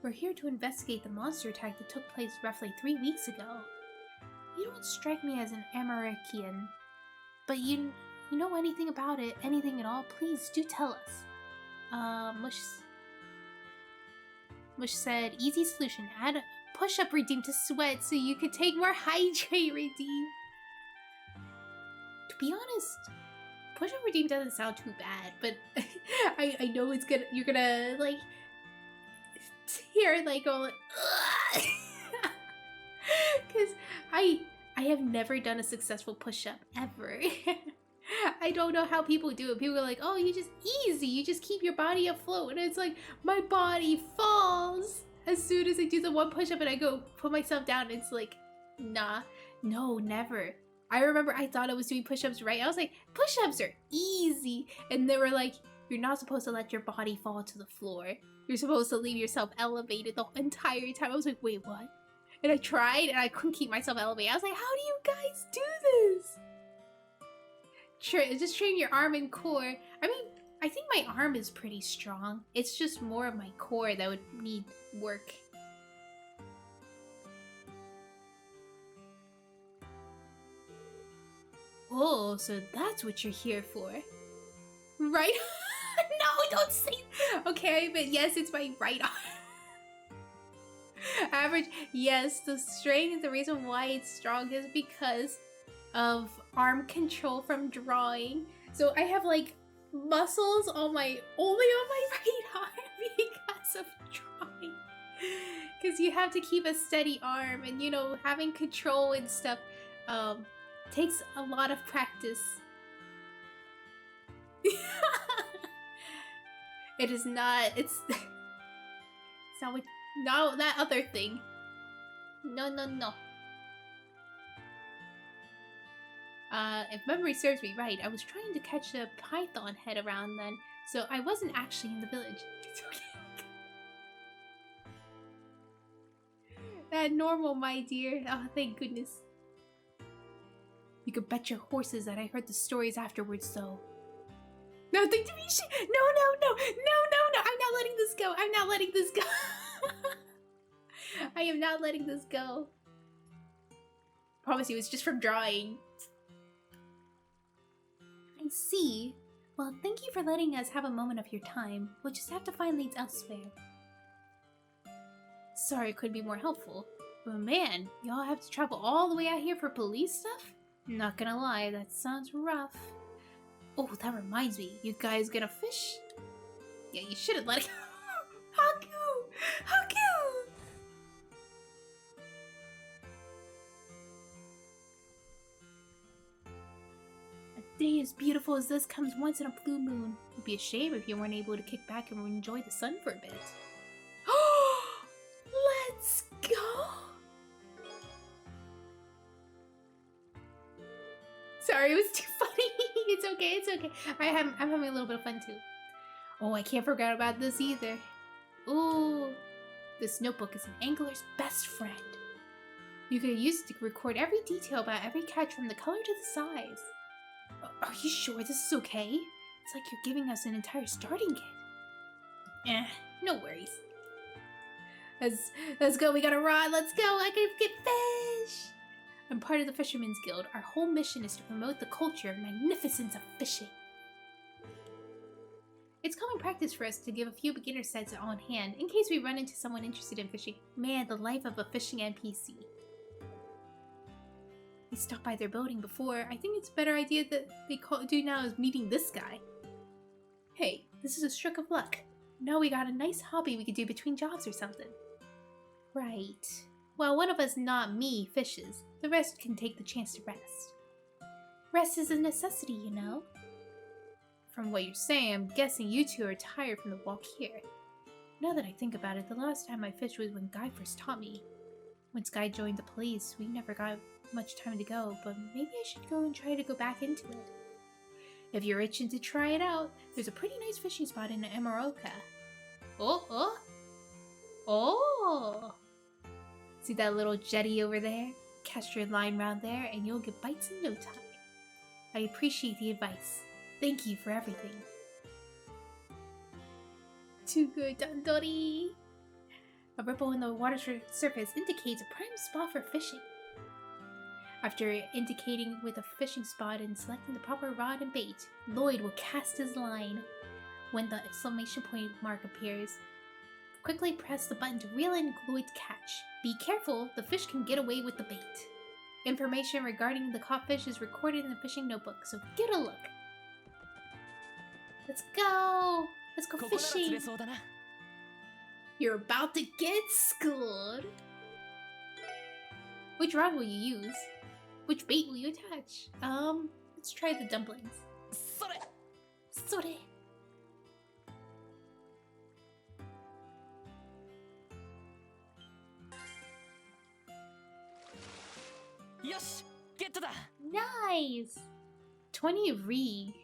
We're here to investigate the monster attack that took place roughly 3 weeks ago. You don't strike me as an American, but you know anything about it, anything at all, please do tell us. Mush said, easy solution. Add push-up redeem to sweat so you can take more hydrate redeem. To be honest, push-up redeem doesn't sound too bad, but I know it's gonna, you're gonna like hear it like go like, because I have never done a successful push-up ever. I don't know how people do it. People are like, oh, you just easy, you just keep your body afloat, and it's like my body falls as soon as I do the one push-up and I go put myself down. It's like, nah, no, never. I remember I thought I was doing push-ups right. I was like, push-ups are easy, and they were like, you're not supposed to let your body fall to the floor. You're supposed to leave yourself elevated the entire time. I was like, wait, what? And I tried and I couldn't keep myself elevated. I was like, how do you guys do this? Just train your arm and core. I mean, I think my arm is pretty strong. It's just more of my core that would need work. Oh, so that's what you're here for. Right? No, don't say. Okay, but yes, it's my right arm. Average, yes, the strength, the reason why it's strong is because of arm control from drawing. So I have like muscles on my, only on my right arm because of drawing. Because you have to keep a steady arm, and you know, having control and stuff takes a lot of practice. It is not, it's not what, no, that other thing. No. If memory serves me right, I was trying to catch a python head around then, so I wasn't actually in the village. It's okay. That normal, my dear. Oh, thank goodness. You could bet your horses that I heard the stories afterwards, though. Nothing to be No. I'm not letting this go. I'm not letting this go. I am not letting this go. Promise you, it's just from drawing. I see. Well, thank you for letting us have a moment of your time. We'll just have to find leads elsewhere. Sorry I couldn't be more helpful. But man, y'all have to travel all the way out here for police stuff? Not gonna lie, that sounds rough. Oh, that reminds me. You guys gonna fish? Yeah, you should've let it go. How cute! How cute! A day as beautiful as this comes once in a blue moon. It'd be a shame if you weren't able to kick back and enjoy the sun for a bit. Let's go! Sorry, it was too funny. It's okay, it's okay. I'm having a little bit of fun too. Oh, I can't forget about this either. Ooh, this notebook is an angler's best friend. You could use it to record every detail about every catch from the color to the size. Are you sure this is okay? It's like you're giving us an entire starting kit. No worries. Let's go, we got a rod, let's go, I can get fish! I'm part of the Fisherman's Guild. Our whole mission is to promote the culture and magnificence of fishing. It's common practice for us to give a few beginner sets on hand in case we run into someone interested in fishing. Man, the life of a fishing NPC. We stopped by their building before. I think it's a better idea that they do now is meeting this guy. Hey, this is a stroke of luck. Now we got a nice hobby we could do between jobs or something. Right. Well, one of us, not me, fishes. The rest can take the chance to rest. Rest is a necessity, you know? From what you're saying, I'm guessing you two are tired from the walk here. Now that I think about it, the last time I fished was when Guy first taught me. Once Guy joined the police, we never got much time to go, but maybe I should go and try to go back into it. If you're itching to try it out, there's a pretty nice fishing spot in Amaroka. Oh! See that little jetty over there? Cast your line round there and you'll get bites in no time. I appreciate the advice. Thank you for everything. Too good, Dandori! A ripple in the water surface indicates a prime spot for fishing. After indicating with a fishing spot and selecting the proper rod and bait, Lloyd will cast his line. When the exclamation point mark appears, quickly press the button to reel in Lloyd's catch. Be careful, the fish can get away with the bait. Information regarding the caught fish is recorded in the fishing notebook, so get a look. Let's go! Let's go fishing! You're about to get schooled! Which rod will you use? Which bait will you attach? Let's try the dumplings. Sore! Yosh! Get to that! Nice! 20 Rig.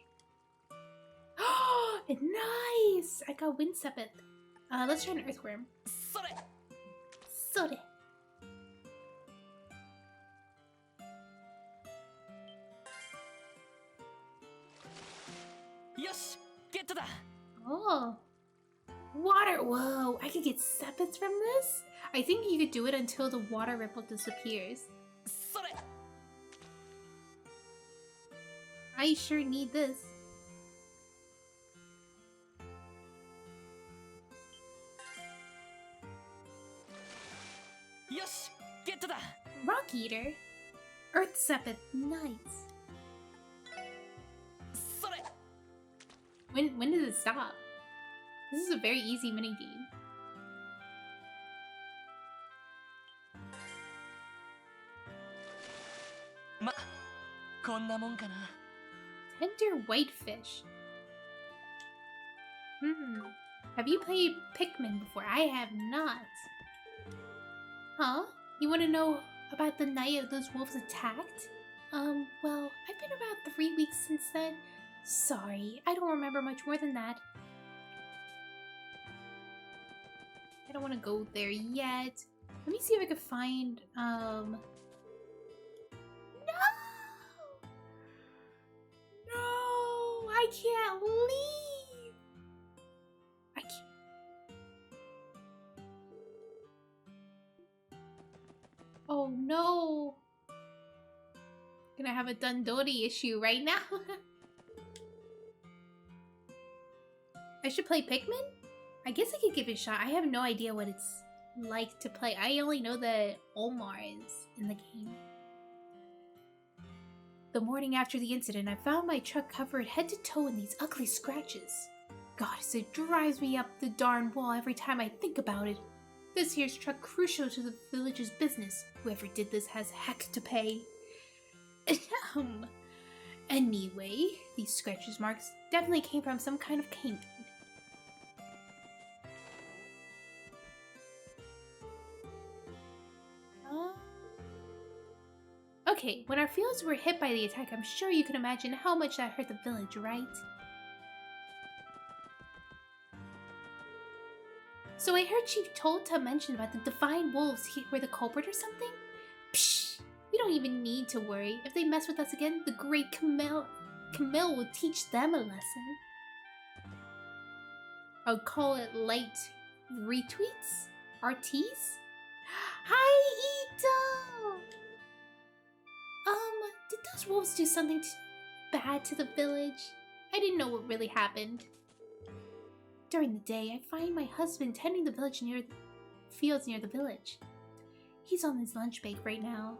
Oh, nice! I got Windsepith. Let's try an earthworm. Sore! Yosh! Get to that! Oh. Water! Whoa! I could get sepiths from this? I think you could do it until the water ripple disappears. I sure need this. Yosh! Get to that! Rock Eater? Earth Sepith, nice. When does it stop? This is a very easy minigame. Ma, こんなもんかな. Tender Whitefish. Have you played Pikmin before? I have not. Huh? You want to know about the night those wolves attacked? Well, I've been about 3 weeks since then. Sorry, I don't remember much more than that. I don't want to go there yet. Let me see if I can find, No! can't leave. I can't. Oh no. Gonna have a Dundori issue right now. I should play Pikmin? I guess I could give it a shot. I have no idea what it's like to play. I only know that Omar is in the game. The morning after the incident, I found my truck covered head to toe in these ugly scratches. Goddess, it drives me up the darn wall every time I think about it. This here's truck crucial to the village's business. Whoever did this has heck to pay. Anyway, these scratches marks definitely came from some kind of canine. Okay, when our fields were hit by the attack, I'm sure you can imagine how much that hurt the village, right? So I heard Chief Tolta mention about the divine wolves were the culprit or something? Psh! We don't even need to worry. If they mess with us again, the great Camille will teach them a lesson. I'll call it light retweets? RTs? Hi, Ito! Did those wolves do something bad to the village? I didn't know what really happened. During the day, I find my husband tending the village near the fields near the village. He's on his lunch break right now.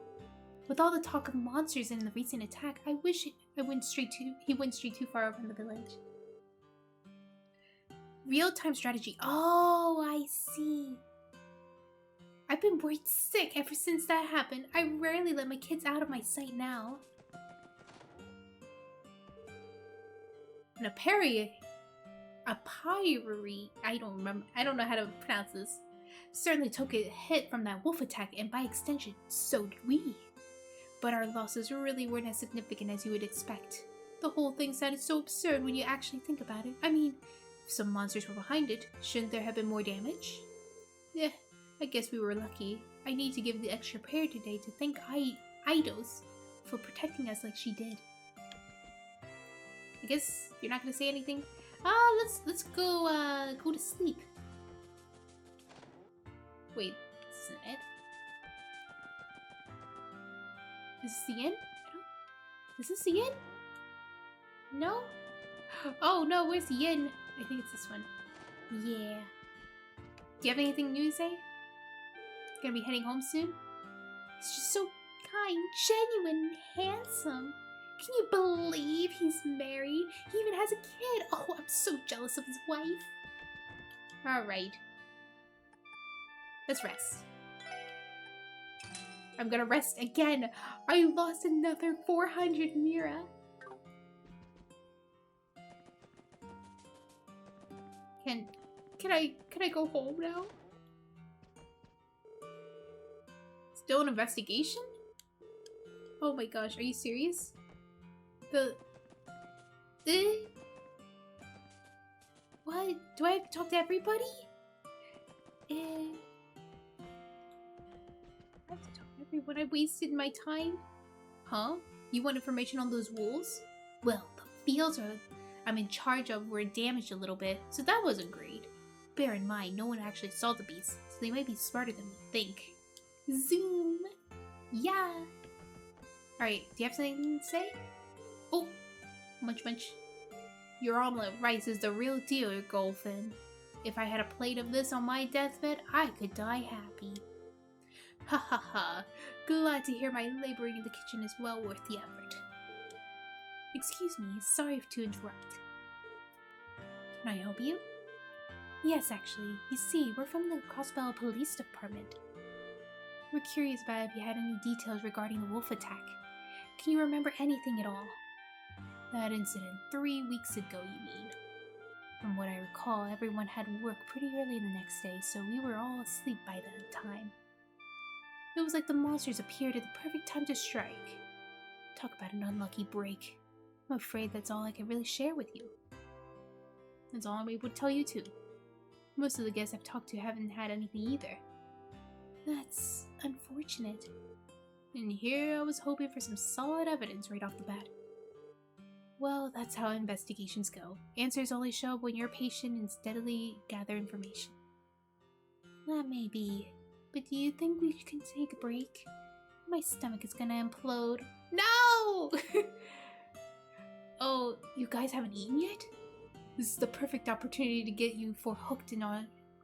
With all the talk of monsters in the recent attack, I wish he wouldn't stray too far from the village. Real-time strategy. Oh, I see. I've been worried sick ever since that happened. I rarely let my kids out of my sight now. An apparry, I don't know how to pronounce this. Certainly took a hit from that wolf attack, and by extension, so did we. But our losses really weren't as significant as you would expect. The whole thing sounded so absurd when you actually think about it. I mean, if some monsters were behind it, shouldn't there have been more damage? Yeah. I guess we were lucky. I need to give the extra prayer today to thank Eidos for protecting us like she did. I guess you're not gonna say anything? Let's go to sleep. Wait, this isn't it. Is this the end? Is this the end? No? Oh no, where's the end? I think it's this one. Yeah. Do you have anything new to say? Gonna be heading home soon? He's just so kind, genuine, and handsome. Can you believe he's married? He even has a kid. Oh, I'm so jealous of his wife. Alright. Let's rest. I'm gonna rest again. I lost another 400 Mira. Can I go home now? Still an investigation? Oh my gosh, are you serious? What? Do I have to talk to everybody? I have to talk to everyone. I wasted my time. Huh? You want information on those wolves? Well, the fields I'm in charge of were damaged a little bit, so that wasn't great. Bear in mind, no one actually saw the beasts, so they might be smarter than we think. Zoom! Yeah! Alright, do you have something to say? Oh! Munch munch. Your omelet rice is the real deal, Golfin. If I had a plate of this on my deathbed, I could die happy. Ha ha ha. Glad to hear my laboring in the kitchen is well worth the effort. Excuse me, sorry to interrupt. Can I help you? Yes, actually. You see, we're from the Crossbell Police Department. We're curious about if you had any details regarding the wolf attack. Can you remember anything at all? That incident 3 weeks ago, you mean? From what I recall, everyone had work pretty early the next day, so we were all asleep by that time. It was like the monsters appeared at the perfect time to strike. Talk about an unlucky break. I'm afraid that's all I can really share with you. That's all I'm able to tell you too. Most of the guests I've talked to haven't had anything either. That's unfortunate. And here I was hoping for some solid evidence right off the bat. Well, that's how investigations go. Answers only show up when you're patient and steadily gather information. That may be, but do you think we can take a break? My stomach is gonna implode. No! Oh, you guys haven't eaten yet? This is the perfect opportunity to get you hooked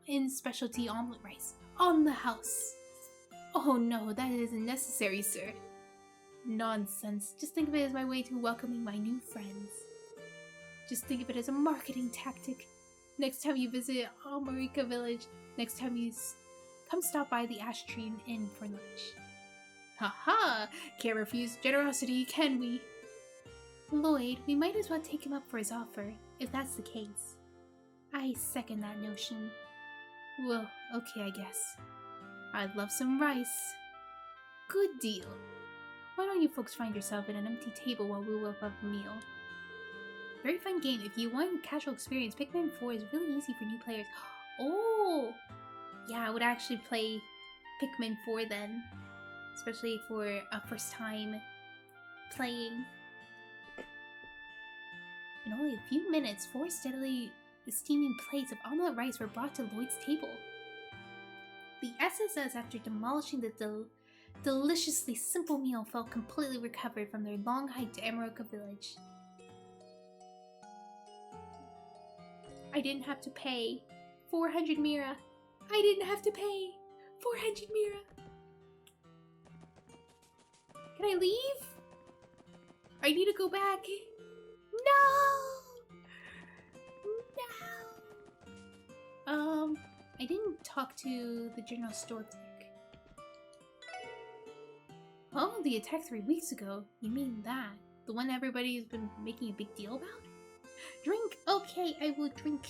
in specialty omelet rice. On the house. Oh no, that isn't necessary, sir. Nonsense. Just think of it as my way to welcoming my new friends. Just think of it as a marketing tactic. Next time you visit Amarika Village, next time you come stop by the Ash Tree Inn for lunch. Haha! Can't refuse generosity, can we? Lloyd, we might as well take him up for his offer, if that's the case. I second that notion. Well, okay, I guess. I'd love some rice. Good deal. Why don't you folks find yourself at an empty table while we whip up a meal? Very fun game. If you want a casual experience, Pikmin 4 is really easy for new players. Oh! Yeah, I would actually play Pikmin 4 then. Especially for a first time playing. In only a few minutes, 4 steadily steaming plates of omelette rice were brought to Lloyd's table. The SSS, after demolishing the deliciously simple meal, felt completely recovered from their long hike to Amaroka Village. I didn't have to pay 400 Mira. I didn't have to pay 400 Mira. Can I leave? I need to go back. No! No! I didn't talk to the general store clerk. Oh, the attack 3 weeks ago? You mean that? The one everybody's been making a big deal about? Drink! Okay, I will drink.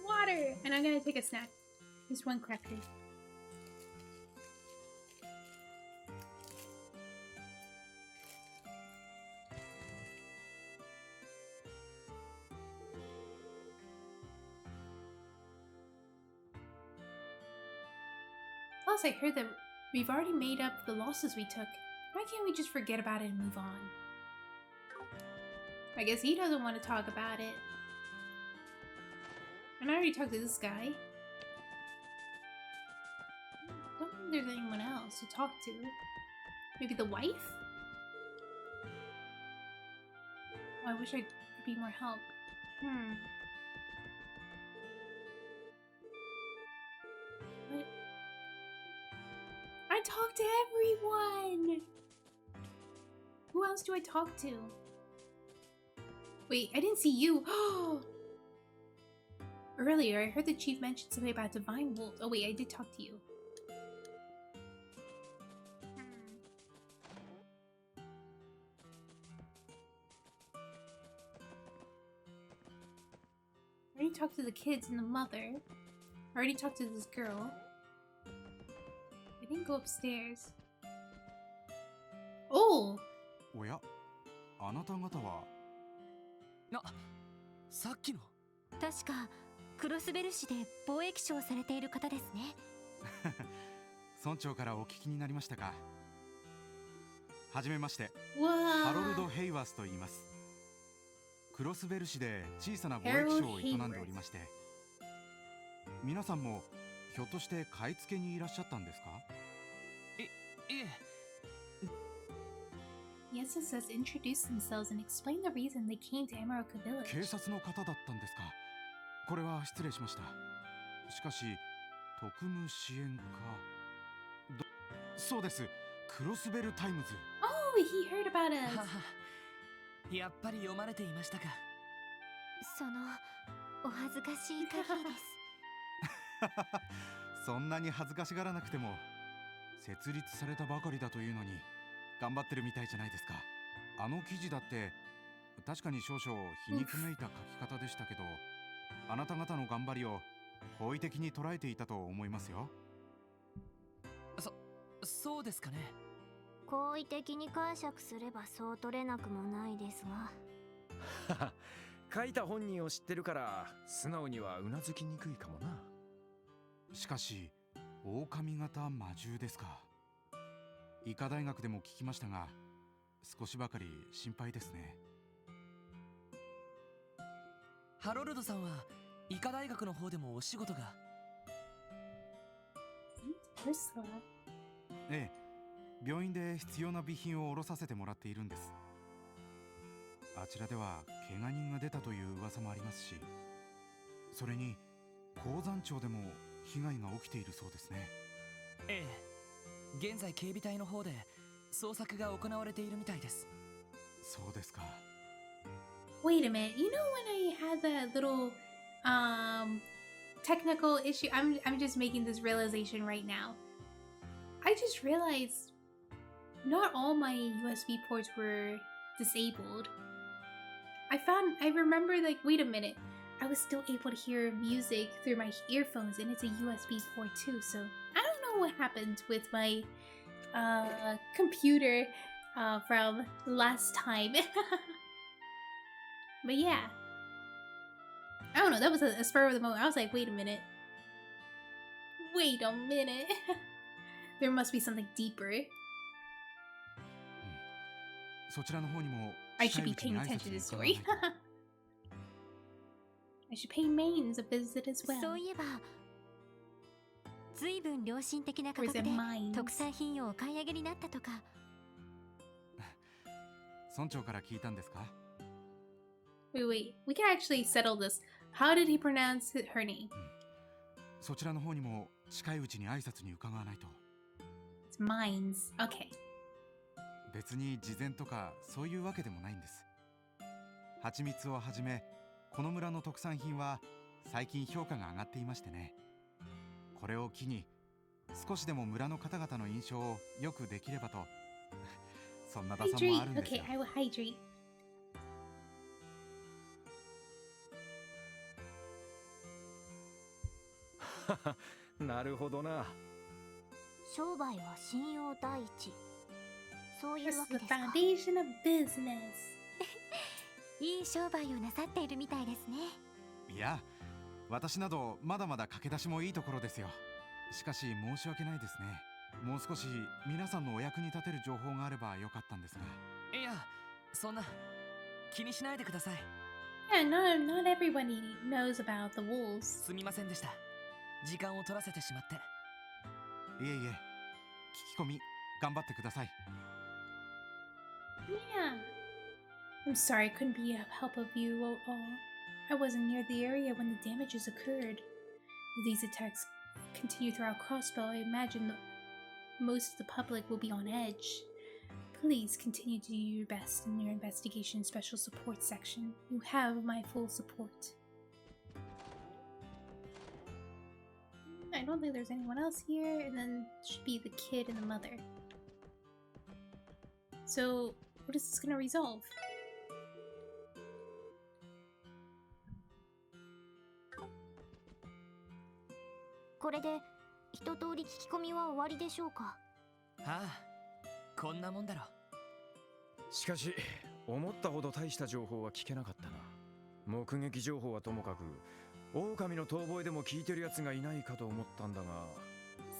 Water! And I'm gonna take a snack. Just one cracker. Plus, I heard that we've already made up the losses we took. Why can't we just forget about it and move on? I guess he doesn't want to talk about it. And I already talked to this guy. I don't think there's anyone else to talk to. Maybe the wife? Oh, I wish I could be more help. What? I talked to everyone! Who else do I talk to? Wait, I didn't see you! Earlier, I heard the chief mention something about divine wolves. Oh wait, I did talk to you. I already talked to the kids and the mother. I already talked to this girl. I didn't go upstairs. Oh! おや、あなた方は。さっきの。確かクロスベル市で貿易商をされている方ですね。村長からお聞きになりましたか。はじめまして。わハロルド・ヘイワースと言います。クロスベル市で小さな貿易商を営んでおりまして。皆さんもひょっとして買い付けにいらっしゃったんですか。いえ。The SSS introduced themselves and explained the reason they came to Amaroka Village. 警察の方だったんですか。これは失礼しました。しかし特務支援課。そうです。クロスベルタイムズ。Oh, he heard about us. やっぱり読まれていましたか。そのお恥ずかしい限りです。そんなに恥ずかしがらなくても設立されたばかりだというのに頑張ってるみたいじゃないですか。あの記事だって確かに少々皮肉めいた書き方でしたけど、あなた方の頑張りを好意的に捉えていたと思いますよ。そうですかね。好意的に解釈すればそう取れなくもないですが。書いた本人を知ってるから素直にはうなずきにくいかもな。しかし狼型魔獣ですか。医科大学でも聞きましたが、少しばかり心配ですね。ハロルドさんは医科大学の方でもお仕事が。ええ、病院で必要な備品を下ろさせてもらっているんです。あちらでは怪我人が出たという噂もありますし、それに鉱山町でも被害が起きているそうですね。ええ、現在警備隊の方で捜索が行われているみたいです。そうですか。Wait a minute. You know when I had that little technical issue? I'm just making this realization right now. I just realized not all my USB ports were disabled. I remember like, wait a minute. I was still able to hear music through my earphones and it's a USB port too, so I don't know what happened with my computer from last time. But yeah. I don't know, that was a spur of the moment. I was like, wait a minute. Wait a minute. There must be something deeper. そちらの方にも I should be paying attention to the story. I should pay Mains a visit as well. そういえば随分良心的な価格で Mines? 特産品をお買い上げになったとか。村長から聞いたんですか？ Wait. We can actually settle this. How did he pronounce her name? そちらの方にも近いうちに挨拶に伺わないと。 It's Mines. Okay. 別に事前とかそういうわけでもないんです。蜂蜜をはじめこの村の特産品は最近評価が上がっていましてね。これを機に少しでも村の方々の印象を良くできればとそんな打算もあるん Hydrate. ですよ。 Okay, I will hydrate. なるほどな。商売は信用第一。そういう This わ is け the ですか。 foundation of business. いい商売をなさっているみたいですね。いや、私などまだまだ駆け出しもいいところですよ。しかし申し訳ないですね。もう少し皆さんのお役に立てる情報があればよかったんですが。いや、そんな気にしないでください。 Yeah, not everybody knows about the wolves. すみませんでした。時間を取らせてしまって。いえいえ、聞き込み頑張ってください。 Yeah. I'm sorry I couldn't be of help of you all. I wasn't near the area when the damages occurred. If these attacks continue throughout Crossbow, I imagine most of the public will be on edge. Please continue to do your best in your investigation special support section. You have my full support. I don't think there's anyone else here, and then should be the kid and the mother. So, what is this gonna resolve?「これで一通り聞き込みは終わりでしょうか。」ああ、こんなもんだろ。しかし思ったほど大した情報は聞けなかったな。目撃情報はともかく狼の逃亡でも聞いてるやつがいないかと思ったんだが。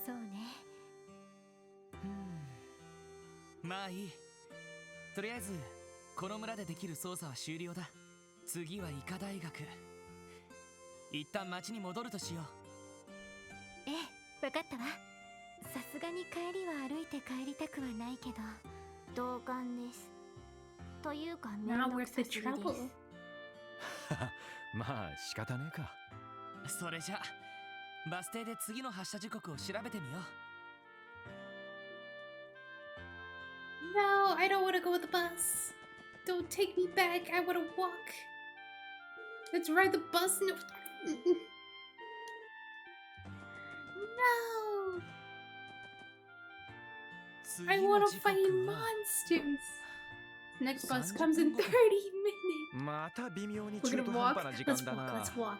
そうね。まあいい。とりあえずこの村でできる捜査は終了だ。次は医科大学。一旦町に戻るとしよう。ええ、わかったわ。さすがに帰りは歩いて帰りたくはないけど。同感です。というかめん Not どく worth さ the すぎで trouble. す。まあ仕方ねえか。それじゃバス停で次の発車時刻を調べてみよう。 No, I don't want to go with the bus. Don't take me back. I want to walk. Let's ride the bus. No. No. I 次の want to 時刻 fight は monsters. Next bus 30 comes in 30 分後。 minutes. また微妙に We're 中 gonna 途半 walk. 端な時 Let's 間だ walk. な。 Let's walk.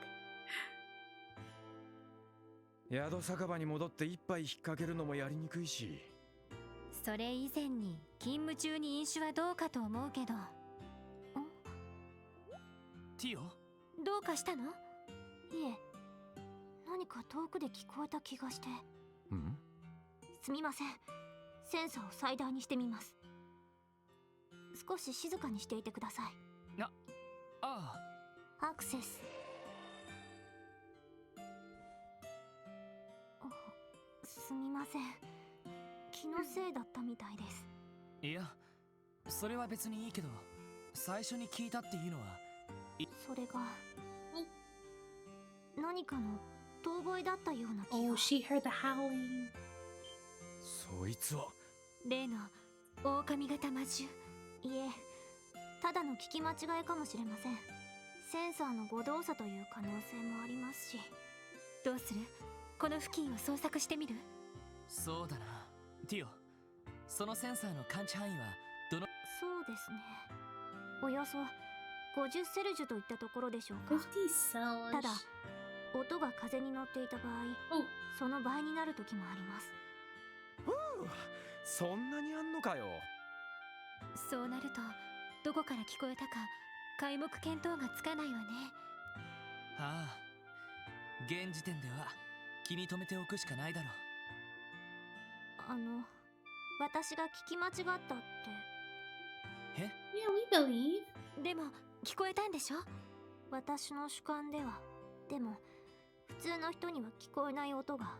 宿酒場に戻って一杯引っ掛けるのもやりにくいし。それ以前に勤務中に飲酒はどうかと思うけど。ティオ、どうかしたの？いえ、何か遠くで聞こえた気がして。ん？すみません。センサーを最大にしてみます。少し静かにしていてください。あアクセス。すみません。気のせいだったみたいです。いや、それは別にいいけど、最初に聞いたっていうのはそれが何かの遠吠えだったような気が。Oh, she heard the howling. そいつは。例の狼型魔獣。いえ、ただの聞き間違いかもしれません。センサーの誤動作という可能性もありますし。どうする？この付近を捜索してみる？そうだな。ティオ、そのセンサーの感知範囲はどの？そうですね。およそ50セルジュといったところでしょうか。 50 sounds. ただ、音が風に乗っていた場合、 Oh, その倍になる時もあります。そんなにあんのかよ。そうなるとどこから聞こえたか皆目見当がつかないわね。ああ、現時点では気に留めておくしかないだろう。私が聞き間違ったって。え？ yeah, we believe. でも聞こえたんでしょ？私の主観では。でも普通の人には聞こえない音が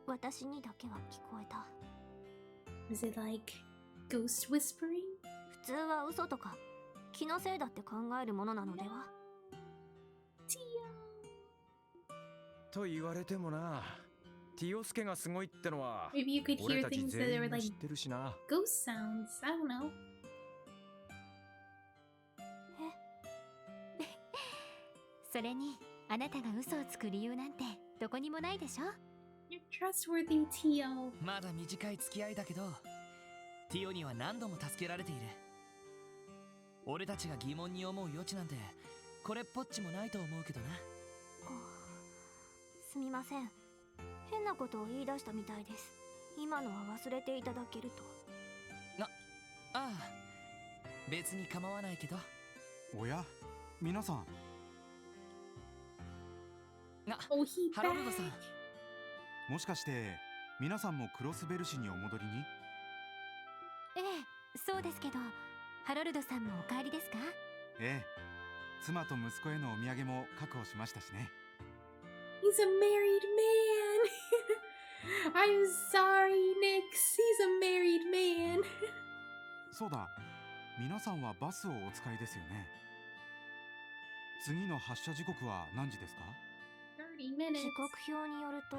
私にだけは聞こえた。 Is it like ghost whispering? 普通は嘘とか気のせいだって考えるものなのでは。と言われてもな。ティオスケがすごいってのは Maybe you could 俺 hear たち things that 全 are 員が like 知ってるしな。 ghost sounds. I don't know. それにあなたが嘘をつく理由なんてどこにもないでしょ？ You're trustworthy, Tio. まだ短い付き合いだけど、ティオには何度も助けられている。俺たちが疑問に思う余地なんてこれっぽっちもないと思うけどな。すみません。変なことを言い出したみたいです。今のは忘れていただけると。ああ、別に構わないけど。おや、皆さん。Oh, he ハロルドさん、 もしかして皆さんもクロスベル市にお戻りに？ええ、そうですけど、ハロルドさんもお帰りですか？ええ、妻と息子へのお土産も確保しましたしね。 He's a married man. I'm sorry, Nix. He's a married man. そうだ、皆さんはバスをお使いですよね。次の発車時刻は何時ですか30 minutes. 時刻表によると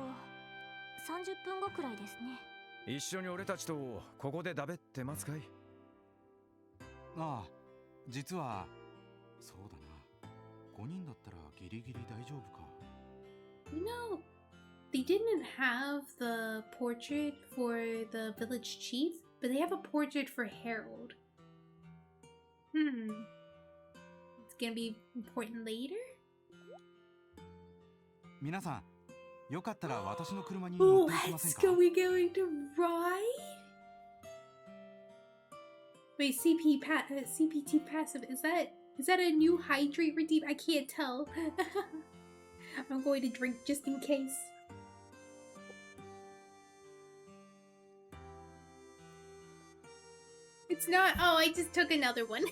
30分後くらいですね。一緒に俺たちとここでだべってますかい？ああ、実はそうだな、5人だったらギリギリ大丈夫か。 You know, they didn't have the portrait for the village chief, but they have a portrait for Harold. It's gonna be important later? 皆さん、よかったら私の車に乗 Oh, っていきません let's か？ go. We're going to ride? Wait, CPT passive. Is that a new hydrate redeem? I can't tell. I'm going to drink just in case. It's not. Oh, I just took another one.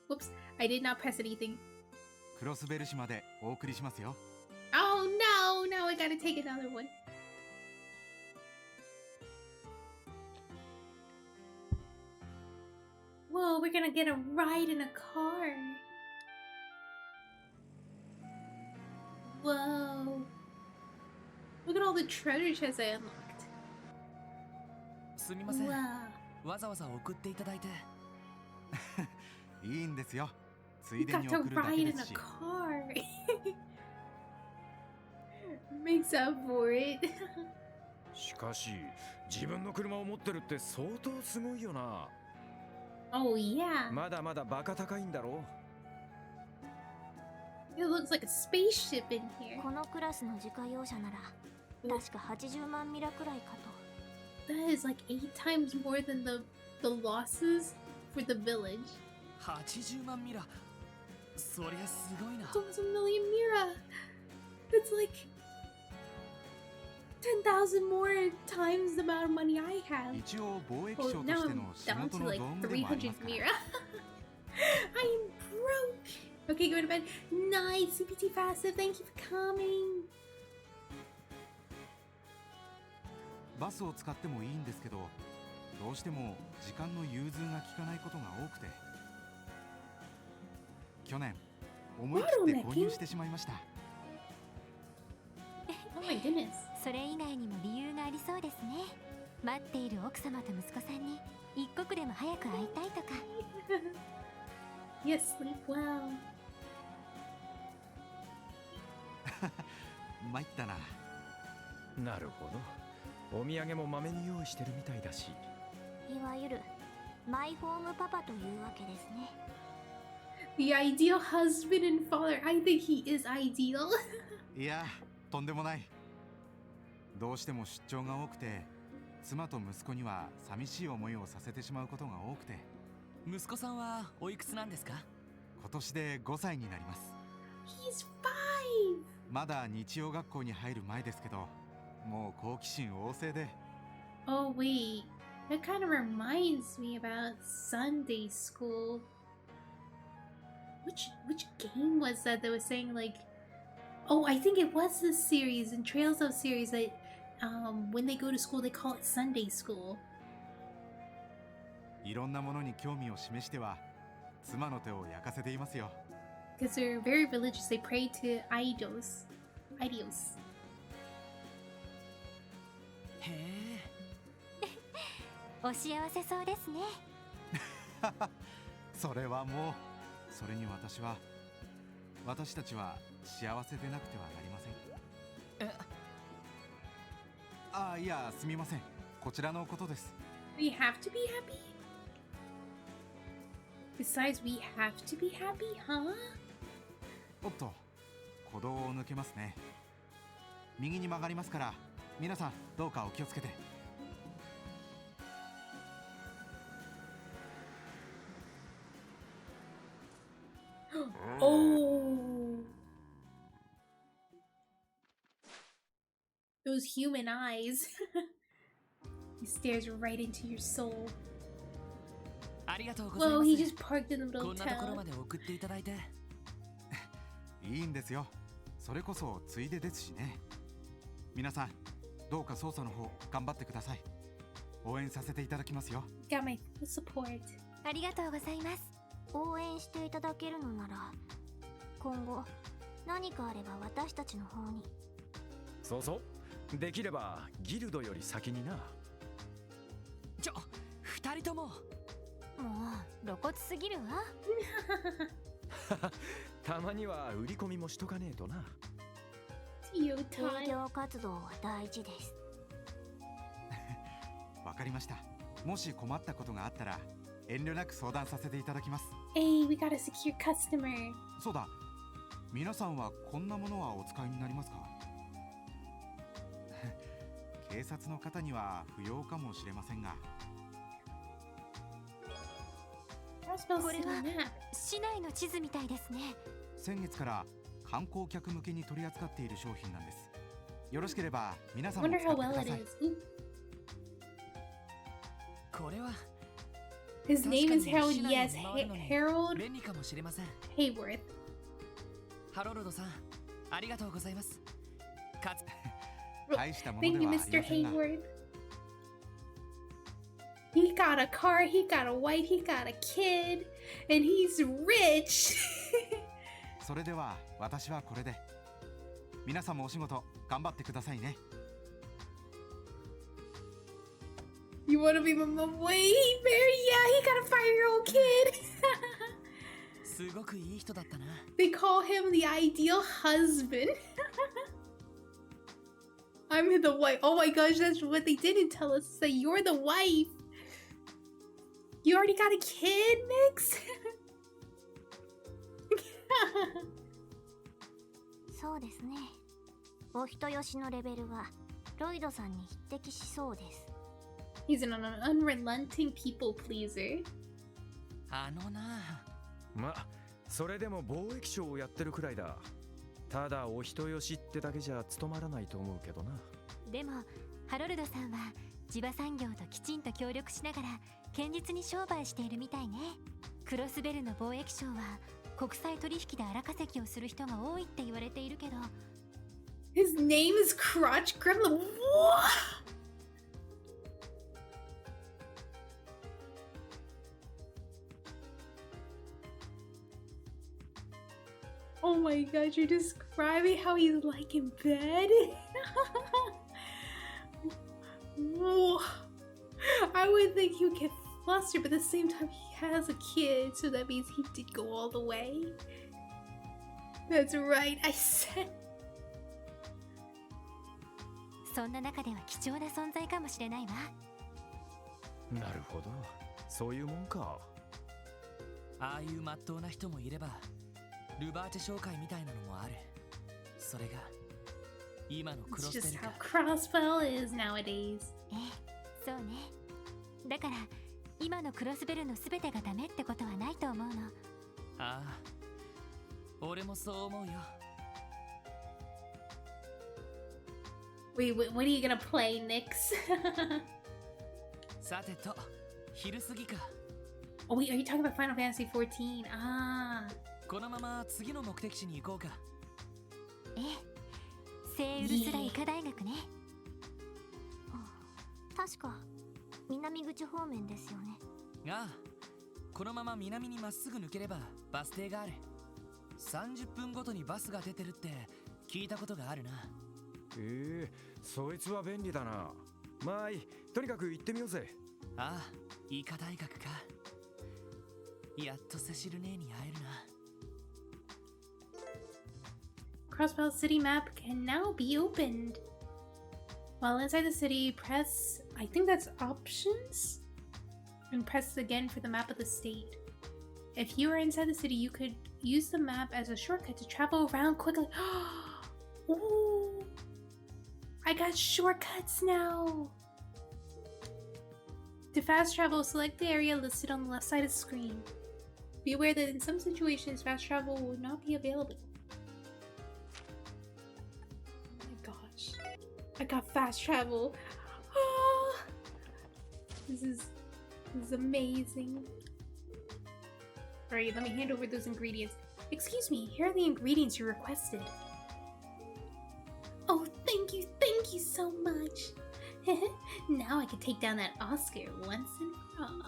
Whoops, I did not press anything. クロスベル市までお送りしますよ。 Oh no, now I gotta take another one. Whoa, we're gonna get a ride in a car. Whoa. Look at all the treasure chests I unlocked. すみません。 Wow. わざわざ送っていただいて。いいんですよ。つ We いで got に to 送るだけ ride で in a すし。 car. Makes up for it. しかし自分の車を持ってるって相当すごいよな。 Oh yeah. まだまだバカ高いんだろ。 It looks like a spaceship in here. このクラスの自家用車なら確か80万ミラくらいかと。 That is like 8 times more than the losses for the village. 80万ミラ。そりゃすごいな。 It's almost a million mira. It's like 10,000 more times the amount of money I have. 一応貿易 Oh, 商と now して I'm の仕 down 事 to の like 道具でもあり 300 ますから。 Mira. I'm broke. Okay, go to bed. Nice, CPT Passive. Thank you for coming. バスを使ってもいいんですけど、どうしても時間の融通が利かないことが多くて、去年思い切って購入してしまいました。 Oh my goodness. それ以外にも理由がありそうですね。待っている奥様と息子さんに一刻でも早く会いたいとか。Yes, sleep well. 参ったな。なるほど。お土産もまめに用意してるみたいだし。いわゆるマイホームパパというわけですね。 The ideal husband and father. I think he is ideal. いや、とんでもない。どうしても出張が多くて、妻と息子には寂しい思いをさせてしまうことが多くて。息子さんはおいくつなんですか？今年で5歳になります。 He's 5. まだ日曜学校に入る前ですけど、もう好奇心旺盛で。 Oh wait, that kind of reminds me about Sunday school. Which game was that was saying like, oh, I think it was this series in Trails of series that when they go to school they call it Sunday school. いろんなものに興味を示しては、妻の手を焼かせていますよ。 Because they're very religious, they pray to idols. Idols. へえ。お幸せそうですね。それはもう、それに私たちは幸せでなくてはなりません。ああ、いや、すみません。こちらのことです。 We have to be happy? Besides, we have to be happy, huh? おっと、歩道を抜けますね。右に曲がりますから、皆さんどうかお気をつけて。Oh, those human eyes. He stares right into your soul. ありがとうござい Whoa, ま he す。 just parked in the middle こ of んなところ town. まで送っていただいて。いいんですよ。それこそついでですしね。皆さん、どうか捜査の方頑張ってください。応援させていただきますよ。 Got my full support. ありがとうございます。応援していただけるのなら、今後何かあれば私たちの方に。そうそう。できればギルドより先にな。二人とも。もう露骨すぎるわ。たまには売り込みもしとかねえとな。Tio 営 time. 業活動は大事です。わかりました。もし困ったことがあったら遠慮なく相談させていただきます。 Hey, we got a secure customer. そうだ。皆さんはこんなものはお使いになりますか？警察の方には不要かもしれませんが。これは市内の地図みたいですね。先月から観光客向けに取り扱っている商品なんです。よろしければ皆さんも Wonder 使っ how てく well だ it さい。 is. Ooh. これは His name is 確か Harold. に市内 Yes, を回るのに Harold 便利かもしれません。 Hayworth. ハロルドさん、ありがとうございます。かつ大したもの Thank で you, はあり Mr. ませんが。 Hayworth. He got a car, he got a wife, he got a kid, and he's rich. それでは私はこれで。皆さんもお仕事頑張ってくださいね。You wanna be my mom? Wait, he married, yeah, he got a 5-year-old kid. すごくいい人だったな。 They call him the ideal husband. I'm the wife. Oh my gosh, that's what they didn't tell us. Say you're the wife. You already got a kid, Mix? そうですね。お人よしのレベルはロイドさんに匹敵しそうです。He's an unrelenting people pleaser. あのな。ま、それでも貿易商をやってるくらいだ。ただお人よしってだけじゃ務まらないと思うけどな。でもハロルドさんは地場産業ときちんと協力しながら堅実に商売しているみたいね。クロスベルの貿易商は国際取引で荒稼ぎをする人が多いって言われているけど。 His name is Crotch Gremlin. What? Oh my god, you're describing how he's like in bed? Whoa. I would think he would get flustered, but at the same time he has a kid, so that means he did go all the way. That's right, I said. そんな中では貴重な存在かもしれないわ。なるほど、そういうもんか。ああいう真っ当な人もいればルバーチェ商会みたいなのもある。それが今のクロ It's スベ just ル how か。 Crossbell is nowadays. ええ、そうね。だから今のクロスベルの全てがダメってことはないと思うの。ああ、俺もそう思うよ。Wait, what are you gonna play, Nyx? さてと、昼過ぎか。Oh wait, are you talking about Final Fantasy 14? Ah. このまま次の目的地に行こうか。ええ、聖ウルスラ医科大学ね。確か南口方面ですよね。ああ、このまま南にまっすぐ抜ければバス停がある。30分ごとにバスが出てるって聞いたことがあるな。そいつは便利だな。まあいい、とにかく行ってみようぜ。ああ、医科大学か。やっとセシル姉に会えるな。Crossbell City map can now be opened. While inside the city, press, I think that's options? And press again for the map of the state. If you are inside the city, you could use the map as a shortcut to travel around quickly. Ooh, I got shortcuts now! To fast travel, select the area listed on the left side of the screen. Be aware that in some situations, fast travel will not be available. Oh my gosh. I got fast travel. Oh, this is amazing. Alright, let me hand over those ingredients. Excuse me, here are the ingredients you requested. Oh, thank you so much. Now I can take down that Oscar once and for all.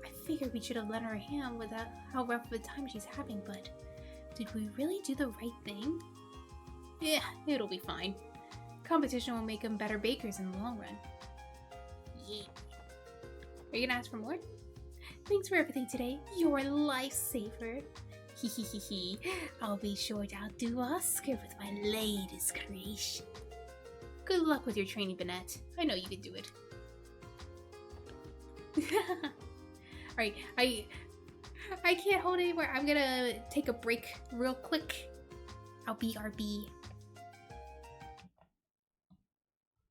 I figured we should have let her ham without how rough of a time she's having, but did we really do the right thing? Yeah, it'll be fine. Competition will make them better bakers in the long run. Yeah. Are you gonna ask for more? Thanks for everything today. You're a lifesaver. Hehehehe. I'll be sure to outdo Oscar with my latest creation. Good luck with your training, Bennett. I know you can do it. Alright, I can't hold anymore. I'm gonna take a break real quick. I'll BRB.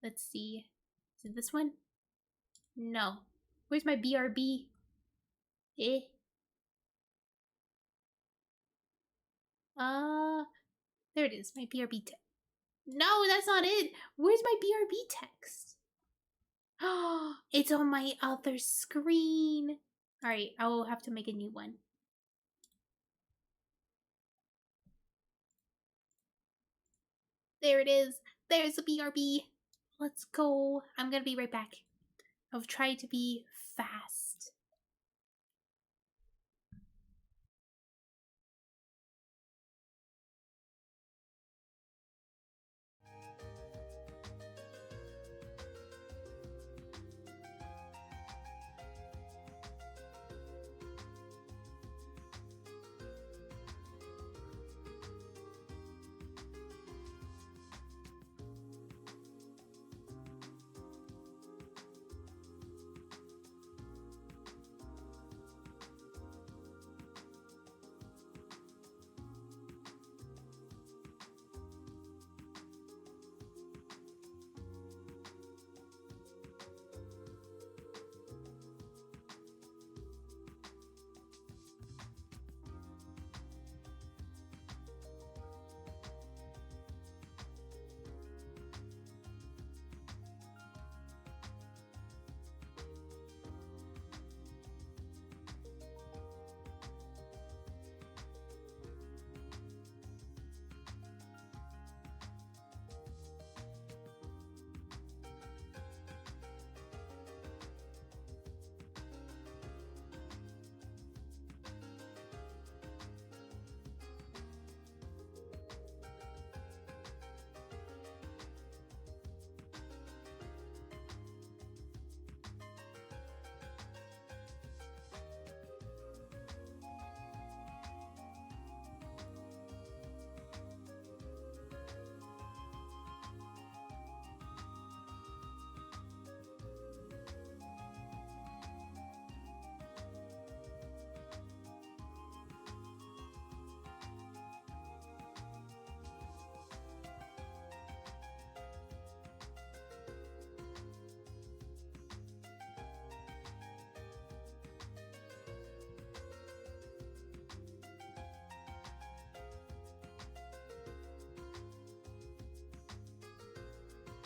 Let's see. Is it this one? No. Where's my BRB? Eh? There it is. My BRB text. No, that's not it. Where's my BRB text? Oh, it's on my other screen. Alright, I will have to make a new one. There it is. There's the BRB. Let's go. I'm gonna be right back. I'll try to be fast.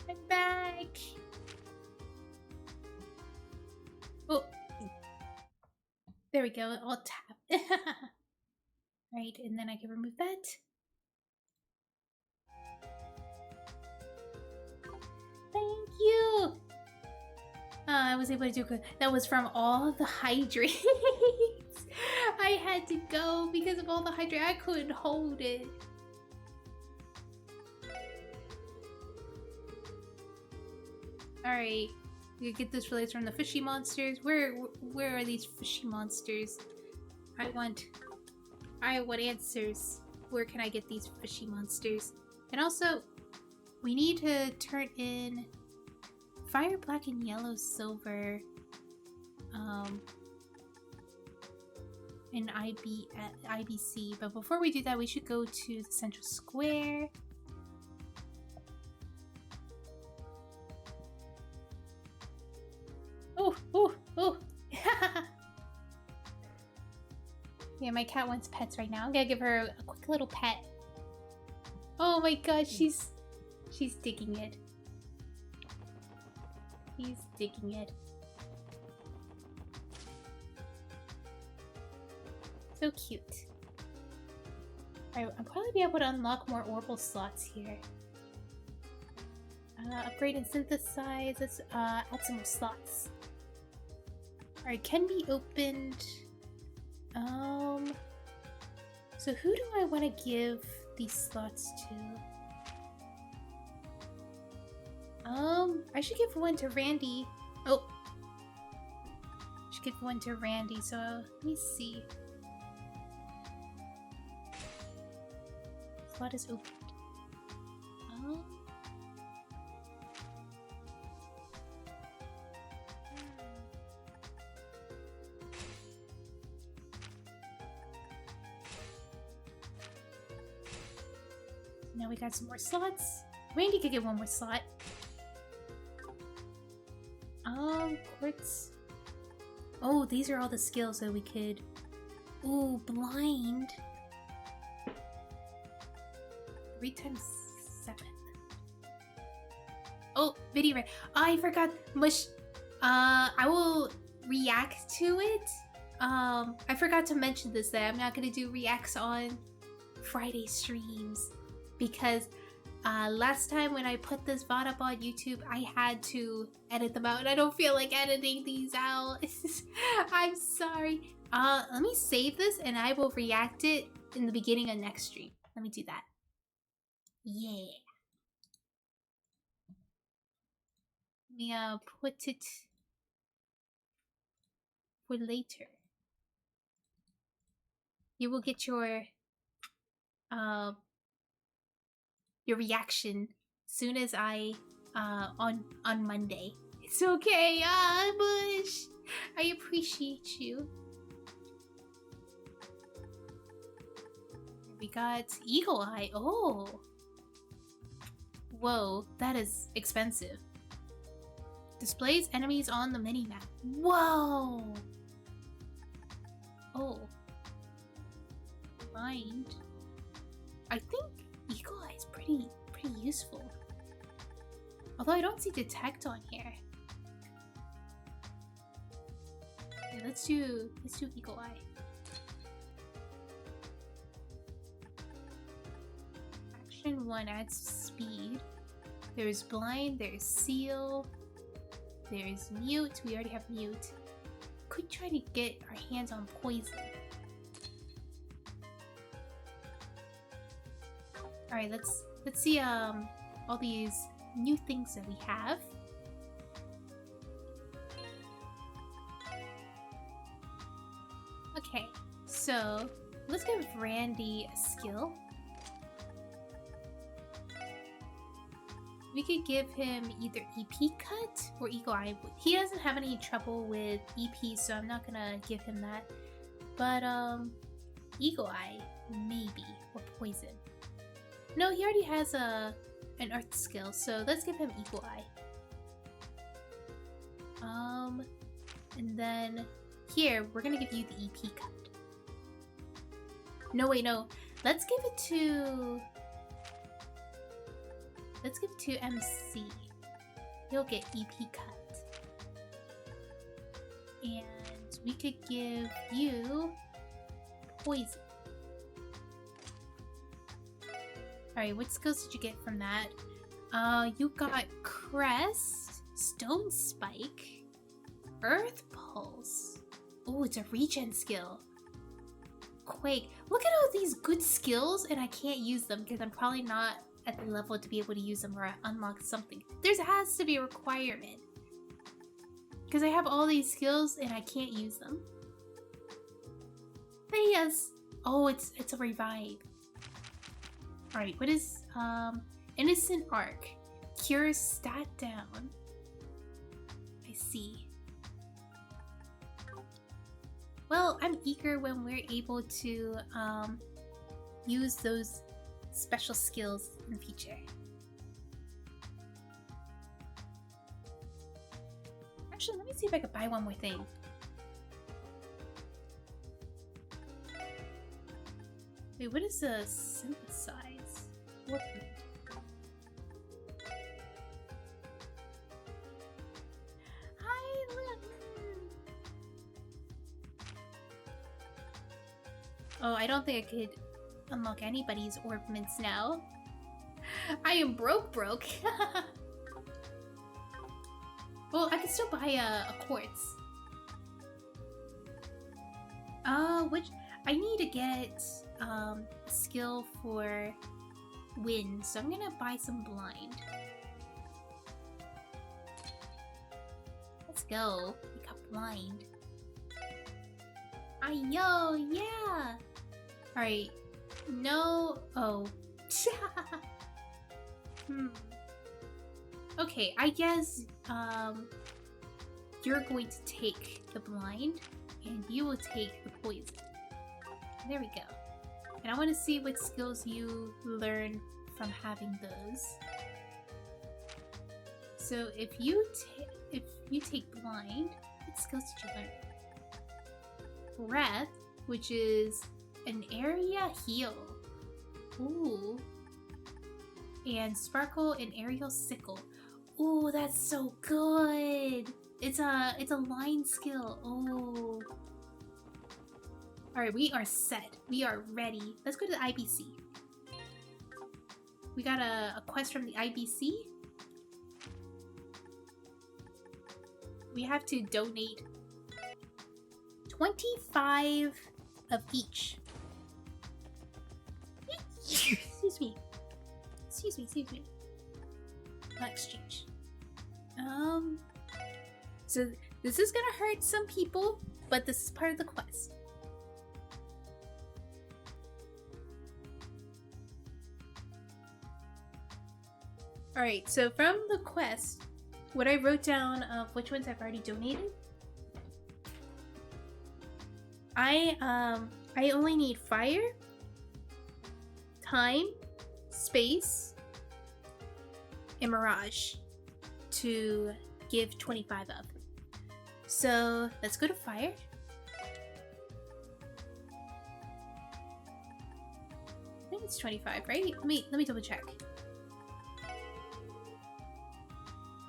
I'm back. Oh, there we go. I'll tap. Right, and then I can remove that. Thank you. I was able to do good. That was from all the hydrates. I had to go because of all the hydrate. I couldn't hold it. Alright. We get this release from the fishy monsters. Where are these fishy monsters? I want answers. Where can I get these fishy monsters? And also, we need to turn in fire, black, and yellow, silver, in IBC. But before we do that, we should go to the central square. Oh! Yeah, my cat wants pets right now. I'm gonna give her a quick little pet. Oh my god, she's digging it. He's digging it. So cute. Alright, I'll probably be able to unlock more orbital slots here. Upgrade and synthesize. Let's add some more slots. Alright, can be opened. So who do I want to give these slots to? I should give one to Randy. Oh! I should give one to Randy, so let me see. Slot is opened. Now we got some more slots. Randy could get one more slot. Quartz. Oh, these are all the skills that we could... Ooh, blind. 3 times 7. Oh, video. I forgot. Mush. I will react to it. I forgot to mention this, that I'm not gonna do reacts on Friday streams because last time when I put this VOD up on YouTube, I had to edit them out, and I don't feel like editing these out. I'm sorry. Let me save this, and I will react it in the beginning of next stream. Let me do that. Yeah. Let me put it for later. You will get your reaction soon as I on Monday. It's okay, Bush. I appreciate you. We got Eagle Eye. Oh. Whoa, that is expensive. Displays enemies on the minimap. Whoa. Oh. Mind. I think Eagle Eye is pretty useful. Although I don't see detect on here. Okay, let's do Eagle Eye. Action 1 adds speed. There's blind, there's seal, there's mute. We already have mute. Could try to get our hands on poison. Alright, let's see all these new things that we have. Okay, so let's give Randy a skill. We could give him either EP cut or Eagle Eye. He doesn't have any trouble with EP, so I'm not gonna give him that. But Eagle Eye, maybe, or poison. No, he already has an earth skill, so let's give him Eagle Eye. And then here we're gonna give you the EP cut. No, wait, no. Let's give it to MC. He'll get EP cut. And we could give you poison. Alright, what skills did you get from that? You got Crest, Stone Spike, Earth Pulse. Oh, it's a regen skill. Quake. Look at all these good skills, and I can't use them because I'm probably not at the level to be able to use them or unlock something. There has to be a requirement. Because I have all these skills and I can't use them. But yes. Oh, it's a revive. Alright, what is Innocent Arc. Cures stat down. I see. Well, I'm eager when we're able to use those special skills in the future. Actually, let me see if I could buy one more thing. Wait, what is a synthesize? What? Hi, look. Oh, I don't think I could unlock anybody's ornaments now. I am broke. Well, I can still buy a quartz. Which I need to get a skill for wind, so I'm gonna buy some blind. Let's go. We got blind. Yo, yeah. All right. No. Oh. Okay, I guess you're going to take the blind and you will take the poison. There we go. And I want to see what skills you learn from having those. So if you take blind, what skills did you learn? Breath, which is an area heal. Ooh. And Sparkle and Aerial Sickle. Ooh, that's so good. It's a line skill. Oh. Alright, we are set. We are ready. Let's go to the IBC. We got a quest from the IBC. We have to donate 25 of each. Excuse me. Exchange. So this is gonna hurt some people, but this is part of the quest. Alright, so from the quest, what I wrote down of which ones I've already donated, I only need fire, time, space, and mirage to give 25 of. So let's go to fire. I think it's 25, right? Let me double check.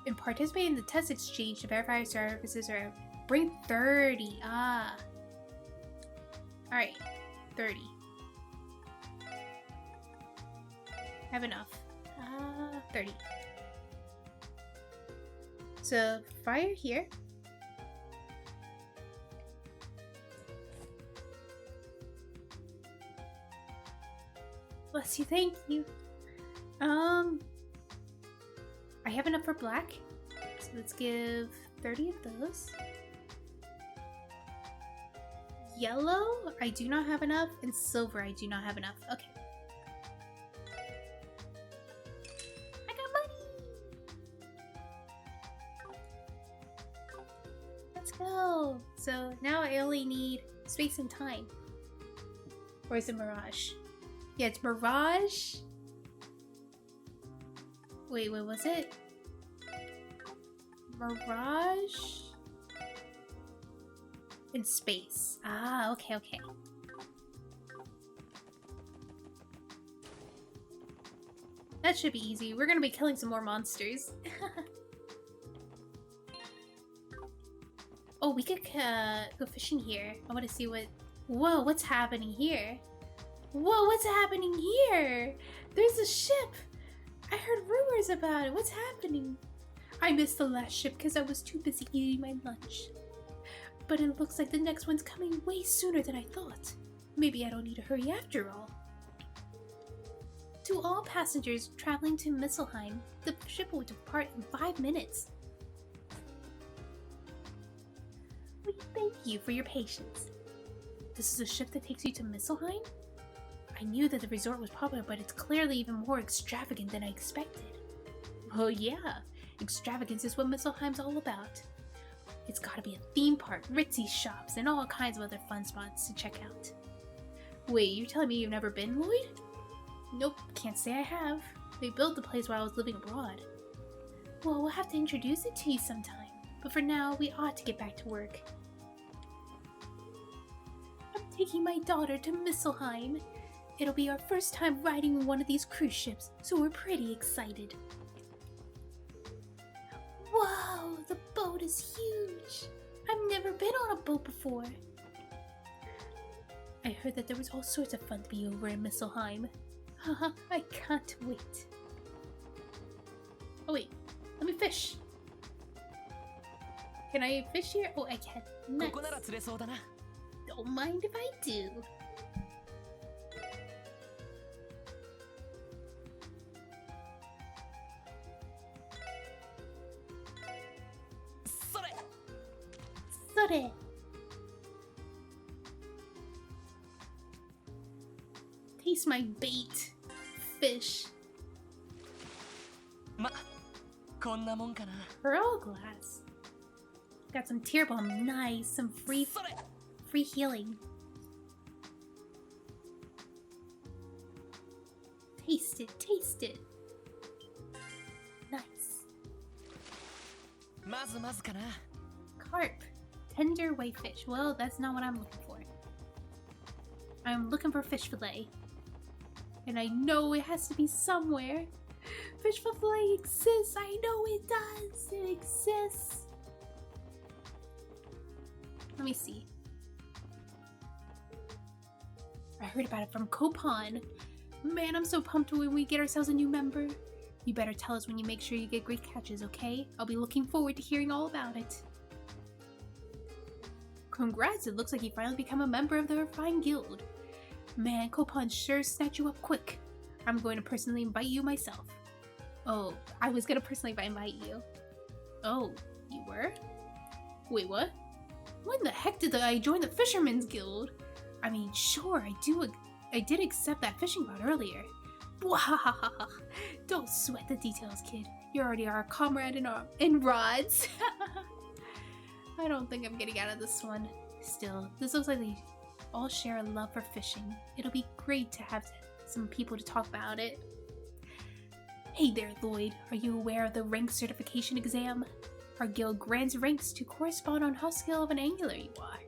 And participate in the test exchange to verify services or bring 30. Ah. Alright, 30. Have enough. 30. So, fire here. Bless you, thank you. I have enough for black. So let's give 30 of those. Yellow, I do not have enough. And silver, I do not have enough. Okay. I got money! Let's go! So now I only need space and time. Or is it Mirage? Yeah, it's Mirage. Wait, what was it? Mirage in space. Ah, okay. That should be easy. We're gonna be killing some more monsters. Oh, we could go fishing here. I want to see what... Whoa, what's happening here? Whoa, what's happening here? There's a ship! I heard rumors about it. What's happening? I missed the last ship because I was too busy eating my lunch. But it looks like the next one's coming way sooner than I thought. Maybe I don't need to hurry after all. To all passengers traveling to Misselheim, the ship will depart in 5 minutes. We thank you for your patience. This is a ship that takes you to Misselheim? I knew that the resort was popular, but it's clearly even more extravagant than I expected. Oh yeah, extravagance is what Misselheim's all about. It's gotta be a theme park, ritzy shops, and all kinds of other fun spots to check out. Wait, you're telling me you've never been, Lloyd? Nope, can't say I have. They built the place while I was living abroad. Well, we'll have to introduce it to you sometime. But for now, we ought to get back to work. I'm taking my daughter to Misselheim. It'll be our first time riding one of these cruise ships, so we're pretty excited. Whoa, the boat is huge. I've never been on a boat before. I heard that there was all sorts of fun to be over in Misselheim. Haha, I can't wait. Oh wait, let me fish. Can I fish here? Oh, I can. Nice. Don't mind if I do. Sore. Taste my bait, fish. Pearl glass. Got some tear balm, nice. Some free healing. Taste it, taste it. Nice. Carp, tender whitefish. Well, that's not what I'm looking for. I'm looking for fish fillet. And I know it has to be somewhere. Fish fillet exists. I know it does. It exists. Let me see. I heard about it from Coupon. Man, I'm so pumped when we get ourselves a new member. You better tell us when you make sure you get great catches, okay? I'll be looking forward to hearing all about it. Congrats, it looks like you finally become a member of the Refined Guild. Man, Coupon sure snatched you up quick. I'm going to personally invite you myself. Oh, I was gonna personally invite you. Oh, you were? Wait, what? When the heck did I join the Fisherman's Guild? I mean, sure, I did accept that fishing rod earlier. Wahahaha! Don't sweat the details, kid. You're already our comrade in rods. I don't think I'm getting out of this one. Still, this looks like they all share a love for fishing. It'll be great to have some people to talk about it. Hey there, Lloyd. Are you aware of the rank certification exam? Our guild grants ranks to correspond on how skilled of an angler you are.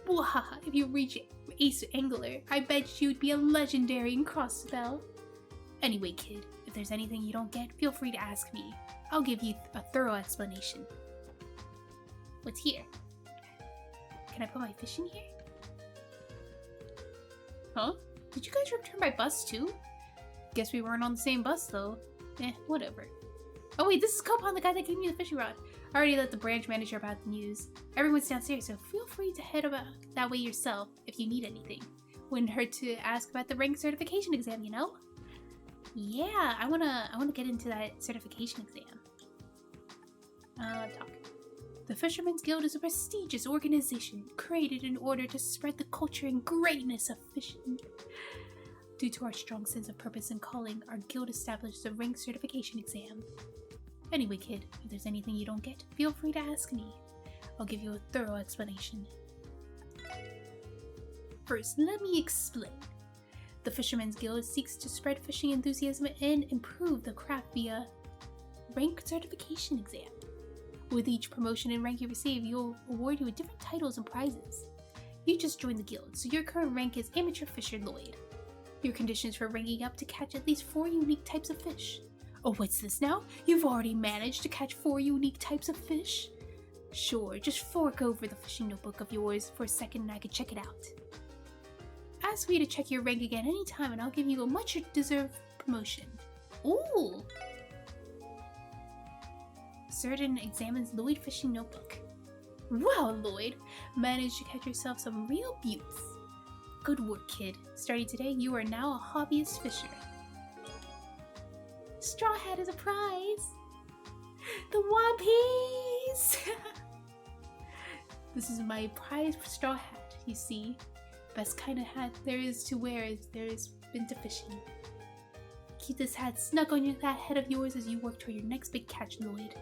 Wahaha! If you reach Ace Angler, I bet you'd be a legendary in crossbow. Anyway, kid, if there's anything you don't get, feel free to ask me. I'll give you a thorough explanation. What's here? Can I put my fish in here? Huh? Did you guys return by bus too? Guess we weren't on the same bus though. Whatever. Oh wait, this is Coupon, the guy that gave me the fishing rod. I already let the branch manager about the news. Everyone's downstairs, so feel free to head about that way yourself if you need anything. Wouldn't hurt to ask about the rank certification exam, you know? Yeah, I wanna get into that certification exam. Talk. The Fisherman's Guild is a prestigious organization created in order to spread the culture and greatness of fishing. Due to our strong sense of purpose and calling, our guild established the rank certification exam. Anyway, kid, if there's anything you don't get, feel free to ask me. I'll give you a thorough explanation. First, let me explain. The Fisherman's Guild seeks to spread fishing enthusiasm and improve the craft via rank certification exam. With each promotion and rank you receive, you'll award you with different titles and prizes. You just joined the guild, so your current rank is Amateur Fisher Lloyd. Your conditions for ranking up to catch at least 4 unique types of fish. Oh, what's this now? You've already managed to catch 4 unique types of fish? Sure, just fork over the fishing notebook of yours for a second and I can check it out. Ask me to check your rank again anytime and I'll give you a much-deserved promotion. Ooh! Certain examines Lloyd fishing notebook. Wow, Lloyd! Managed to catch yourself some real beauts. Good work, kid. Starting today, you are now a hobbyist fisher. Straw Hat is a prize! The One Piece! This is my prize for Straw Hat, you see. Best kind of hat there is to wear if there is been to fishing. Keep this hat snug on that head of yours as you work toward your next big catch, Lloyd.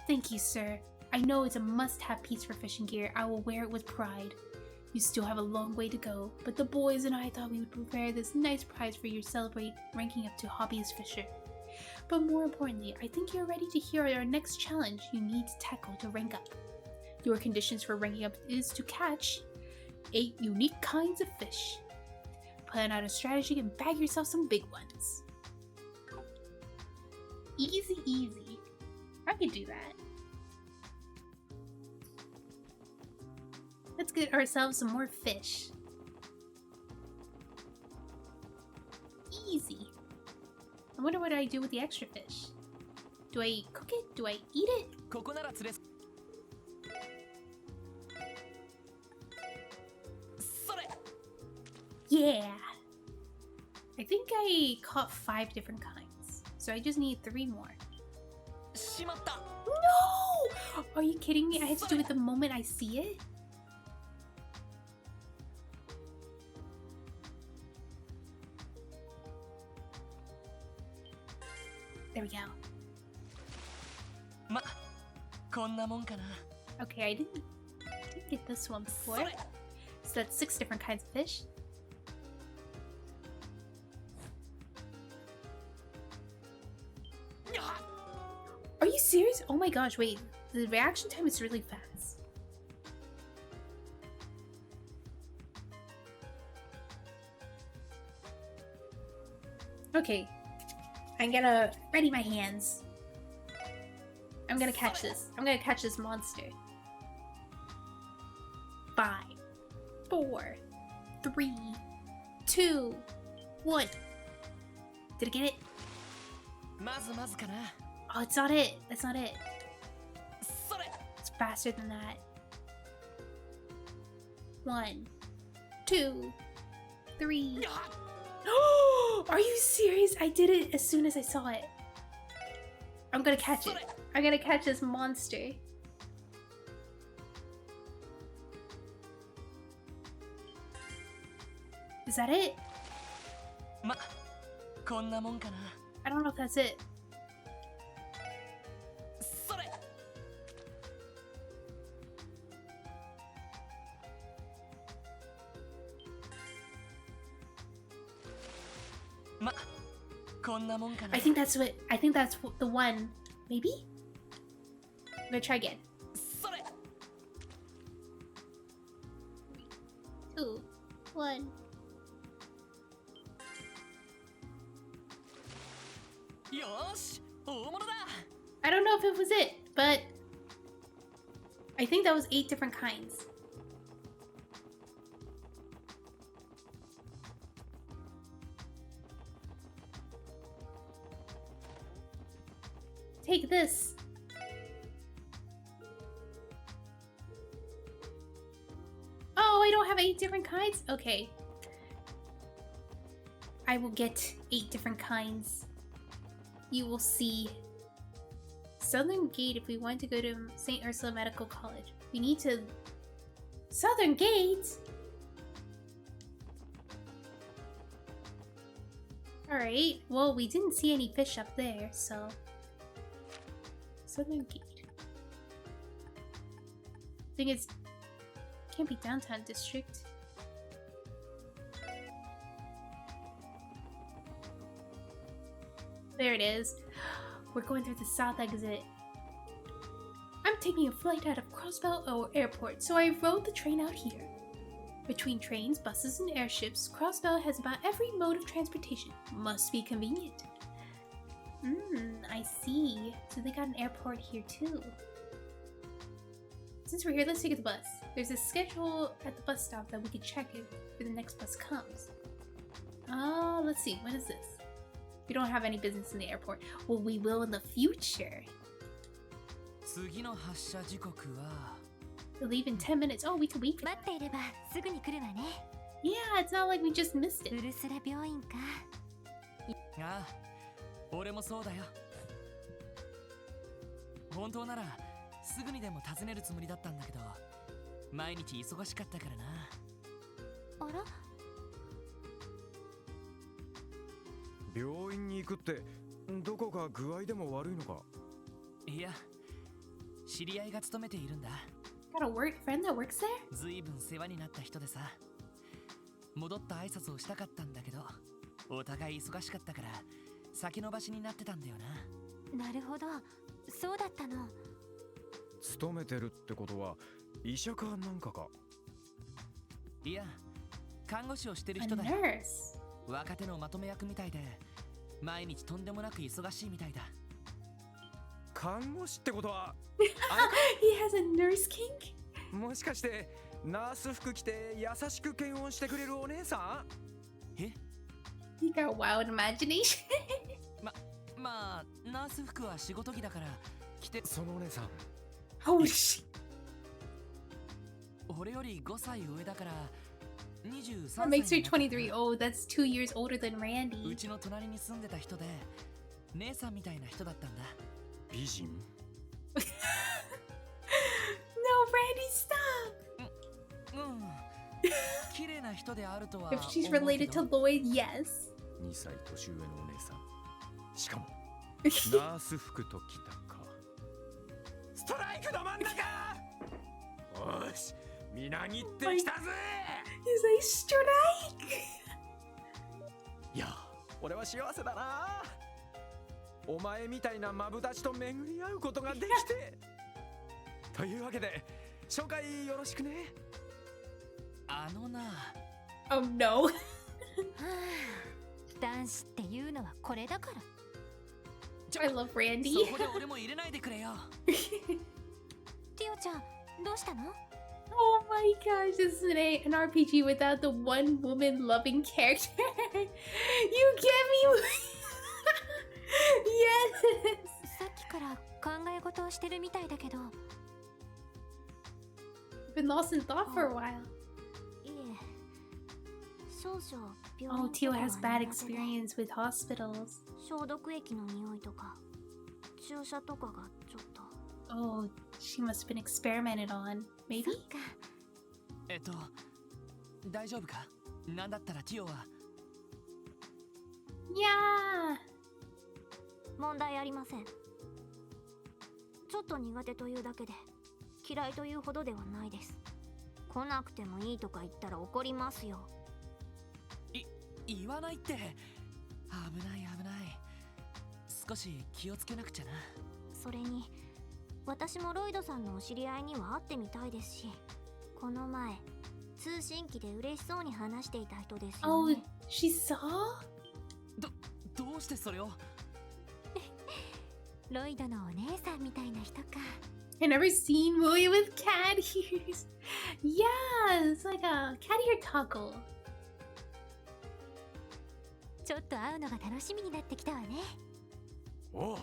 Thank you, sir. I know it's a must-have piece for fishing gear. I will wear it with pride. You still have a long way to go, but the boys and I thought we would prepare this nice prize for you to celebrate ranking up to hobbyist fisher. But more importantly, I think you're ready to hear our next challenge you need to tackle to rank up. Your conditions for ranking up is to catch 8 unique kinds of fish. Plan out a strategy and bag yourself some big ones. Easy, easy. I could do that. Let's get ourselves some more fish. Easy. I wonder what I do with the extra fish. Do I cook it? Do I eat it? Yeah! I think I caught 5 different kinds, so I just need 3 more. No! Are you kidding me? I have to do it the moment I see it? There we go. Okay, I didn't get this one before. So that's 6 different kinds of fish. Are you serious? Oh my gosh, wait. The reaction time is really fast. Okay. I'm gonna ready my hands. I'm gonna catch this. I'm gonna catch this monster. 5, 4, 3, 2, 1. Did I get it? Oh, it's not it. That's not it. It's faster than that. 1, 2, 3. Are you serious? I did it as soon as I saw it. I'm gonna catch it. I'm gonna catch this monster. Is that it? I don't know if that's it. I think that's what. I think that's the one. Maybe? I'm gonna try again. 2, 1. I don't know if it was it, but I think that was 8 different kinds. Take this. Oh, I don't have 8 different kinds? Okay. I will get 8 different kinds. You will see. Southern Gate, if we want to go to St. Ursula Medical College. We need to... Southern Gate? Alright, well, we didn't see any fish up there, so... Southern Gate. I think it's... Can't be downtown district. There it is. We're going through the south exit. I'm taking a flight out of Crossbell Airport, so I rode the train out here. Between trains, buses, and airships, Crossbell has about every mode of transportation. Must be convenient. I see. So they got an airport here too. Since we're here, let's take the bus. There's a schedule at the bus stop that we can check if the next bus comes. Let's see. When is this? We don't have any business in the airport. Well, we will in the future. 次の発車時刻は We'll leave in 10 minutes. Oh, we can wait for 待っていればすぐに来るわね。 Yeah, it's not like we just missed ウ it. ルスラ病院か。ああ、俺もそうだよ。本当ならすぐにでも訪ねるつもりだったんだけど、毎日忙しかったからな。あら、病院に行くってどこか具合でも悪いのか？いや、知り合いが勤めているんだ。Got a friend that works there? ずいぶん世話になった人でさ、戻った挨拶をしたかったんだけど、お互い忙しかったから先延ばしになってたんだよな。なるほど。そうだったの。勤めてるってことは医者かなんかか？いや、看護師をしてる A 人だよ。 nurse. 若手のまとめ役みたいで、毎日とんでもなく忙しいみたいだ。看護師ってことは He has a nurse kink? もしかしてナース服着て優しく検温してくれるお姉さん？え？ He got wild imagination. まあ、ナース服は仕事着だから着て。そのお姉さん How old is she? 俺より5歳上だから23 That makes her 歳になった。 23. Oh, that's 2 years older than う Randy. ちの隣に住んでた人で、姉さんみたいな人だったんだ。美人？ No, Randy, stop! うん。綺麗な人であるとは If she's 思うけ related ど to Lloyd, yes. 2歳年上のお姉さん。しかもナース服ときたか。ストライクど真ん中！おし、みなぎってきたぜ！ He's like, strike! いや、俺は幸せだな。お前みたいなマブダチと巡り合うことができて。というわけで紹介よろしくね。あのな。Oh no. はあ、男子っていうのはこれだから。I love Randy. そこで俺も入れないでくれよ。ティオちゃん、どうしたの？ Oh my gosh, this is an RPG without the one woman loving character. You get me? Yes. さっきから考え事をしてるみたいだけど。Been lost in thought for a while. いえ、少々病 Oh, 院 Tio とか has は bad 苦手で experience with hospitals. 消毒液の匂いとか注射とかがちょっと。 Oh, she must have been experimented on. そ Maybe? っか。大丈夫か？なんだったらティオは。Yeah. 問題ありません。ちょっと苦手というだけで嫌いというほどではないです。来なくてもいいとか言ったら怒りますよ。言わないって。危ない危ない。少し気をつけなくちゃな。それに私もロイドさんのお知り合いには会ってみたいですし、この前通信機で嬉しそうに話していた人ですよ Oh, ね。 she saw? どうしてそれを？ロイドのお姉さんみたいな人か。 I never seen William with cat ears. Yeah, it's like a cat ear toggle. ちょっと会うのが楽しみになってきたわね。おう、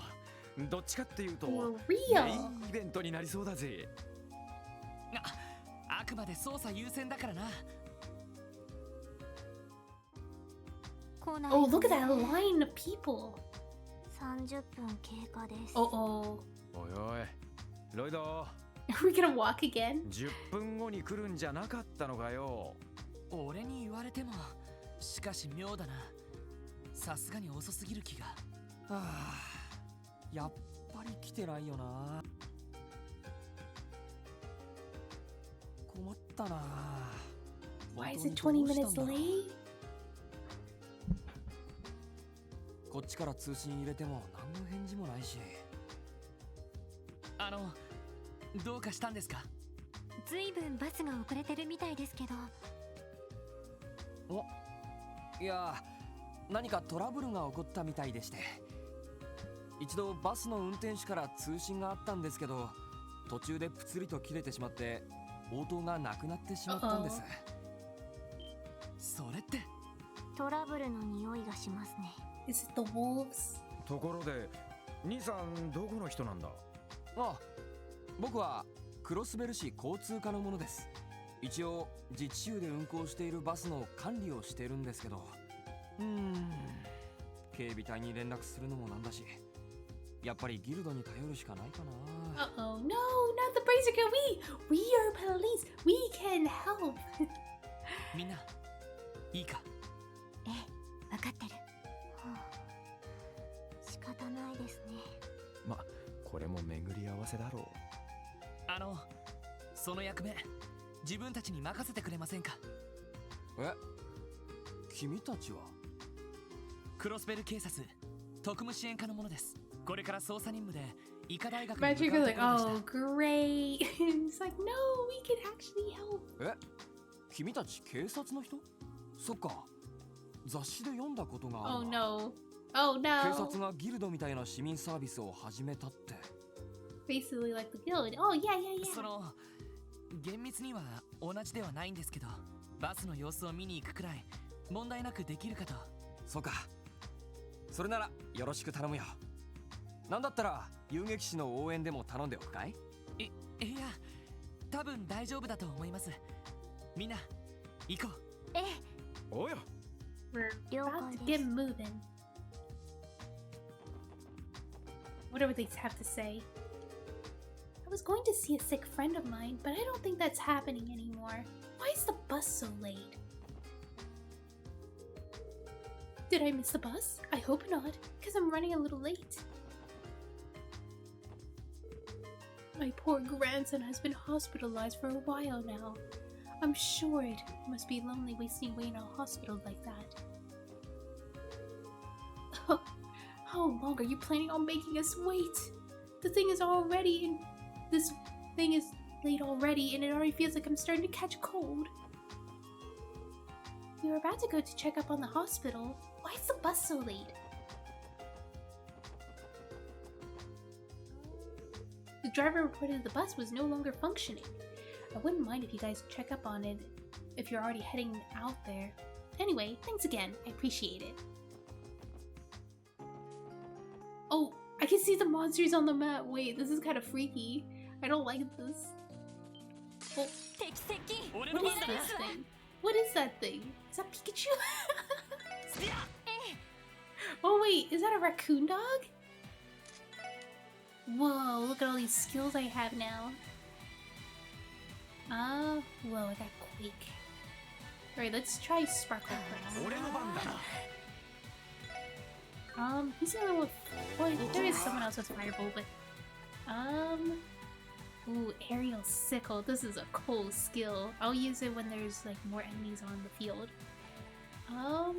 どっちかっていうと For メイ real. ンイベントになりそうだぜ。あくまで捜査優先だからな。来ない Oh, わね look at that line of people. 30分経過です。 Oh, oh. おいおい、ロイド、 Are we gonna walk again? 10分後に来るんじゃなかったのかよ。俺に言われても、しかし妙だな。さすがに遅すぎる気が。やっぱり来てないよな。困ったな。 Why is it 20 minutes late? こっちから通信入れても何の返事もないし。どうかしたんですか？ずいぶんバスが遅れてるみたいですけど。いや、何かトラブルが起こったみたいでして。一度バスの運転手から通信があったんですけど、途中でプツリと切れてしまって応答がなくなってしまったんです。それってトラブルの匂いがしますね。 Is it the wolves? ところで兄さんどこの人なんだ？あ、僕はクロスベル市交通課の者です。一応自治州で運行しているバスの管理をしているんですけど、警備隊に連絡するのもなんだし、やっぱりギルドに頼るしかないかな。Uh-oh, no, not the brazier. We are police. We can help. みんな、いいか？ええ、分かってる。仕方ないですね。ま、これも巡り合わせだろう。その役目、自分たちに任せてくれませんか？え？君たちは？クロスベル警察特務支援課の者です。これから捜査任務で医科大学に向かうとこ Magic ろ is で like, した。oh, great. It's like, no, we can actually help. え？君たち警察の人？そっか。雑誌で読んだことがあ Oh るわ。 no. Oh 警 no. 察がギルドみたいな市民サービスを始めたって。Basically like the guild. Oh, yeah, yeah, yeah. その厳密には同じではないんですけど、バスの様子を見に行くくらい問題なくできるかと。そうか。それならよろしく頼むよ。なんだったら遊撃士の応援でも頼んでおくかい？いや、多分大丈夫だと思います。みんな行こう。ええ、おや。We're 了 about 解 to で get す。 moving. Whatever they have to say. I was going to see a sick friend of mine, but I don't think that's happening anymore. Why is the bus so late? Did I miss the bus? I hope not, because I'm running a little late. My poor grandson has been hospitalized for a while now. I'm sure it must be lonely wasting away in a hospital like that. How long are you planning on making us wait? The thing is already in... This thing is late already, and it already feels like I'm starting to catch a cold. We were about to go to check up on the hospital. Why is the bus so late? The driver reported the bus was no longer functioning. I wouldn't mind if you guys check up on it if you're already heading out there. Anyway, thanks again. I appreciate it. Oh, I can see the monsters on the map. Wait, this is kind of freaky. I don't like this. Oh, what is this thing? What is that thing? Is that Pikachu? Oh wait, is that a raccoon dog? Whoa, look at all these skills I have now. Whoa, I got Quake. Alright, let's try Sparkle first. He's the only one. Well, there is someone else with Fireball, but ooh, Aerial Sickle. This is a cool skill. I'll use it when there's like more enemies on the field. Yeah,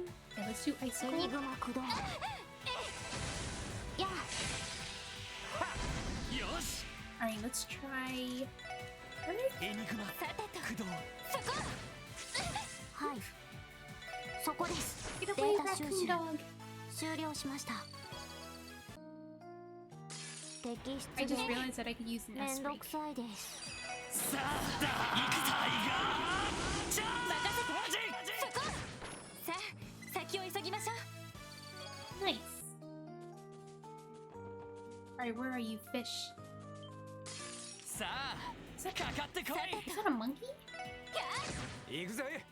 let's do Icicle. Alright, let's try Earth? はい、そこです。 Get デ away, ータ収 Raccoon 集 Dog! 終了しました。摘 I 出 just で realized that I could use an め S んど break. くさいです。さあ、任せて。そこ。さあ、先を急ぎましょう。 Nice. Alright, where are you, fish? さあ、 Is that, かかってこい。 is that a monkey? 行くぜ。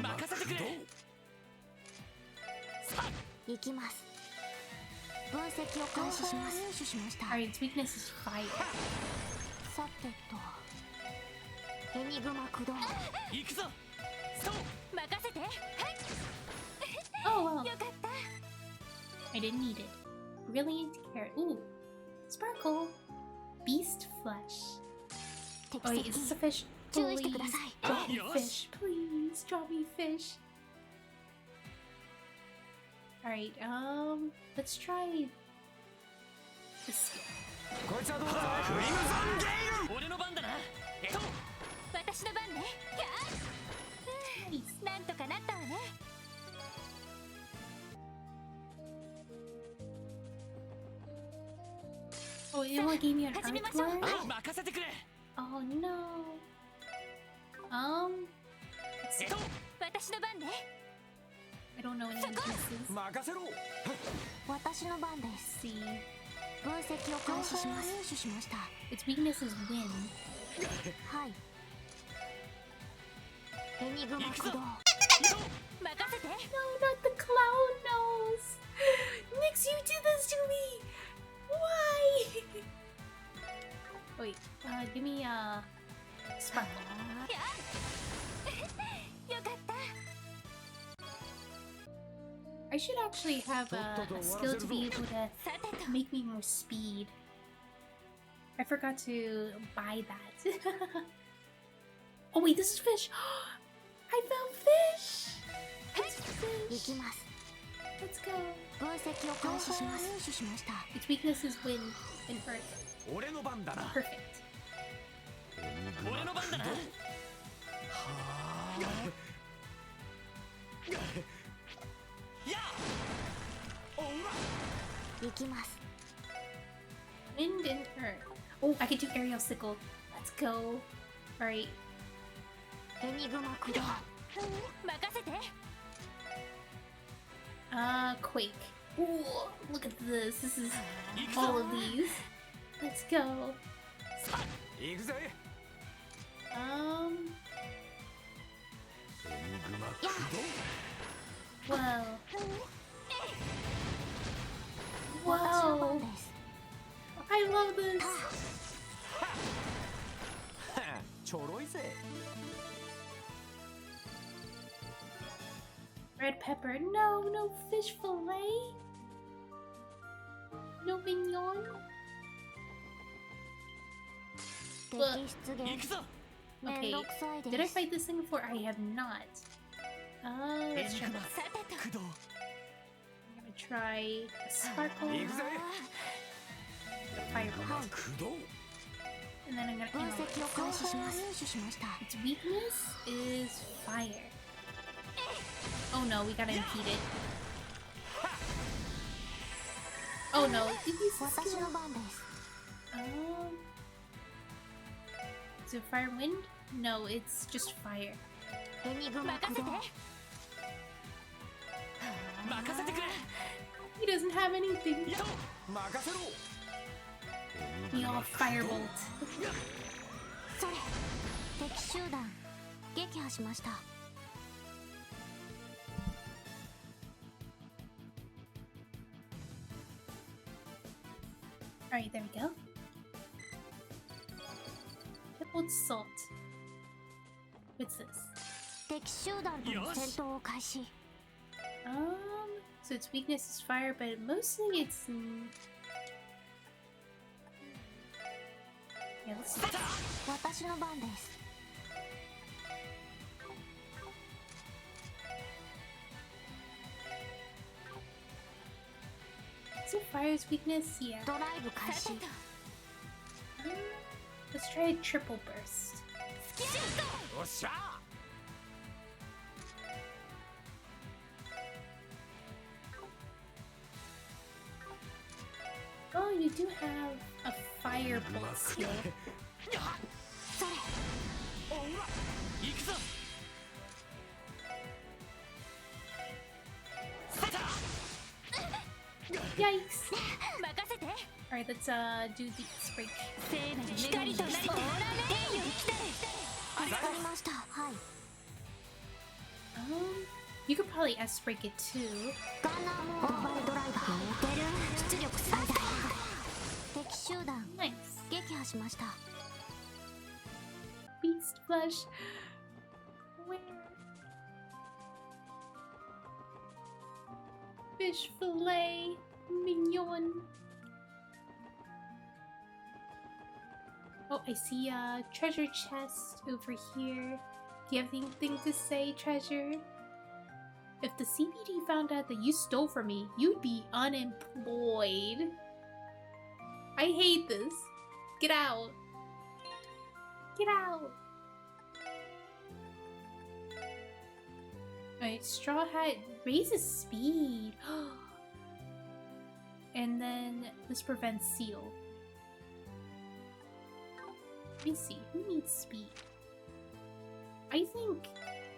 任せてくれ。行きます。分析を開始します。入手しました。 Alright, its weakness is fire. さてと、エニグマ駆動。行くぞ。そう。任せて。はい。 Oh, well. よかった。 I didn't need it. Brilliant carrot. Ooh. Sparkle. Beast flesh. Oh, wait, is this a fish? 注意して Please ください。 drop me Yes. fish. Please drop me fish. Alright, let's try this skill. こいつはどうだ？クリムゾンゲイル。俺の番だな。私の番ね。Nice. なんとかなったわね。 Oh, Oh, it only gave me an始めましょう。 earthworm? 任せてくれ。 Oh no. Let's see. 私の番ね。 I don't know any pieces. 任せろ。私の番です。 See. 分析を開始します。入手しました。 Its weakness is wind. はい。エニグマ駆動。任せて。 No, not the clown nose. Nix, you did this to me. Why? Wait, give me a sparkle. よかった。 I should actually have a skill to be able to さてと。 make me more speed. I forgot to buy that. Oh wait, this is fish. I found fish. It's 行 fish. きます。 Let's go. 分析を開始します。入手しました。 Its weakness is wind and earth. 俺の番だな。 Perfect. 俺の番だな。やあ。おら。行きます。 Wind and earth. Oh, I can do aerial sickle. Let's go. Alright. エニグマ駆動。任せて。 Quake. Ooh, look at this. This is all of these. Let's go. 行くぜ。 Whoa. 私の Whoa. 番です。 I love this. ちょろいぜ。 Red pepper. No, no fish fillet. No mignon. 敵出現。行くぞ。めんどくさい Did で I す。 fight this thing before? I have not. Let's try this. さてと。駆動。 I'm gonna try a sparkle, 行くぜ。 fireball, 駆動。 and then I'm gonna 分 analyze. 析を開始します。入手しました。 Its weakness is fire. Oh no, we gotta impede it. Oh no, did you 私 skill? の番です。 Is it fire wind? No, it's just fire. エニグマ任駆動。せて。任せてくれ。 He doesn't have anything. や。任せろ。 We all firebolt. それ。敵集団。撃破しました。 Alright, there we go. Pickled salt. What's this? 敵集団との戦闘を開始。 So its weakness is fire, but mostly it's. Yeah, let's see. 私の番です。 Is it fire's weakness? Yeah. ドライブ開始。 Let's try a triple burst. よっしゃ。 Oh, you do have a firebolt skill. それ。おら。行くぞ。 Yikes! 任せて。 Alright, let's do the break. 聖なる光となりて。天より来たれ。助かりました。はい。 You could probably S break it too. ガンナーモーバルドライバー。出る。出力最大。敵集団。 Nice. 撃破しました。 Beast flesh. Where? Fish fillet. Mignon. Oh, I see a treasure chest over here. Do you have anything to say, treasure? If the CBD found out that you stole from me, you'd be unemployed. I hate this. Get out. Get out. Alright, Straw Hat raises speed. And then this prevents seal. me see. Who needs speed? I think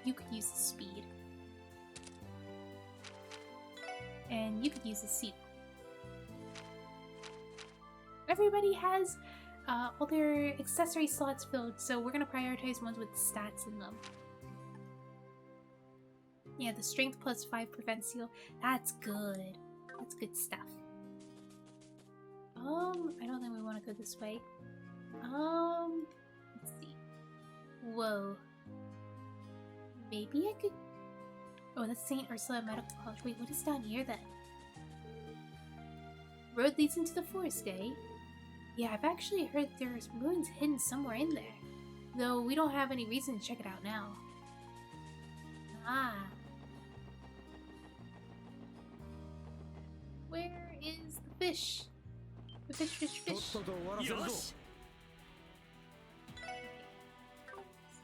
you could use the speed. And you could use the seal. Everybody has all their accessory slots filled, so we're gonna prioritize ones with stats in them. Yeah, the strength +5 prevents seal. That's good. That's good stuff. I don't think we want to go this way. Let's see. Whoa. Maybe I could... Oh, that's St. Ursula Medical College. Wait, what is down here then? Road leads into the forest, eh? Yeah, I've actually heard there's ruins hidden somewhere in there. Though we don't have any reason to check it out now. Ah. Where is the fish? The fish, fish, fish.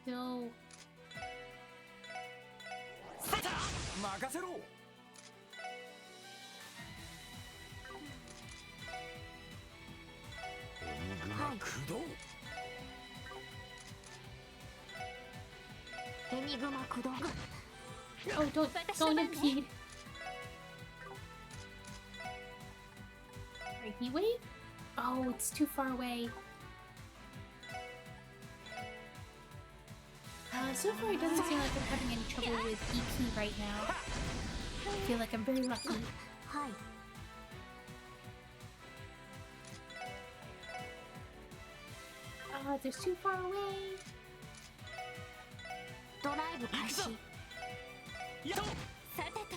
Still... 任せろ。エニグマ駆動。 Oh, don't impede. Right, he wait? Oh, it's too far away. So far it doesn't seem like I'm having any trouble with EP right now. I feel like I'm very lucky. はい。 They're too far away. ドライブ開始。さてと。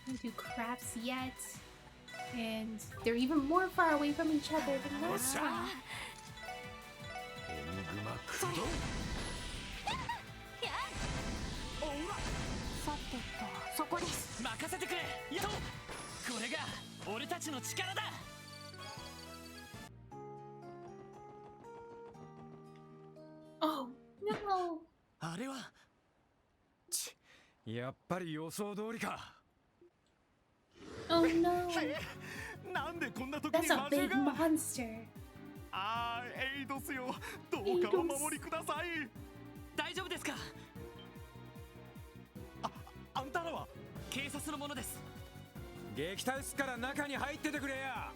Don't do crafts yet. And they're even more far away from each other than last time. さてと、そこです。任せてくれ。やっと。これが俺たちの力だ。 Oh, no! あれは。やっぱり予想通りか。 Oh no! なんでこんな時 That's に a 魔獣 big が monster! エイドスよ、どうかお守りください。大丈夫ですか。あんたらは警察のものです。撃退すから中に入っててくれや。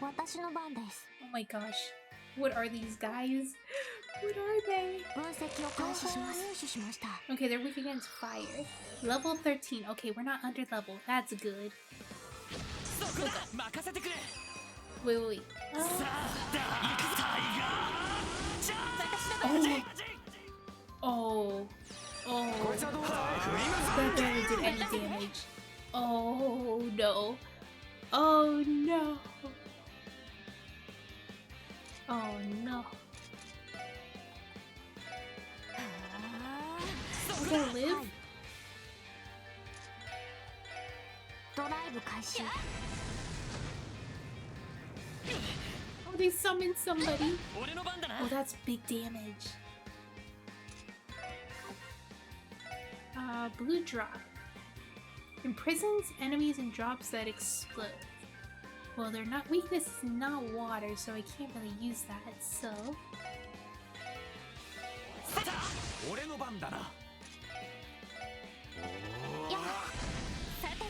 私の番です。 Oh my gosh. What are these guys? What are they? 分析を開始します。入手しました。 Okay, they're weak against fire. Level 13. Okay, we're not under level. That's good. そこだ。任せてくれ。 Wait, wait, wait. さあ、タイガー。じゃあ、私の Oh. Oh. こいつはどうだ。 That barely did any damage. Oh no. Oh no. Oh no. We gonna live? ドライブ開始。 Oh, they summoned somebody. 俺の番だな。 Oh, that's big damage. Blue drop. Imprisons enemies and drops that explode. Well, their not weakness is not water, so I can't really use that, so... 俺の番だな。やっ。さてと。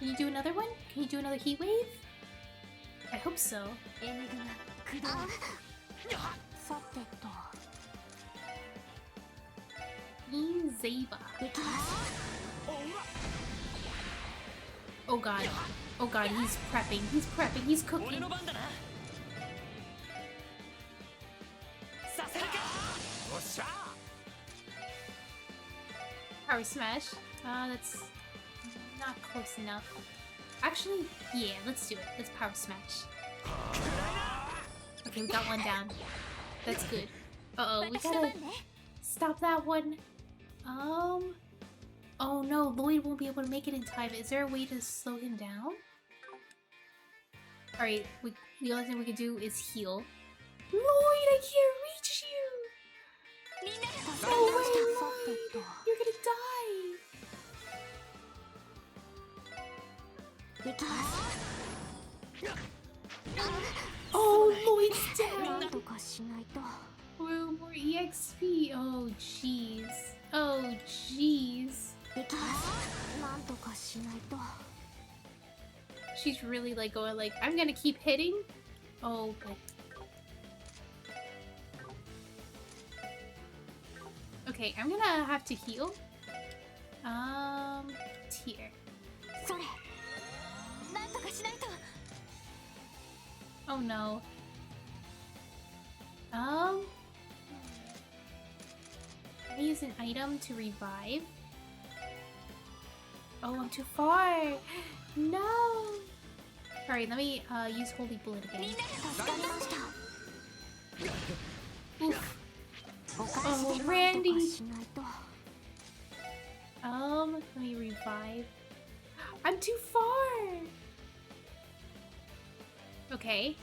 Can you do another one? Can you do another heat wave? I hope so. エニグマ駆動。さてと。 Zeba. 行きます。 Oh god. Oh god, he's prepping. He's prepping. He's 俺 cooking. の番だな。させるか。おっしゃ。 Power smash. That's not close enough. Actually, yeah, let's do it. Let's power smash. Okay, we got one down. That's good. Uh-oh, we gotta stop that one. Oh no, Lloyd won't be able to make it in time. Is there a way to slow him down? Alright, the only thing we can do is heal. Lloyd, I can't reach you! みんなで助け No ま way, した。さ Lloyd! てと。 You're gonna die! 行きます。Oh, Lloyd's なん down. とかしないと。 Oh, more EXP. Oh, jeez. Oh, jeez. できます。なんとかしないと。 She's really like going like, I'm gonna keep hitting. Oh, but okay, I'm gonna have to heal. Tear. それ。なんとかしないと。 Oh no. I use an item to revive. Oh, I'm too far. No. Alright, let me use Holy Blood again. 助かりました。 Oof. お返しで Oh, なんと Randy. かしないと。 Let me revive. I'm too far. Okay.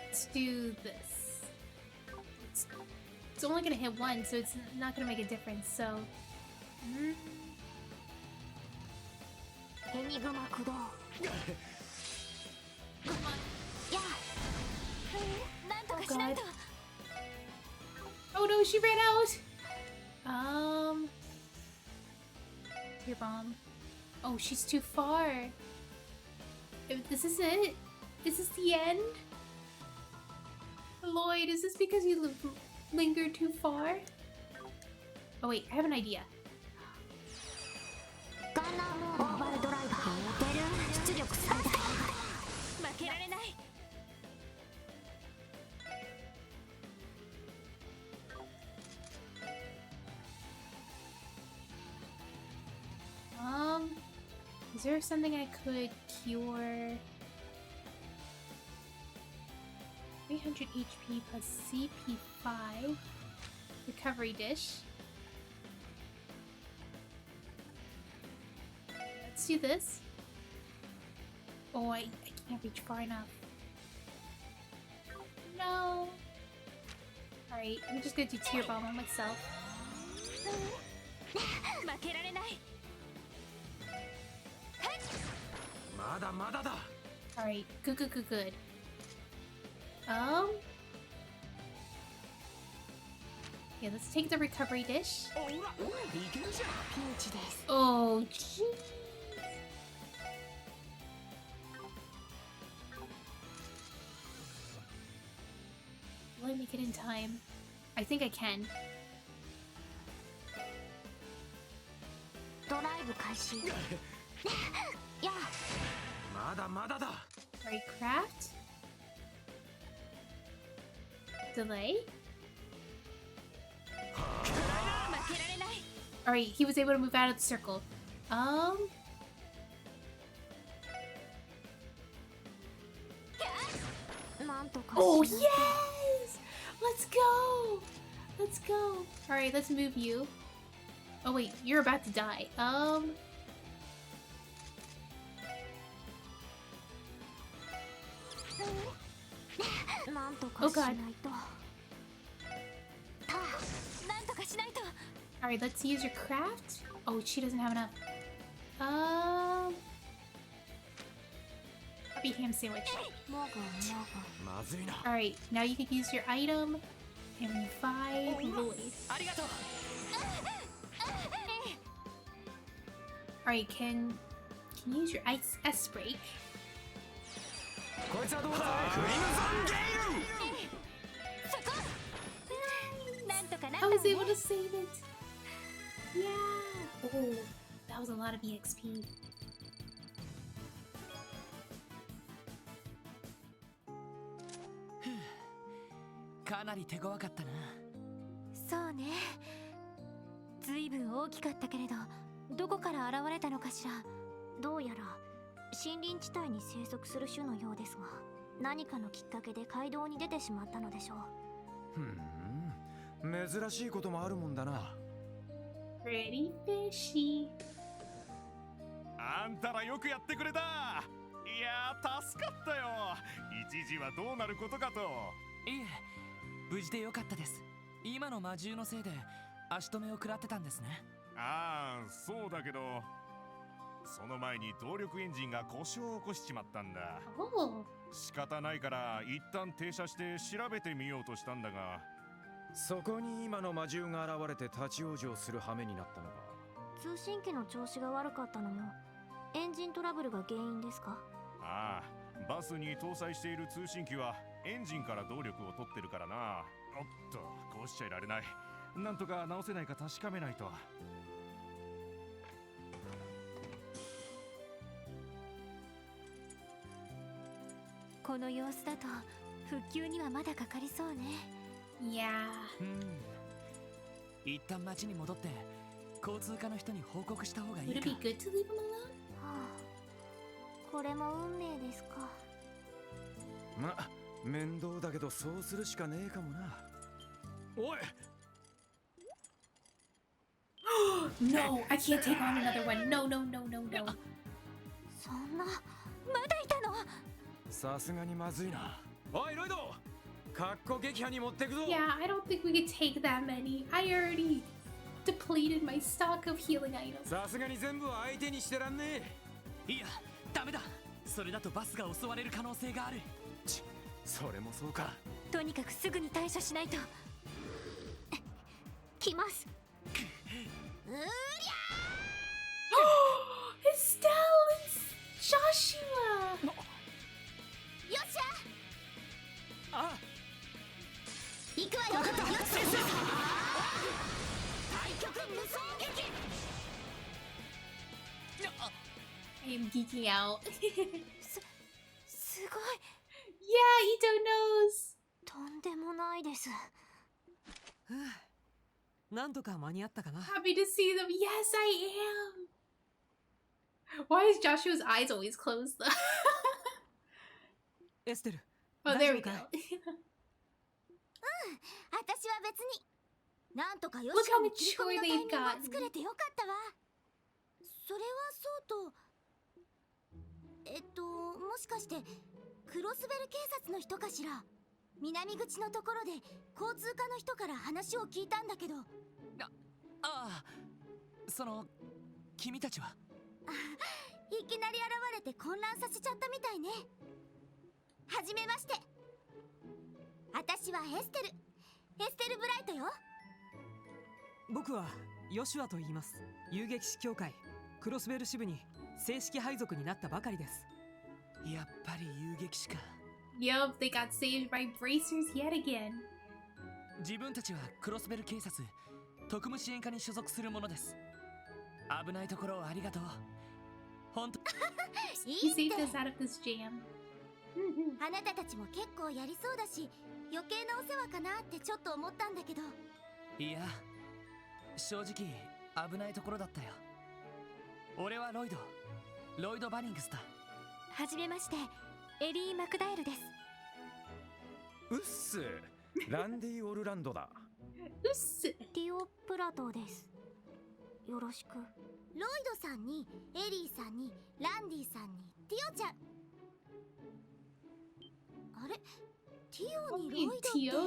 Let's do this. It's only gonna hit one, so it's not gonna make a difference. So, エニグマ駆動。やあ。なんとかしないと。 oh no, she ran out. Your bomb. Oh, she's too far. This is it. Is this the end? Lloyd, is this because you lingered too far? Oh wait, I have an idea. ガンナーモード。オーバルドライバー。出る。出力最大。負けられない。 Is there something I could cure? 300 HP plus CP5. Recovery dish. Let's do this. Oh, I can't reach far enough. No. Alright, I'm just gonna do Tear Bomb on myself. 負けられない。 まだまだだ。 Alright, good, good, good, good. Yeah, let's take the recovery dish. ほら、いけるじゃん。ピンチです。 Oh, jeez. Will I make it in time? I think I can. ドライブ開始。やあ。 まだまだだ。 Alright, craft. Delay. 負けられない。 Alright, he was able to move out of the circle. Oh, yes! Let's go! Let's go! Alright, let's move you. Oh, wait, you're about to die. Oh, God. Alright, let's use your craft. Oh, she doesn't have enough. Happy ham sandwich. もぐもまずいな。 Alright, now you can use your item and revive Lloyd. ありがとう。 Alright, can you use your ice spray? こいつはどうだ。クリムゾンゲイル。なんとかな I was able to save it. Yeah. Oh, that was a lot of EXP. かなり手強かったな。そうね。ずいぶん大きかったけれど、どこから現れたのかしら。どうやら森林地帯に生息する種のようですが、何かのきっかけで街道に出てしまったのでしょう。珍しいこともあるもんだな。 Pretty fishy. あんたらよくやってくれた。いやー助かったよ。一時はどうなることかと。いえ、無事でよかったです。今の魔獣のせいで足止めを食らってたんですね。ああ、そうだけど、その前に動力エンジンが故障を起こしちまったんだ。 Oh. 仕方ないから一旦停車して調べてみようとしたんだが、そこに今の魔獣が現れて立ち往生する羽目になったのか。通信機の調子が悪かったのもエンジントラブルが原因ですか？ああ、バスに搭載している通信機はエンジンから動力を取ってるからな。おっと、こうしちゃいられない。なんとか直せないか確かめないと。この様子だと復旧にはまだかかりそうね。 Yeah. 一旦町に戻って交通課の人に報告した方がい Would い it か。 be good to leave him alone? はあ、これも運命ですか。ま、面倒だけどそうするしかねえかもな。おい No, I can't take on another one. No, no, no, no, no. そんな。まだいたの？さすがにまずいな。おいロイド、かっこ撃破に持ってくぞ。 Yeah, I don't think we could take that many. I already depleted my stock of healing items. さすがに全部は相手にしてらんねえ。いや、ダメだ。それだとバスが襲われる可能性がある。それもそうか。とにかくすぐに対処しないと。来ます。Estelle and Joshua. よっしゃ。あ、行くわよ。対極無双撃。 I am geeking out. すごい。 Yeah, Ito knows. とんでもないです。なんとか間に合ったかな。 Happy to see them. Yes, I am. Why is Joshua's eyes always closed though? エステル。 Oh, 大 there 丈 we 夫 go. かい？私は別に。なんとかよ Look し how の切り込みのタイミング mature を they've 作れてよかったわ。それはそうと。もしかしてクロスベル警察の人かしら。南口のところで交通課の人から話を聞いたんだけど。ああ、その君たちは。いきなり現れて混乱させちゃったみたいね。はじめまして。私はエステル・ブライトよ。僕はヨシュアと言います。遊撃士協会クロスベル支部に正式配属になったばかりです。やっぱり遊撃士か。 Yup, they got saved by bracers yet again. 自分たちはクロスベル警察特務支援課に所属するものです。危ないところをありがとう。本当。 He saved us out of this jam. あなたたちも結構やりそうだし、余計なお世話かなってちょっと思ったんだけど。いや、正直危ないところだったよ。俺はロイド・バニングスだ。はじめまして、エリー・マクダエルです。うっす、ランディ・オルランドだ。Us. ティオ・プラトーです。よろしく。ロイドさんにエリーさんにランディさんにティオちゃん。あれ、ティオにロイ Only ドっ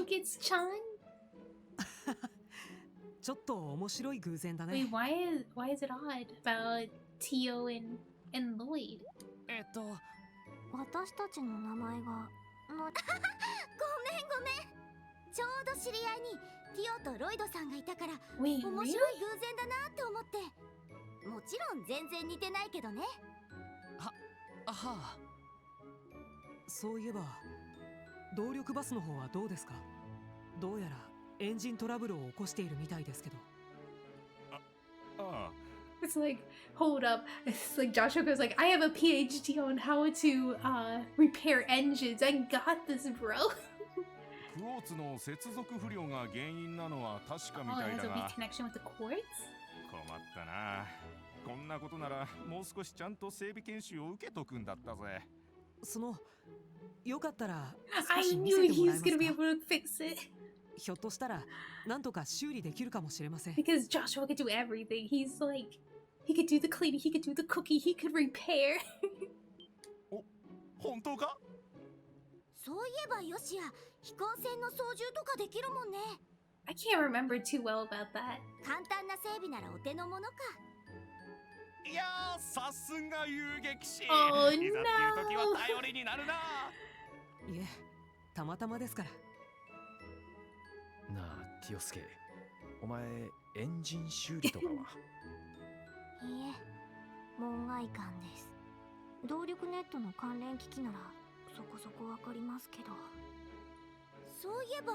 Tio て。 gets Chan? ちょっと面白い偶然だね。 Wait, why is it odd about Tio and Lloyd? 私たちの名前がごめん。ちょうど知り合いにティオとロイドさんがいたから Wait, 面 really? 白い偶然だなって思って。もちろん全然似てないけどね。あはあ。そういえば動力バスの方はどうですか？どうやらエンジントラブルを起こしているみたいですけど。ああ、 It's like, hold up. It's like Joshua goes like, I have a PhD on how to repair engines. I got this, bro. クォーツの接続不良が原因なのは確かみ Oh, た it い has だ a が、 weak connection with the quartz? 困ったな。こんなことならもう少しちゃんと整備研修を受けとくんだったぜ。そのよかったら I 少し見 knew せても he らえ was ます gonna be か？ able to fix it. ひょっとしたらなんとか修理できるかもしれません。 Because Joshua could do everything. He's like, he could do the cleaning, he could do the cooking, he could repair. 本当か？そういえばよしや飛行船の操縦とかできるもんね。 I can't remember too well about that. 簡単な整備ならお手の物か。いやー、さすが遊撃士。 Oh, いざっていう時は頼りになるな。いえ、たまたまですから。なあティオスケ、お前エンジン修理とかは？いいえ、門外漢です。動力ネットの関連機器ならそこそこわかりますけど。そういえば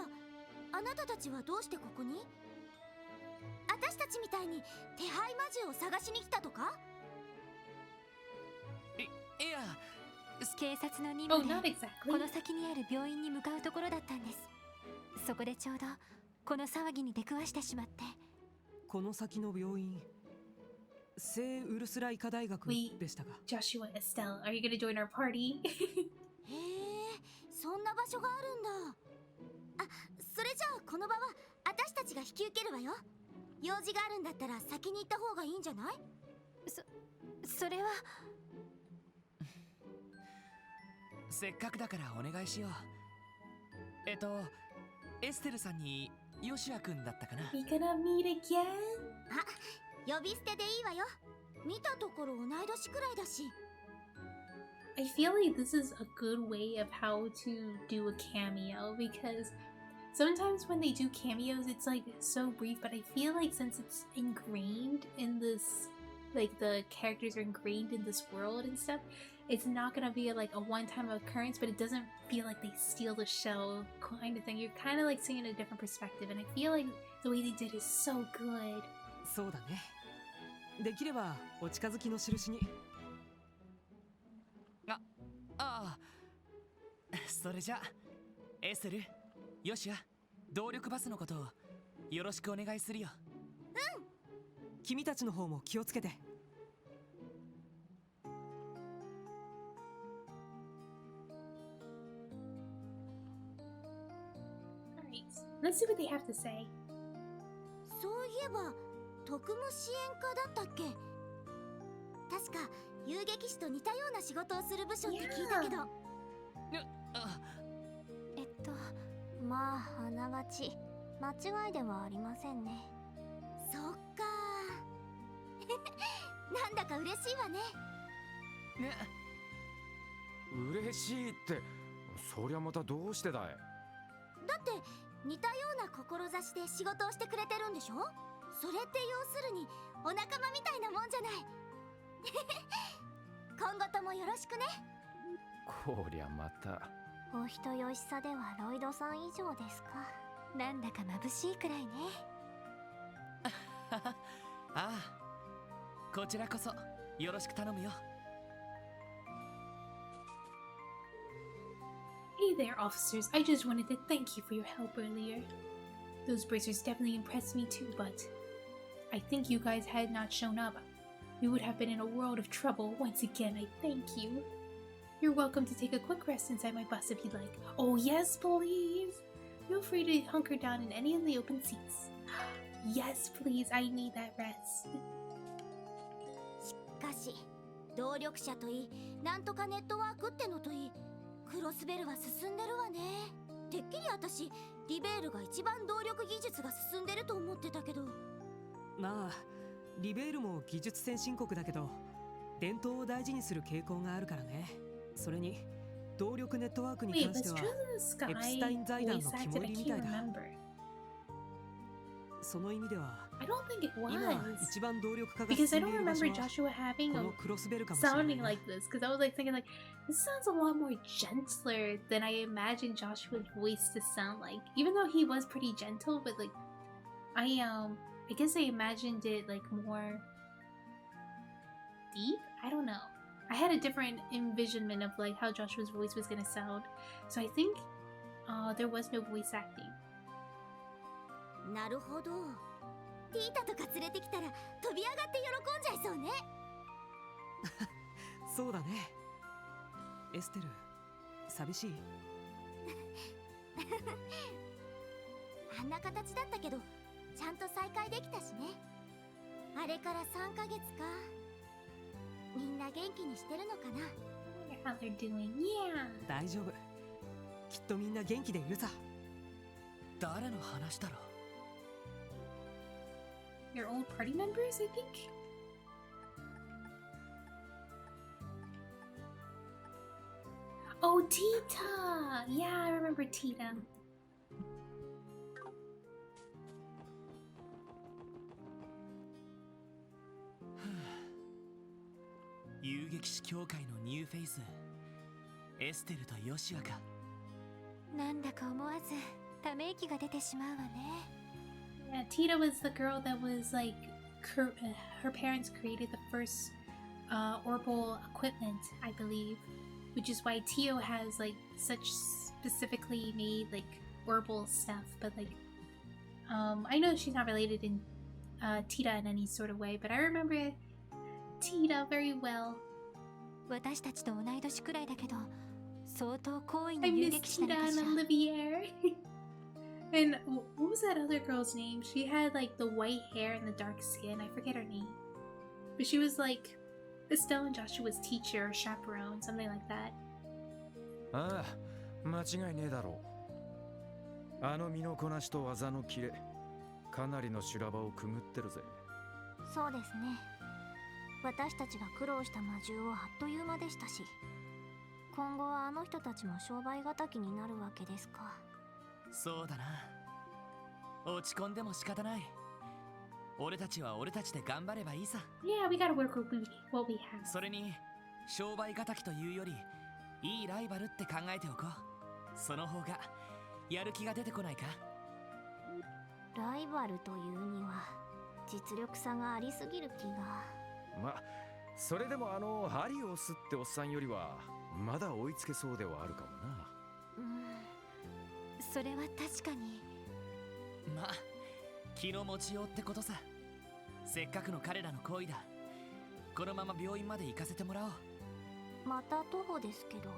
あなたたちはどうしてここに？私たちみたいに手配魔獣を探しに来たとか？いや、警察の任 Oh, 務 not で exactly. この先にある病院に向かうところだったんです。そこでちょうどこの騒ぎに出くわしてしまって。この先の病院、聖ウルスラ医科大学でしたが。 Joshua and Estelle, are you gonna join our party? へえ、そんな場所があるんだ。あ、それじゃあこの場は私たちが引き受けるわよ。用事があるんだったら先に行った方がいいんじゃない？それは。せっかくだからお願いしよう。エステルさんにヨシア君だったかな。 We gonna meet again? あ、呼び捨てでいいわよ。見たところ同い年くらいだし。I feel like this is a good way of how to do a cameo because sometimes when they do cameos it's like so brief, but I feel like since it's ingrained in this, like the characters are ingrained in this world and stuff, it's not gonna be like a one-time occurrence, but it doesn't feel like they steal the show kind of thing. You're kind of like seeing a different perspective, and I feel like the way they did is so good. そうだね。できればお近づきの印に。ああ、それじゃエステル、ヨシア、動力バスのことをよろしくお願いするよ。君たちの方も気をつけて。Alright, let's see what they have to say. そういえば特務支援課だったっけ？確か遊撃士と似たような仕事をする部署って聞いたけど。まああながち間違いではありませんね。そっかなんだか嬉しいわね。ね、嬉しいって、そりゃまたどうしてだい？だって似たような志で仕事をしてくれてるんでしょ？それって要するにお仲間みたいなもんじゃない。今後ともよろしくね。こりゃまた。お人よしさではロイドさん以上ですか。なんだか眩しいくらいね。ああ、こちらこそよろしく頼むよ。Hey there, officers. I just wanted to thank you for your help earlier. Those bracers definitely impressed me too, but I think you guys had not shown up. We would have been in a world of trouble. Once again, I thank you. You're welcome to take a quick rest inside my bus if you'd like. Oh yes, please! Feel free to hunker down in any of the open seats. Yes, please. I need that rest. しかし動力者といい、なんとかネットワークってのといい、クロスベルは進んでるわね。てっきり私リベールが一番動力技術が進んでると思ってたけど。まあリベールも技術先進国だけど伝統を大事にする傾向があるからね。それに動力ネットワークに Wait, 関し was ては True the エプス Sky タイン財団 voice の肝 acted? 入 I りみた can't いだ。 remember. その意味では I don't think it 今 was. 一番動力化が Because 進 I んで don't いる場所 remember は Joshua having こ a のクロスベルかもしれない sounding な。 like this. Because I was like thinking like, this sounds a lot more gentler than I imagined Joshua's voice to sound like. Even though he was pretty gentle, but like, I guess I imagined it like more deep? I don't know. I had a different envisionment of like how Joshua's voice was gonna sound. So I think there was no voice acting. なるほど。ティータとか連れてきたら飛び上がって喜んじゃいそうね。そうだね。エステル、寂しい？あんな形だったけどちゃんと再会できたしね。あれから3ヶ月か。みんな元気にしてるのかな。 I wonder how they're doing. Yeah. 大丈夫。きっとみんな元気でいるさ。誰の話だろう。 Your old party members, I think. Oh, Tita! Yeah, I remember Tita. 遊撃士協会のニューフェイス、エステルとヨシアか。なんだか思わずため息が出てしまうわね。Yeah, Tita was the girl that was like, her parents created the first orbital equipment, I believe, which is why Tio has like such specifically made like orbital stuff. But like, I know she's not related in Tita in any sort of way, but I remember Tita very well. 私たちと同い年くらいだけど、相当高位の I 遊 miss 撃士な Tita のかし and ら。 Olivier. And what was that other girl's name? She had like the white hair and the dark skin. I forget her name. But she was like Estelle and Joshua's teacher or chaperone, something like that. ああ、間違いねえだろう。あの身のこなしと技のキレ、かなりの修羅場をくぐってるぜ。そうですね。私たちが苦労した魔獣をあっという間でしたし、今後はあの人たちも商売敵になるわけですか。そうだな。落ち込んでも仕方ない。俺たちは俺たちで頑張ればいいさ。Yeah, we gotta work with what we have. それに商売敵というよりいいライバルって考えておこう。その方がやる気が出てこないか。ライバルというには実力差がありすぎる気が。ま、それでもあのハリオスっておっさんよりはまだ追いつけそうではあるかもな。それは確かに。まあ気の持ちようってことさ。せっかくの彼らの行為だ。このまま病院まで行かせてもらおう。また徒歩ですけど。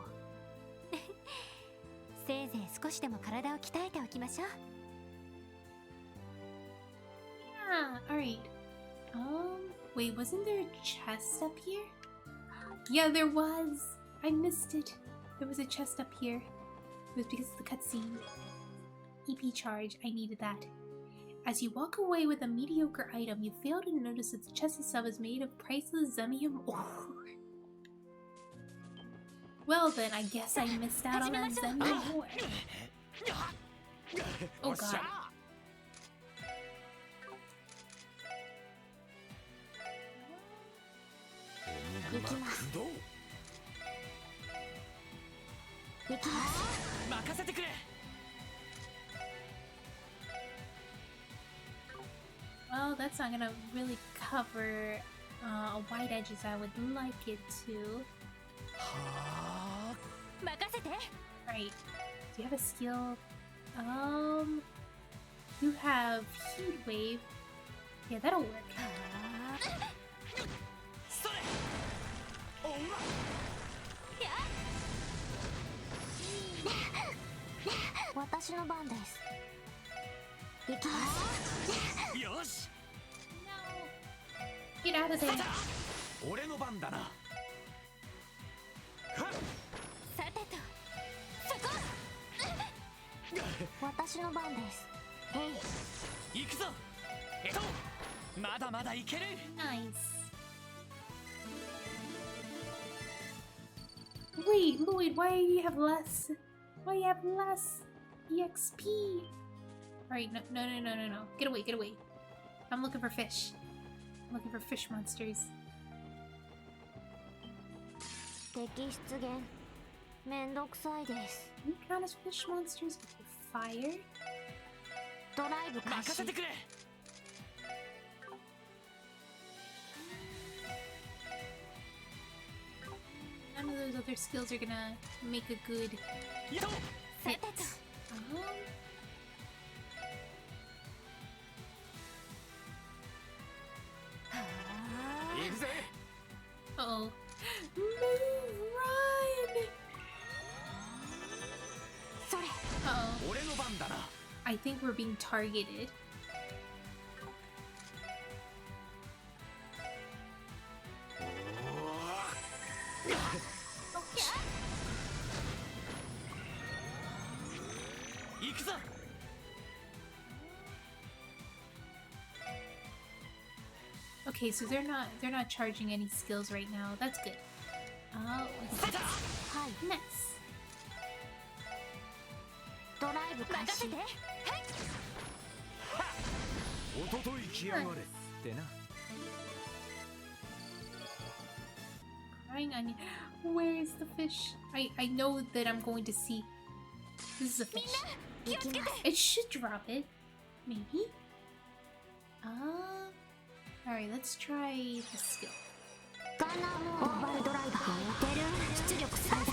せいぜい少しでも体を鍛えておきましょう。Yeah, alright. Wait, wasn't there a chest up here? Yeah, there was. I missed it. There was a chest up here. It was because of the cutscene. EP charge, I needed that. As you walk away with a mediocre item, you fail to notice that the chest itself is made of priceless Zemium ore. Well then, I guess I missed out on that Zemium ore. Oh god. Well, that's not gonna really cover wide edges I would like it to. Right. Do you have a skill? You have Heat Wave. Yeah, that'll work. 私の番です。行きます。よし。 Get out of there. 俺の番だな。さてと、そこ。私の番です。行くぞ。まだまだいける。 Nice. Wait, Lloyd, why do you have less? Why you have less EXP? Alright, no. Get away, get away. I'm looking for fish. I'm looking for fish monsters. 敵出現。めんどくさいです。 Can you count as fish monsters with fire? ドライブ開始。任せてくれ。 None of those other skills are gonna make a good hit. Uh-oh. Move, run! Uh-oh. 俺の番だな。 I think we're being targeted. Okay, so they're not charging any skills right now. That's good. Oh, nice. ブ開始。おととい来やがれってな。 Crying onion. Where is the fish? I know that I'm going to see. This is a fish. It should drop it. Maybe. Alright, let's try the skill. ガンナーモーバルドライバー出る出力最大。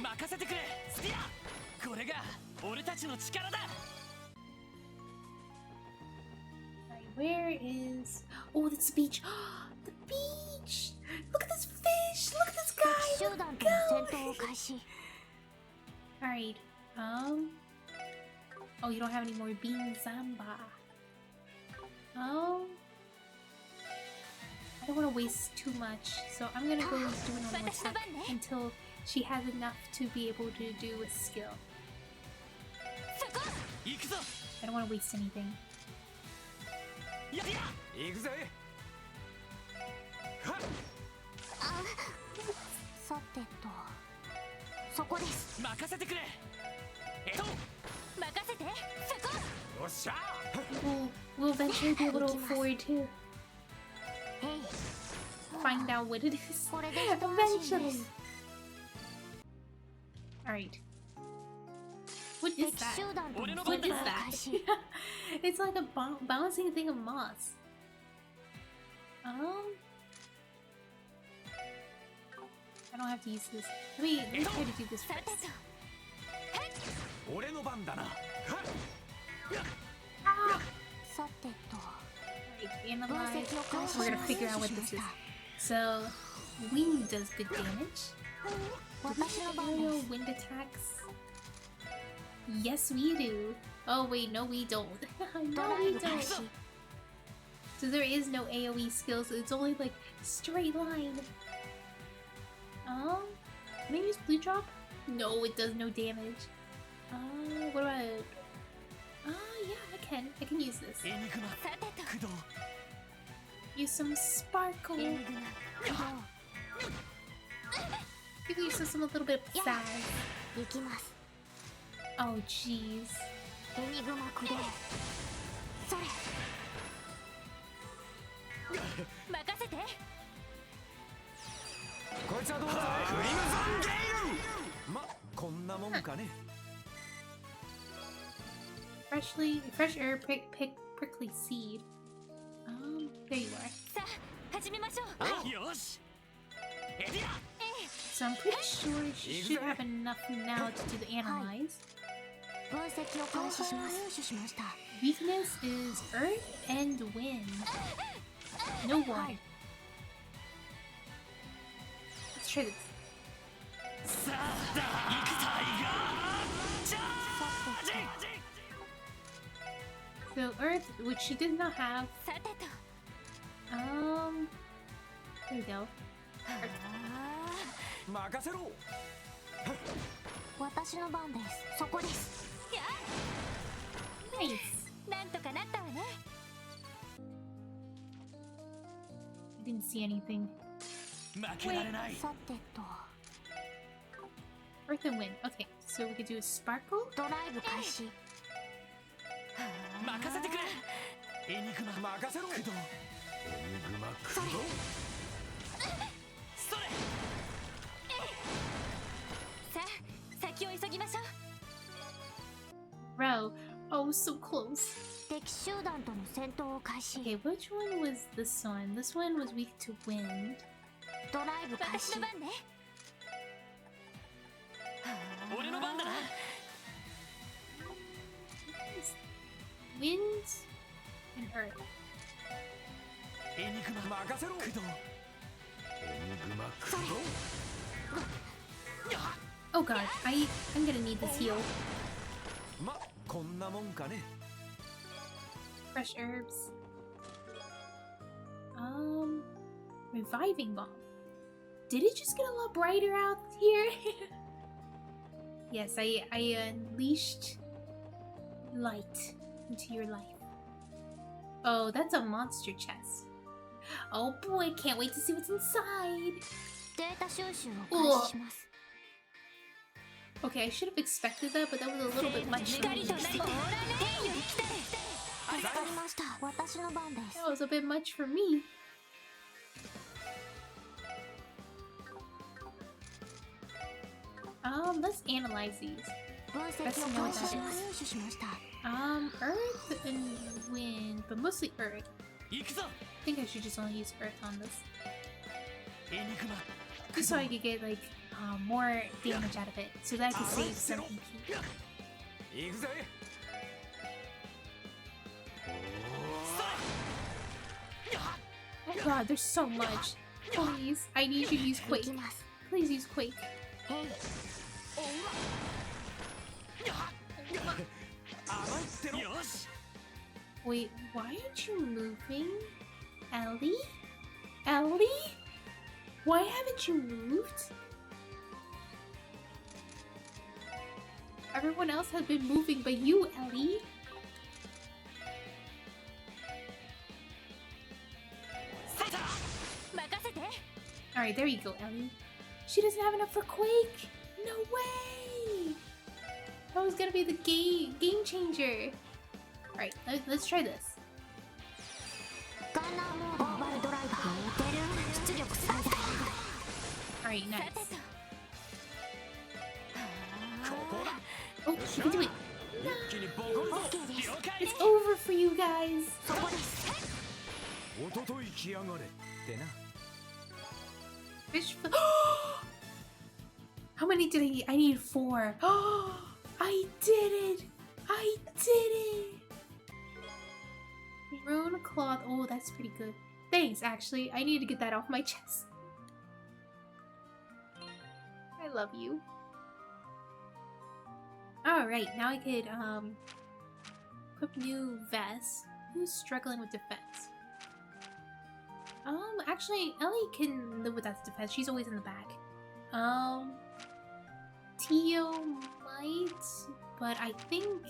任せてくれスピア。これが俺たちの力だ。 Alright, where is... Oh, that's the beach. The beach! Look at this fish! Look at this guy! 集団との戦闘を開始。 Alright, Oh, you don't have any more bean samba. I don't want to waste too much, so I'm gonna go do one more attack until she has enough to be able to do a skill. I don't want to waste anything. 行くぜ。さてと、そこです。任せてくれ。任せて。よっしゃ。 We'll eventually be able to afford to へい。 find out what it is. これで一安心で Eventually. す。 Alright. What is 敵 that? 集団との What 戦 is 闘を開 that? 始。 It's like a bouncing thing of moss. I don't have to use this. Let me try to do this さ first. てと。俺の番だな。さてと、 Alright, 分 analyze. 析を開始 We're し gonna ます。 figure out what しま this し is. た。 So, wind does good damage. 私の番で Aerial す。 wind attacks. Yes, we do. Oh wait, no, we don't. ド No, ライ we ブ開 don't. 始。 So there is no AoE skills. It's only like straight line. Can I use blue drop? No, it does no damage. What about? Yeah, I can. I can use this. エニグマさてと。駆動。 Use some sparkle. エニグマ駆動。 Give yourself some a little bit of Yeah. sass. 行きます。 Oh jeez. エニグマ駆動。それ。任せて。こいつはどうだ。クリムゾンゲイル。ま、こんなもんかね。 Fresh air, prickly seed. There you are. さあ始めましょう。よし。エディア。 So I'm pretty sure she should have enough now to do the analyze. 分析を開始します。入手しました。 Weakness is earth and wind. No water. Let's try this. さあ行くタイガー。チャージ。 So earth, which she did not have. さてと。 There we go. 任せろ。私の番です。そこです。 Nice. なんとかなったわね。 I didn't see anything. 負けられない。さてと、 Earth and wind. Okay, so we could do a sparkle. ドライブ開始。任せてくれ。エニグマ任せろ。駆動。エニグマ駆動。それ。さあ先を急ぎましょう。 Row. Oh, so close. 敵集団との戦闘を開始。 Okay, which one was this one? This one was weak to wind. ドライブ開始私の。番ね。俺の番だな。 Wind and earth. エニグマ任せろ。駆動。エニグマ駆動。 Oh god, I'm gonna need this heal. ま、こんなもんかね。 Fresh herbs. Reviving bomb. Did it just get a lot brighter out here? Yes, I unleashed light into your life. Oh, that's a monster chest. Oh boy, can't wait to see what's inside. データ収集を開始します。Okay, I should have expected that, but that was a little bit much for me. 助かりました。私の番です。 That was a bit much for me. Let's analyze these. 分析の開始を入手しました。Earth and wind, but mostly Earth. 行くぞ I think I should just only use Earth on this. エニグマ Just so I could get, like, more damage out of it. So that I could save some EP. 行くぜ Oh god, there's so much. Please, I need you to use 行 Quake. きます。 Please use Quake. へい。 よし Wait, why aren't you moving? Ellie? Ellie? Why haven't you moved? Everyone else has been moving but you, Ellie. Alright, there you go, Ellie. She doesn't have enough for Quake! No way! That was gonna be the game changer. Alright, let's try this. ガンナーモードオーバルドライバー出る出力最大 Alright, nice. Oh, she can do it. It's over for you guys. そこです。おととい来やがれってな Fish. How many did I need? I need 4. I did it! I did it! Rune cloth. Oh, that's pretty good. Thanks, actually. I need to get that off my chest. I love you. Alright, now I could, equip new vest. Who's struggling with defense? Actually, Ellie can live without the defense. She's always in the back. Tio might, but I think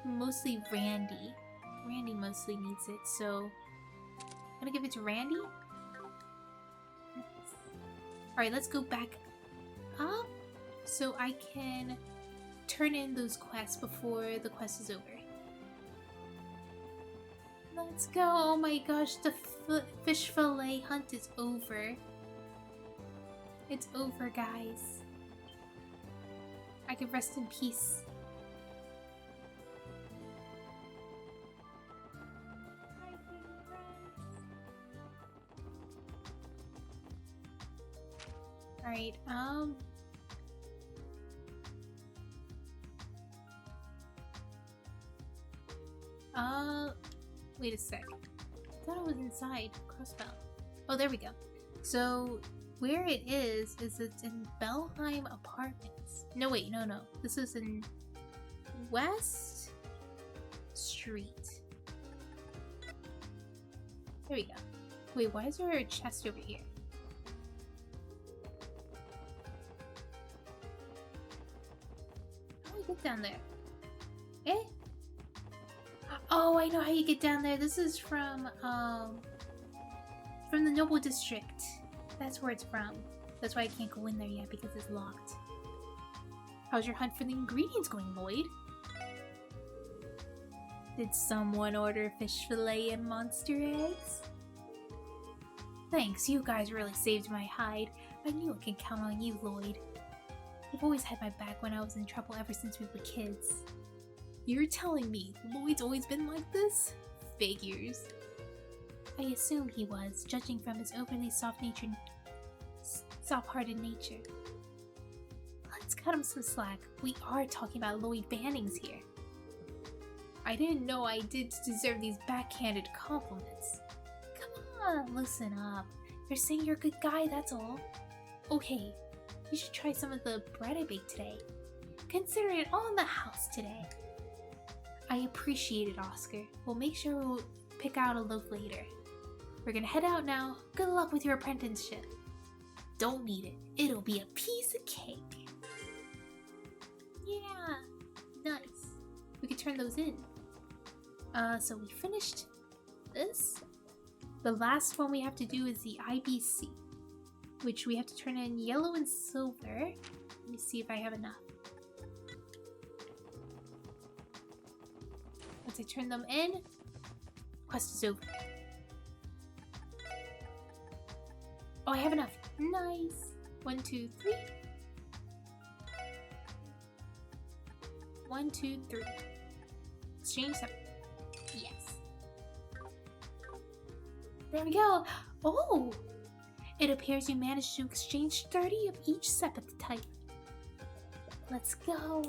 mostly Randy. Randy mostly needs it, so I'm gonna give it to Randy. Alright, let's go back up so I can turn in those quests before the quest is over. Let's go! Oh my gosh, the fish fillet hunt is over. It's over, guys. I can rest in peace. Alright, wait a sec. I thought it was inside Crossbell. Oh, there we go. So, where it is it's in Belheim Apartments. No, wait, no. This is in West Street. There we go. Wait, why is there a chest over here? How do I get down there? Eh? Oh, I know how you get down there. This is from the Noble District. That's where it's from. That's why I can't go in there yet, because it's locked. How's your hunt for the ingredients going, Lloyd? Did someone order fish fillet and monster eggs? Thanks, you guys really saved my hide. I knew I could count on you, Lloyd. You've always had my back when I was in trouble ever since we were kids. You're telling me Lloyd's always been like this? Figures. I assume he was, judging from his overly soft-hearted nature. Let's cut him some slack. We are talking about Lloyd Bannings here. I didn't know I did deserve these backhanded compliments. Come on, listen up. They're saying you're a good guy, that's all. Oh hey, you should try some of the bread I baked today. Consider it all in the house today. I appreciate it, Oscar. We'll make sure we'll pick out a loaf later. We're gonna head out now. Good luck with your apprenticeship. Don't need it. It'll be a piece of cake. Yeah, nice. We could turn those in. So we finished this. The last one we have to do is the IBC, which we have to turn in yellow and silver. Let me see if I have enough. Once I turn them in, quest is over. Oh, I have enough. Nice. 1, 2, 3. 1, 2, 3. Exchange them. Yes. There we go. Oh! It appears you managed to exchange 30 of each Sepith type. Let's go.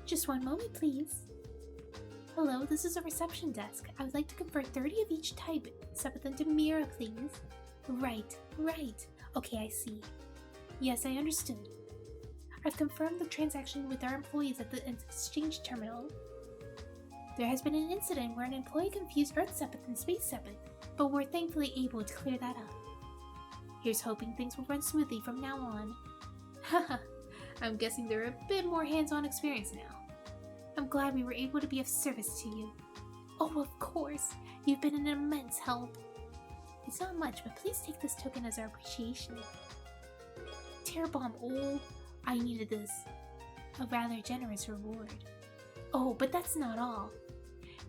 Just one moment, please. Hello, this is a reception desk. I would like to convert 30 of each type. Sepith into Mira, please. Right. Okay, I see. Yes, I understood. I've confirmed the transaction with our employees at the exchange terminal. There has been an incident where an employee confused Earth Sepith and Space Sepith, but we're thankfully able to clear that up. Here's hoping things will run smoothly from now on. Haha, I'm guessing they're a bit more hands-on experience now. I'm glad we were able to be of service to you. Oh, of course, you've been an immense help. It's not much, but please take this token as our appreciation. Terror Bomb, oh, I needed this. A rather generous reward. Oh, but that's not all.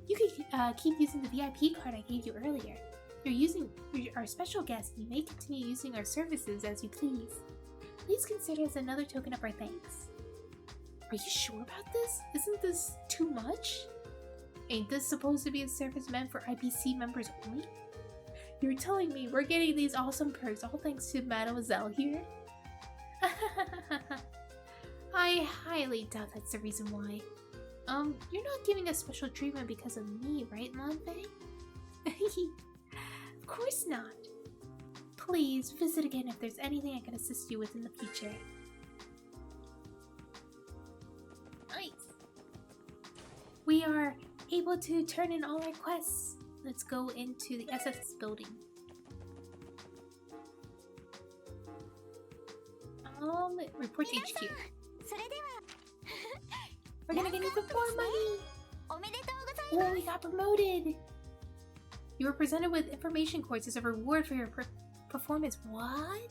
You could keep using the VIP card I gave you earlier. You're our special guest, and you may continue using our services as you please. Please consider as another token of our thanks. Are you sure about this? Isn't this too much? Ain't this supposed to be a service meant for IPC members only? You're telling me we're getting these awesome perks all thanks to Mademoiselle here? I highly doubt that's the reason why. You're not giving us special treatment because of me, right, Lanfei? Of course not. Please, visit again if there's anything I can assist you with in the future. Nice. We are able to turn in all our quests. Let's go into the SS building. Report to HQ. We're gonna get even more money! Oh, we got promoted! You were presented with information course as a reward for your performance. What?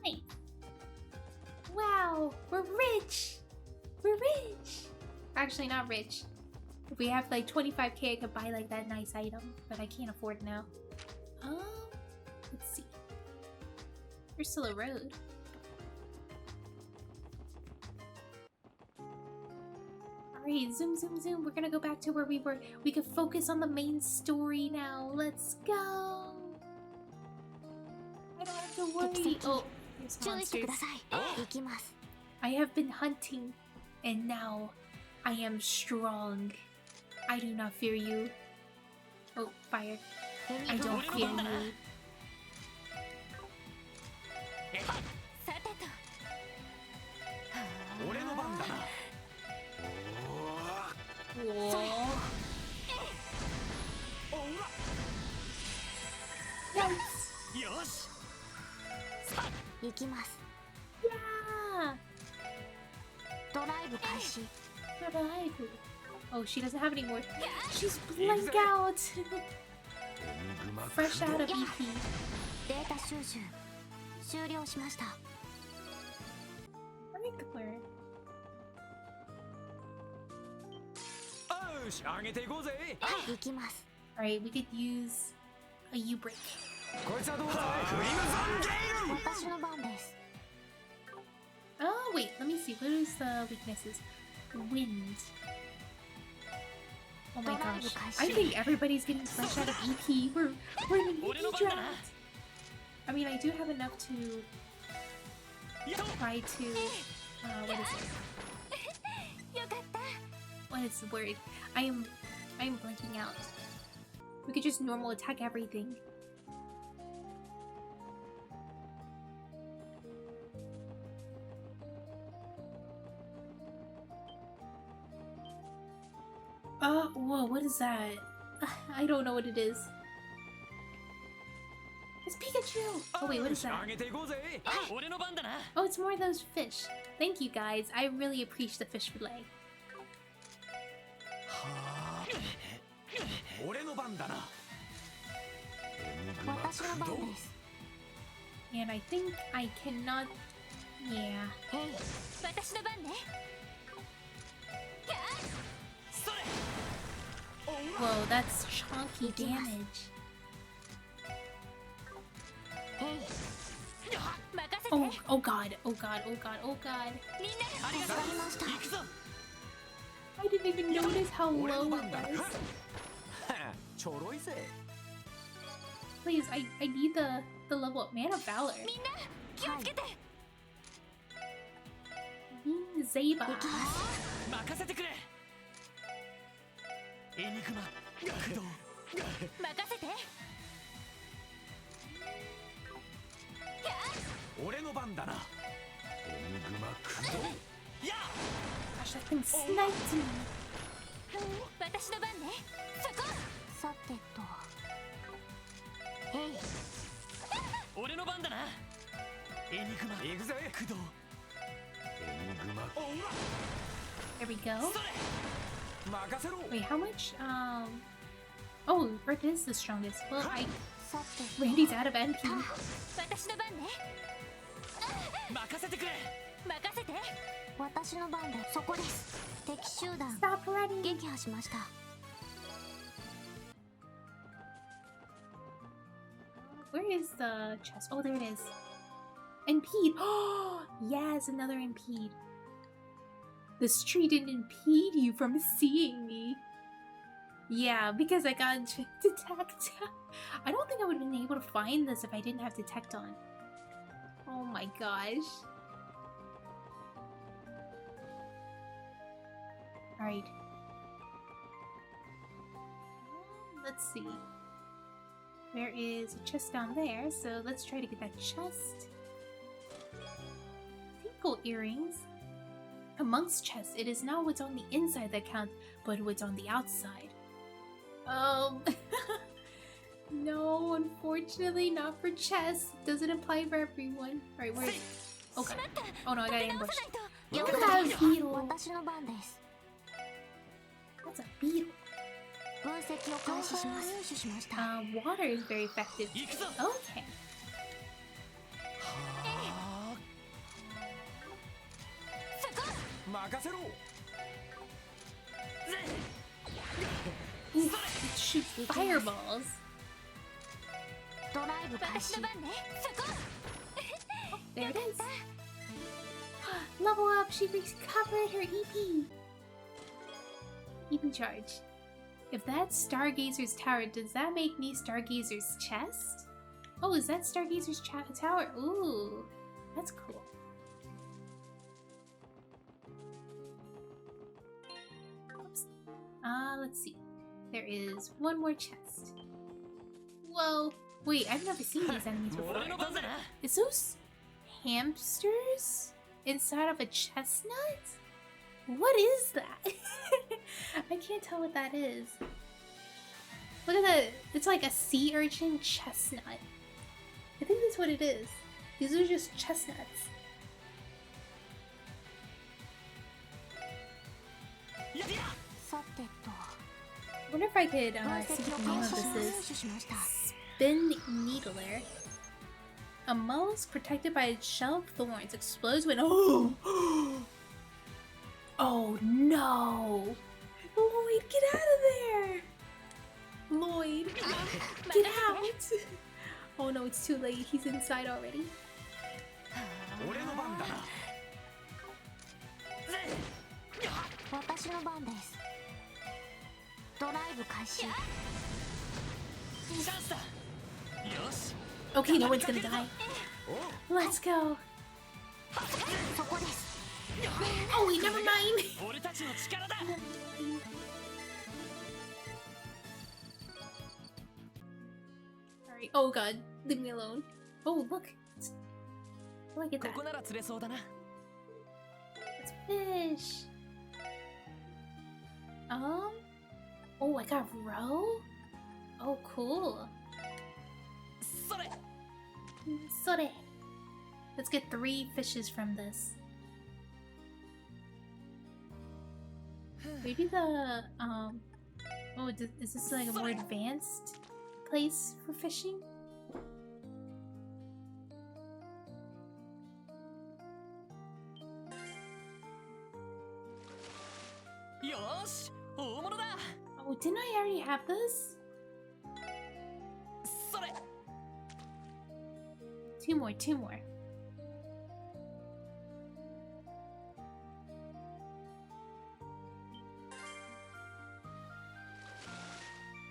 Nice. Wow, we're rich! We're rich! Actually, not rich. If we have like 25k, I could buy like that nice item, but I can't afford it now. Let's see. There's still a road. Alright, zoom, zoom, zoom. We're gonna go back to where we were. We could focus on the main story now. Let's go! I don't have to worry. Oh, there's monsters. I have been hunting, and now I am strong. I do not fear you. Oh, fire. I don't fear you. Whoa. Nice. Yeah. Drive. Oh, she doesn't have any more. She's blank out. Fresh out of EP. Regular. Alright, we could use a U-break. Oh, wait, let me see. What is the weaknesses? Wind. Oh my gosh. I think everybody's getting fresh out of EP. We're in an EP draft. I mean, I do have enough to try to... what is it? What is the word? I am blanking out. We could just normal attack everything. Whoa, what is that? I don't know what it is. It's Pikachu! Oh wait, what is that? Oh, it's more of those fish. Thank you guys, I really appreciate the fish fillet. 俺の番だな。私の番です。 And I think I cannot. Yeah. 私の番ね。 Whoa, that's chunky damage. 任せて。 Oh, oh god, oh god, oh god, oh god. みんなありがとう。行くぞ。 I didn't even notice how 俺 low の it 番だな。 was. ちょろいぜ。 Please, I need the level up. Man of Valor. みんな気をつけて。 Mean Zeba. 任せてくれ。エニグマ駆動。任せて。 俺の番だな。エニグマ駆動。や Gosh, that thing sniped me. 私の番ね。そこ。さてと。俺の番だな。エニグマ行くぜ。駆動。エニグマ。 There we go. 任せろ。 Wait, how much? Oh, Earth is the strongest. Well, さてと。 Randy's out of NP. 私の番ね。任せてくれ。任せて。私の番でそこです。敵集団 Stop running. 撃破しました。 Where is the chest? Oh, there it is. Impede. Oh, yes, another impede. This tree didn't impede you from seeing me. Yeah, because I got detect. I don't think I would have been able to find this if I didn't have detect on. Oh my gosh. Alright. Let's see. There is a chest down there, so let's try to get that chest. Tinkle earrings. Amongst chests, it is not what's on the inside that counts, but what's on the outside. No, unfortunately, not for chests. Doesn't apply for everyone. Right, where is... Okay. Oh no, I got ambushed. Look at that beetle. 私の番です。 That's a beetle. 分析を開始します。入手しました。 Water is very effective. 行くぞ。 Okay. 任せろ。 Ooh, it shoots fireballs. ドライブ開始。 私の番ね。そこ。 There it is. Level up. She recovered her EP. EP charge. If that's Stargazer's tower, does that make me Stargazer's chest? Oh, is that Stargazer's tower? Ooh, that's cool. Oops. Let's see. There is one more chest. Whoa. Wait, I've never seen these enemies before. 俺の番だな。 Is those hamsters inside of a chestnut? What is that? I can't tell what that is. Look at that. It's like a sea urchin chestnut. I think that's what it is. These are just chestnuts. やや。さてと。 I wonder if I could 分 see 析 what を the name 開 of 始し this ます。入 is. 手しました。 Spin Needler. A mollusk protected by its shell of thorns explodes when— Oh! Oh no! Lloyd, get out of there! Lloyd, get out! Oh no, it's too late. He's inside already. 俺の番だな。私の番です。ドライブ開始。チャンスだ。よし。 Okay, no one's gonna die. Let's go. そこです。 Oh wait, never mind. 俺たちの力だ。 Alright. Oh god, leave me alone. Oh look. Oh, I get こ that. こなら釣れそうだな。 It's fish. Oh, I got a row? Oh, cool. それ。 Sore. Let's get 3 fishes from this. Maybe the Oh, is this like a more advanced place for fishing? Yosh! 大物だ! Oh, didn't I already have this? それ! Two more, two more.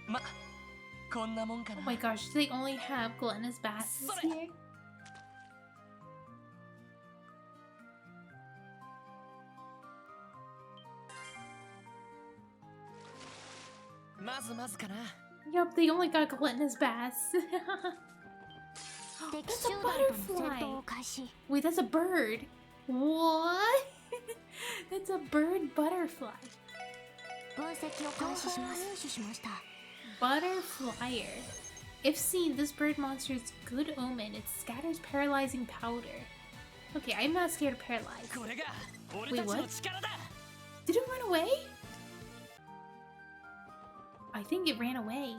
Ma, こんなもんかな. Oh my gosh, do they only have gluttonous basses here? まずまずかな. Yup, they only got gluttonous bass. 敵 That's 集 a 団との戦闘 butterfly. を開始。 Wait, that's a bird. What? That's a bird butterfly. 分析を開始します。入手しました。 Butterflyer. If seen, this bird monster is good omen. It scatters paralyzing powder. Okay, I'm not scared of paralyzed. これが俺 Wait, たち what? の力だ. Did it run away? I think it ran away.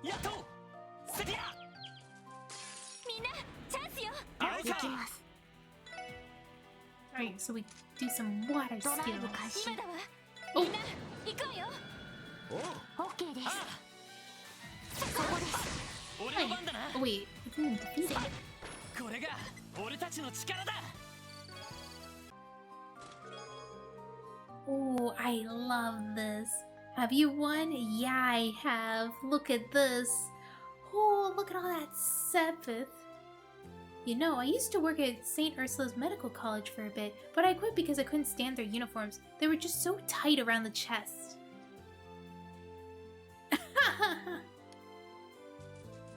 やっとセティア. みんなチャンスよ。行きます。 Alright, so we do some water ドライ skills. ブ開始。今だわ。 Oh, みんな行くわよ。オッケーです。あそこです。俺の番だな. oh wait, it didn't defeat it. これが俺たちの力だ. Oh, I love this. Have you won? Yeah, I have. Look at this. Oh, look at all that sepith. You know, I used to work at St. Ursula's Medical College for a bit, but I quit because I couldn't stand their uniforms. They were just so tight around the chest.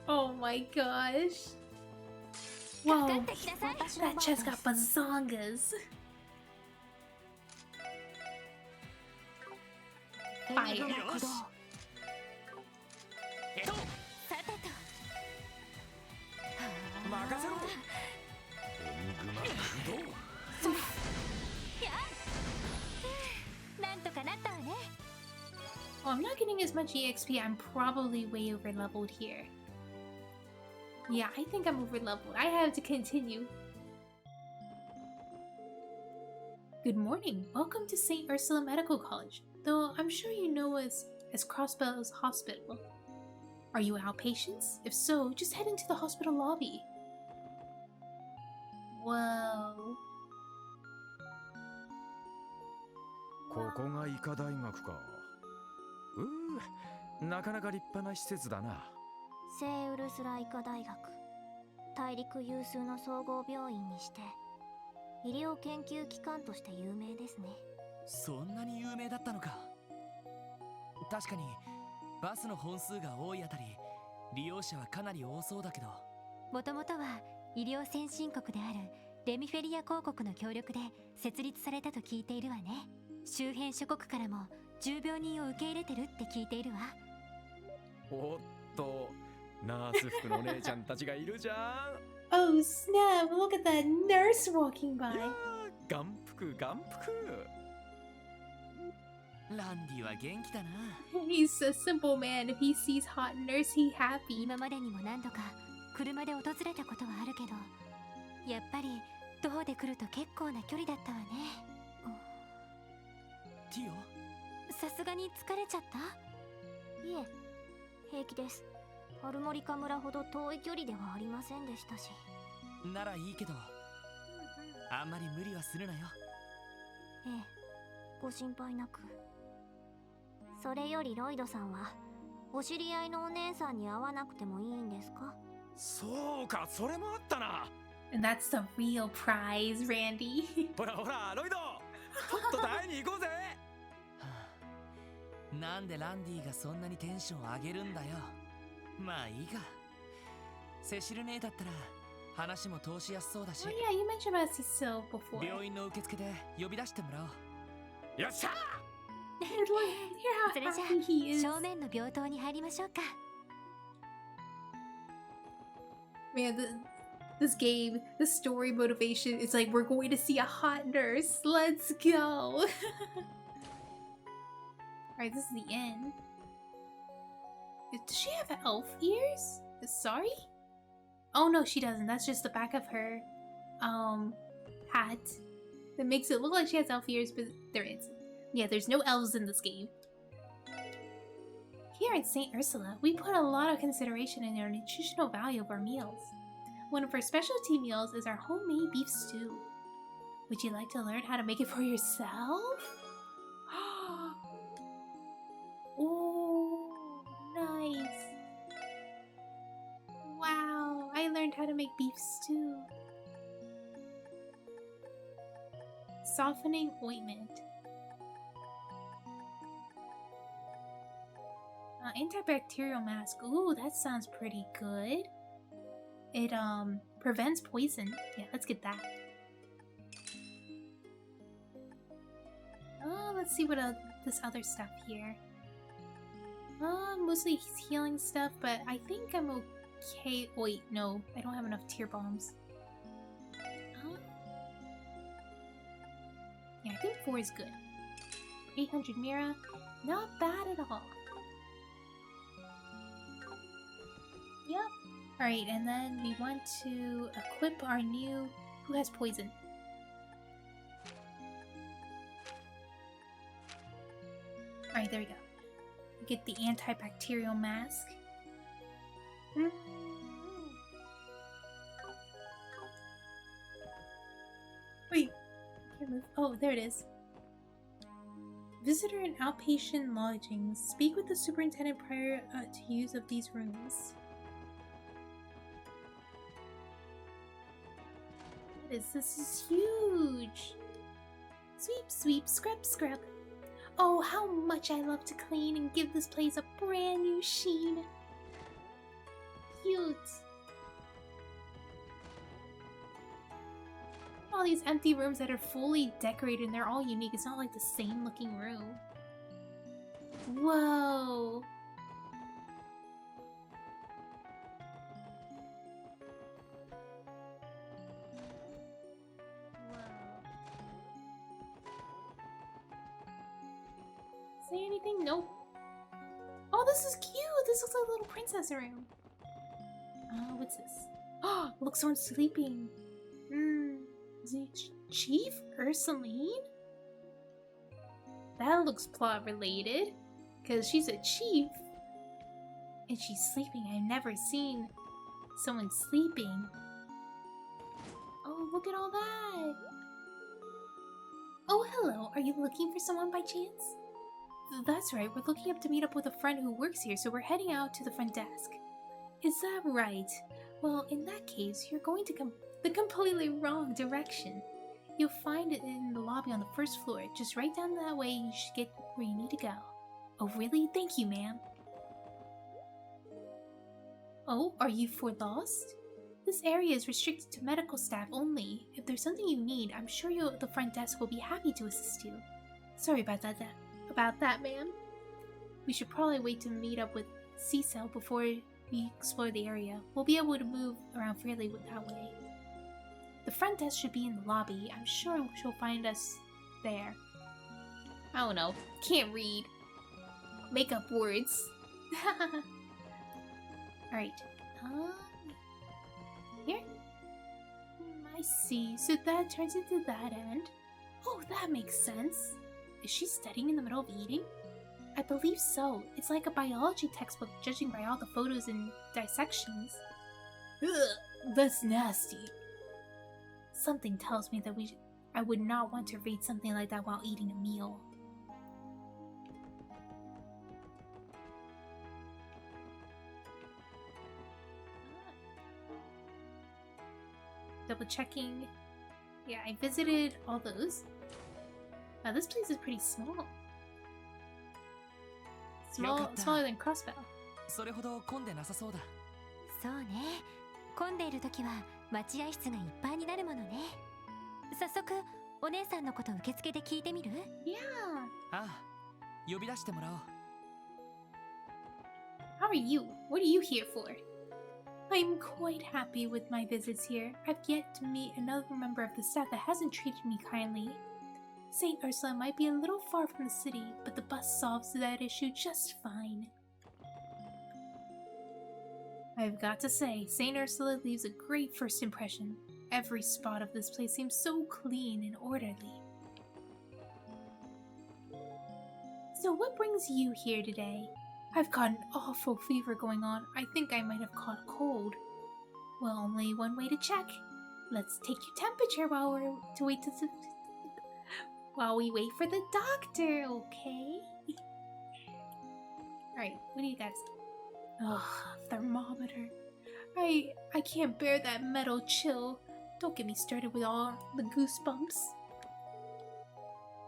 Oh my gosh. Whoa, かかってきなさい。 that chest got bazongas. Fire. 駆動。えっとさてと。任せろ。なんとかなったわね。 Well, I'm not getting as much EXP. I'm probably way over leveled here. Yeah, I think I'm over leveled. I have to continue. Good morning. Welcome to St. Ursula Medical College. Though I'm sure you know us as Crossbell's Hospital. Are you outpatients? If so, just head into the hospital lobby. Whoa. ここが医科大学か。なかなか立派な施設だな。聖ウルスラ医科大学。大陸有数の総合病院にして医療研究機関として有名ですね。そんなに有名だったのか。確かにバスの本数が多いあたり利用者はかなり多そうだけど。もともとは医療先進国であるレミフェリア公国の協力で設立されたと聞いているわね。周辺諸国からも重病人を受け入れてるって聞いているわ。おっと、ナース服の姉ちゃんたちがいるじゃん。Oh snap, look at that nurse walking い by. やー、眼福眼福。ランディは元気だな。 He's a simple man. If he sees hot nurse, he happy. 今までにも何度か車で訪れたことはあるけど、やっぱり徒歩で来ると結構な距離だったわね。ティオ、さすがに疲れちゃった？いえ、平気です。アルモリカ村ほど遠い距離ではありませんでしたし。ならいいけど、あんまり無理はするなよ。ええ、ご心配なく。それよりロイドさんはお知り合いのお姉さんに会わなくてもいいんですか？そうか、それもあったな。 And that's the real prize, Randy. ほらほら、ロイド、とっとと会いに行こうぜ。なんでランディがそんなにテンション上げるんだよ。まあいいか。セシル姉だったら話も通しやすそうだし。 Oh yeah, you mentioned about Cecile before. 病院の受付で呼び出してもらおう。よっしゃ Hear そ how れじゃ happy he あ is. 正面の病棟に入りましょうか。 Man, this game, the story motivation is like, we're going to see a hot nurse. Let's go. Alright, this is the end. Does she have elf ears? Sorry? Oh no, she doesn't. That's just the back of her hat. That makes it look like she has elf ears, but there is. Yeah, there's no elves in this game. Here at St. Ursula, we put a lot of consideration in our nutritional value of our meals. One of our specialty meals is our homemade beef stew. Would you like to learn how to make it for yourself? Oh, nice. Wow, I learned how to make beef stew. Softening ointment. Antibacterial mask. Ooh, that sounds pretty good. It prevents poison. Yeah, let's get that. Let's see what this other stuff here. Mostly healing stuff, but I think I'm okay. Wait, no, I don't have enough tear bombs. Yeah, I think 4 is good. 800 Mira, not bad at all. Yep. Alright, and then we want to equip our new... Who has poison? Alright, there we go. We get the antibacterial mask. Wait, can't move. Oh, there it is. Visitor and outpatient lodgings. Speak with the superintendent prior to use of these rooms. What is this? This is huge. Sweep, sweep, scrub, scrub. Oh, how much I love to clean and give this place a brand new sheen. Cute. All these empty rooms that are fully decorated and they're all unique. It's not like the same looking room. Whoa. Say anything? Nope. Oh, this is cute! This looks like a little princess room. What's this? Oh, look, someone's sleeping. Is it Chief Ursuline? That looks plot related. Because she's a chief. And she's sleeping. I've never seen someone sleeping. Oh, look at all that. Oh, hello. Are you looking for someone by chance? That's right, we're looking up to meet up with a friend who works here, so we're heading out to the front desk. Is that right? Well, in that case, you're going to come the completely wrong direction. You'll find it in the lobby on the first floor. Just right down that way, you should get where you need to go. Oh, really? Thank you, ma'am. Oh, are you for lost? This area is restricted to medical staff only. If there's something you need, I'm sure the front desk will be happy to assist you. Sorry about that, ma'am. We should probably wait to meet up with Cecil before we explore the area. We'll be able to move around freely that way. The front desk should be in the lobby. I'm sure she'll find us there. I don't know. Can't read. Make up words. Alright. Here? I see. So that turns into that end. Oh, that makes sense. Is she studying in the middle of eating? I believe so. It's like a biology textbook, judging by all the photos and dissections. Ugh, that's nasty. Something tells me that I would not want to read something like that while eating a meal. Double checking. Yeah, I visited all those. This place is pretty small. Smaller than Crossbow. それほど混んでなさそうだ。そうね。混んでいる時は待合室がいっぱいになるものね。早速お姉さんのこと受付で聞いてみる？ Yeah. ああ、呼び出してもらおう。How are you? What are you here for? I'm quite happy with my visits here. I've yet to meet another member of the staff that hasn't treated me kindly. St. Ursula might be a little far from the city, but the bus solves that issue just fine. I've got to say, St. Ursula leaves a great first impression. Every spot of this place seems so clean and orderly. So what brings you here today? I've got an awful fever going on. I think I might have caught a cold. Well, only one way to check. Let's take your temperature while we wait for the doctor, okay? Alright, what do you guys? Ugh, thermometer. I can't bear that metal chill. Don't get me started with all the goosebumps.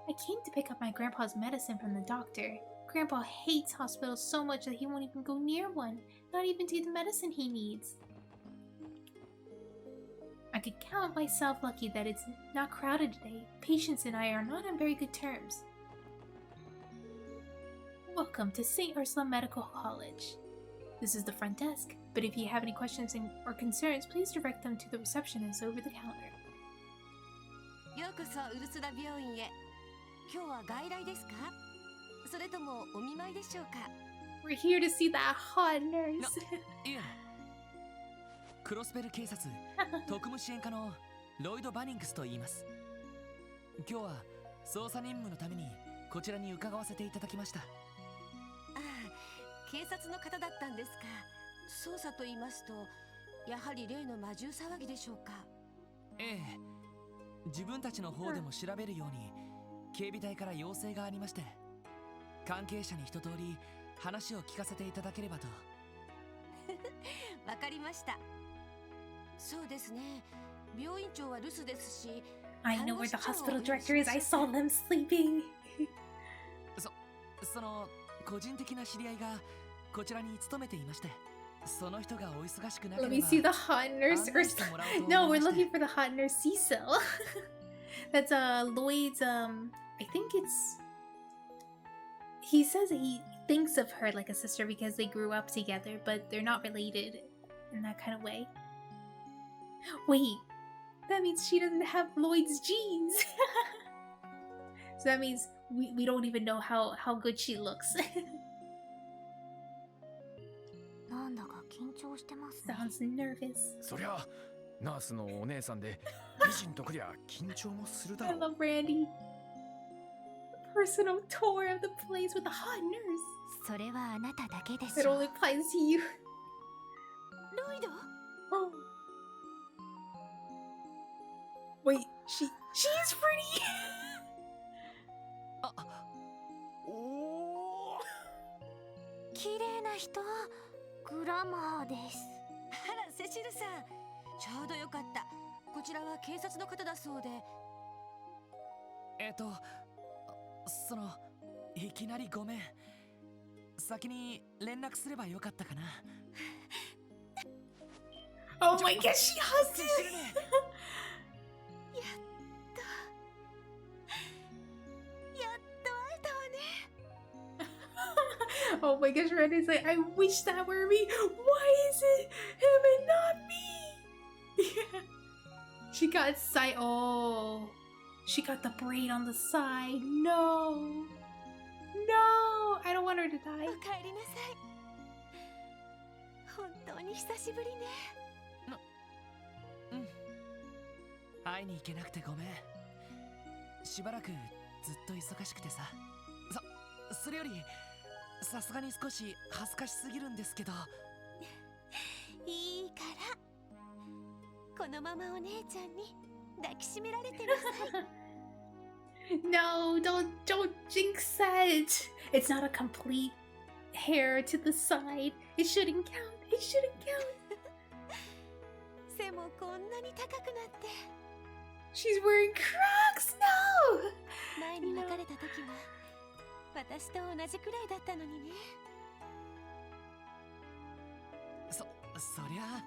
I came to pick up my grandpa's medicine from the doctor. Grandpa hates hospitals so much that he won't even go near one, not even to the medicine he needs. I could count myself lucky that it's not crowded today. Patients and I are not on very good terms. Welcome to St. Ursula Medical College. This is the front desk, but if you have any questions or concerns, please direct them to the receptionist over the counter. ようこそウルスラ病院へ。今日は外来ですか？それともお見舞いでしょうか？ We're here to see that hot nurse. いや、クロスベル警察特務支援課のロイド・バニングスと言います。今日は捜査任務のためにこちらに伺わせていただきました。警察の方だったんですか。捜査と言いますと、やはり例の魔獣騒ぎでしょうか。ええ、自分たちの方でも調べるように警備隊から要請がありまして、関係者に一通り話を聞かせていただければと。わかりました。そうですね。病院長は留守ですし。I know where the hospital director is. I saw them sleeping. その個人的な知り合いがこちらに勤めていまして、その人がお忙しくなければ。 Let me see the hot nurse. No, we're looking for the hot nurse Cecil. That's Lloyd's. I think it's. He says he thinks of her like a sister because they grew up together, but they're not related in that kind of way. Wait, that means she doesn't have Lloyd's genes. So that means we don't even know how good she looks. なんだか緊張してますね。 Sounds nervous. そりゃナースのお姉さんで美人とくりゃ緊張もするだ I ろう。 love Randy. Personal tour of the place with a hot nurse. それはあなただけで It しょ only applies to you. ロイド？ Oh. Wait, she's pretty. 綺麗な人。グラマーです。あら、セシルさん。ちょうどよかった。こちらは警察の方だそうで。いきなりごめん。先に連絡すればよかったかな。Oh my gosh, she hugs him. やっと会えたわね。Oh my gosh, Randy's like, I wish that were me. Why is it him and not me? She got side. Oh, she got the braid on the side. No, I don't want her to die. おかえりなさい。本当に久しぶりね。会いに行けなくてごめん。しばらくずっと忙しくてさ。それよりさすがに少し恥ずかしすぎるんですけど。いいから。このままお姉ちゃんに抱きしめられてなさい。No, don't jinx that. It's not a complete hair to the side. It shouldn't count. It shouldn't count. 背もこんなに高くなって。She's wearing Crocs. No. 前に別れた時は私と同じくらいだったのにね。そりゃ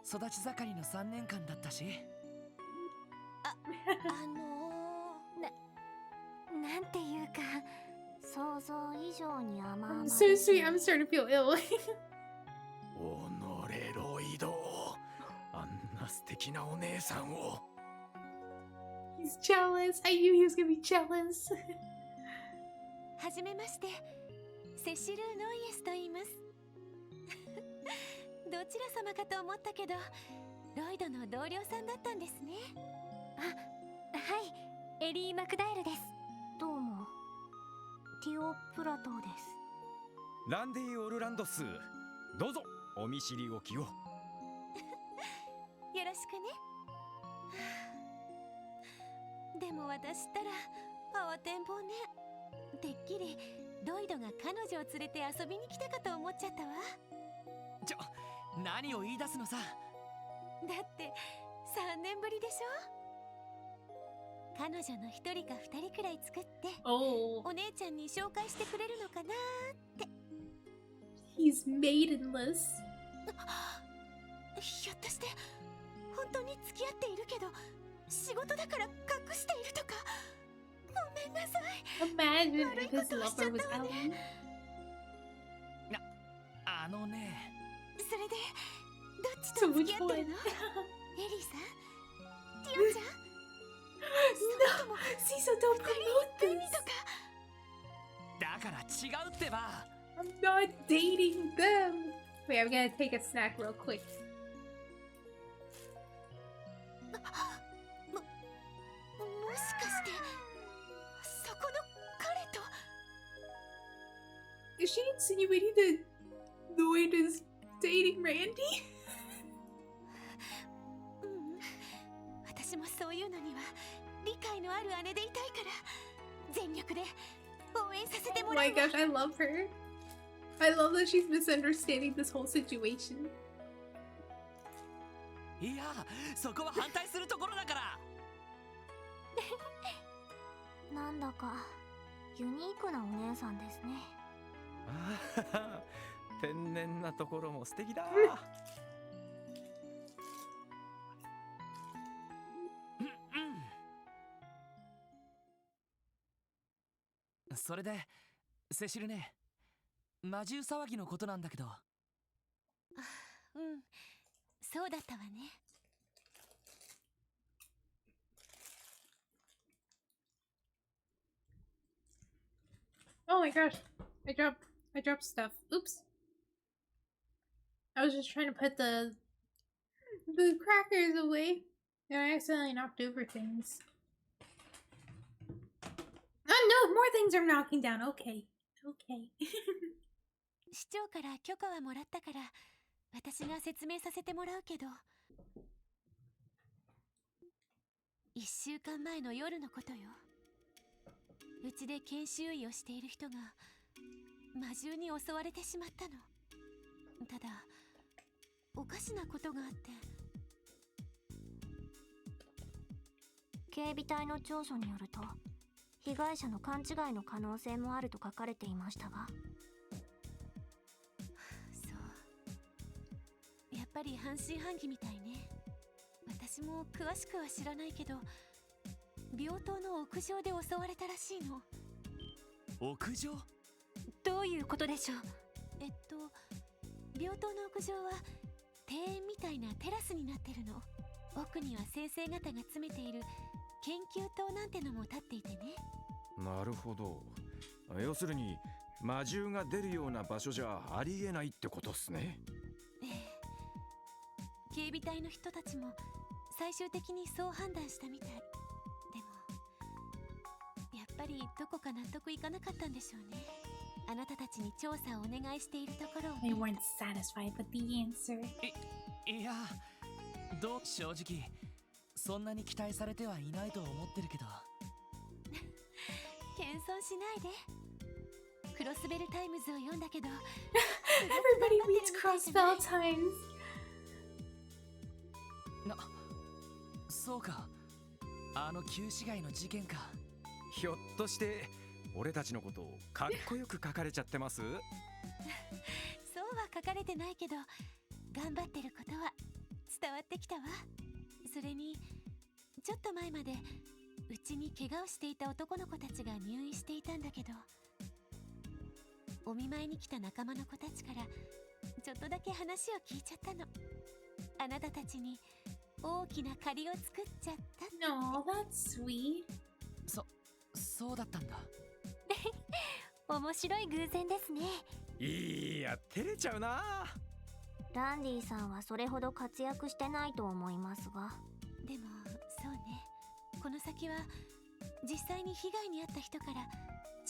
育ち盛りの3年間だったし。なんていうか、想像以上に甘々 I'm で so すね。 sweet. I'm starting to feel ill. おのれロイド、あんな素敵なお姉さんを。 He's jealous. I knew he was gonna be jealous. はじめまして、セシル・ノイエスと言います。どちら様かと思ったけど、ロイドの同僚さんだったんですね。はい、エリー・マクダエルです。どうも、ティオ・プラトーです。ランディ・オルランドス、どうぞお見知りおきを。よろしくね。でも私ったら慌てんぼうね。てっきりロイドが彼女を連れて遊びに来たかと思っちゃったわ。何を言い出すのさ。だって3年ぶりでしょ。彼女の1人か2人くらい作って、Oh, お姉ちゃんに紹介してくれるのかなーって。 he's maidenless. ひょっとして本当に付き合っているけど仕事だから隠しているとか。ごめんなさい。 Imagine if his lover was Ellen. あのね。それでどっちと付き合ってるの？エリーさん？ティオちゃん？ No, Cecil, don't promote 何 this. とか。だから違うってば。 I'm not dating them. Wait, I'm gonna take a snack real quick. もしかしてそこの彼と。 Is she insinuating that Lloyd is dating Randy? 私もそういうのには理解のある姉でいたいから全力で応援させて Oh もら my うわ。 gosh, I love her. I love that she's misunderstanding this whole situation. いや、そこは反対するところだから。なんだかユニークなお姉さんですね。ああ、天然なところも素敵だ。それでセシルね、魔獣騒ぎのことなんだけど。そうだったわね。 Oh my gosh, I dropped stuff. Oops. I was just trying to put the crackers away, and I accidentally knocked over things. Oh no, more things are knocking down. Okay, okay. 市長から許可はもらったから私が説明させてもらうけど、1週間前の夜のことよ。うちで研修医をしている人が魔獣に襲われてしまったの。ただおかしなことがあって。警備隊の調書によると被害者の勘違いの可能性もあると書かれていましたが。そう、やっぱり半信半疑みたいね。私も詳しくは知らないけど病棟の屋上で襲われたらしいの。屋上？どういうことでしょう？病棟の屋上は庭園みたいなテラスになってるの。奥には先生方が詰めている研究棟なんてのも立っていてね。なるほど。要するに魔獣が出るような場所じゃありえないってことっすね。ええ。警備隊の人たちも最終的にそう判断したみたい。でもやっぱりどこか納得いかなかったんでしょうね。あなたたちに調査をお願いしているところを。 They weren't satisfied with the answer. いや、正直そんなに期待されてはいないと思ってるけど。謙遜しないで。クロスベルタイムズを読んだけどEverybody reads Crossbell Times. そうか、あの旧市街の事件か。ひょっとして俺たちのことをかっこよく書かれちゃってます？そうは書かれてないけど頑張ってることは伝わってきたわ。それにちょっと前までうちに怪我をしていた男の子たちが入院していたんだけど、お見舞いに来た仲間の子たちからちょっとだけ話を聞いちゃったの。あなたたちに大きな借りを作っちゃったって。 No, that's sweet. そうだったんだ。面白い偶然ですね。いや、照れちゃうな。ランディさんはそれほど活躍してないと思いますが。でもそうね、この先は実際に被害に遭った人から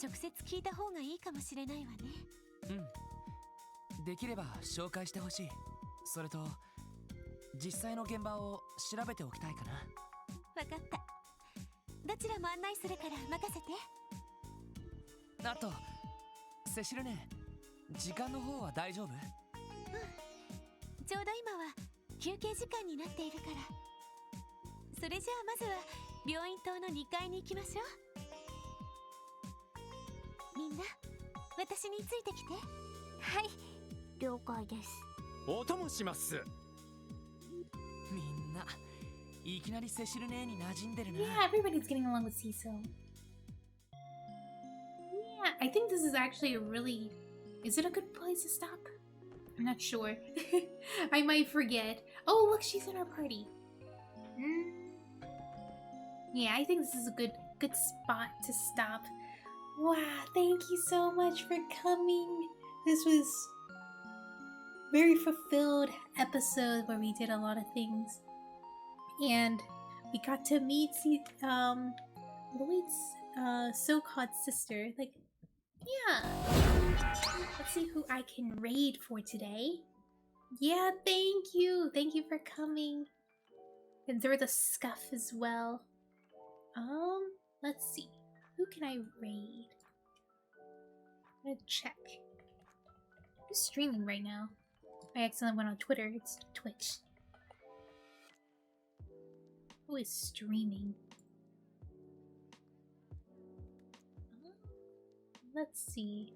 直接聞いた方がいいかもしれないわね。うん、できれば紹介してほしい。それと実際の現場を調べておきたいかな。わかった。どちらも案内するから任せて。あとセシルね、時間の方は大丈夫？ちょうど今は休憩時間になっているから。それじゃあまずは病院棟の2階に行きましょう。みんな私についてきて。はい、了解です。お供します。みんないきなりセシル姉に馴染んでるな。 Yeah, everybody's getting along with Cecil. Yeah, I think this is actually a really... Is it a good place to stop? I'm not sure. I might forget. Oh, look, she's in our party. Yeah, I think this is a good spot to stop. Wow, thank you so much for coming. This was very fulfilled episode where we did a lot of things. And we got to meet Lloyd's so-called sister. Like, yeah. Let's see who I can raid for today. Yeah, thank you. Thank you for coming. And through the scuff as well. Let's see. Who can I raid? I'm gonna check. Who's streaming right now? I accidentally went on Twitter. It's Twitch. Who is streaming? Let's see.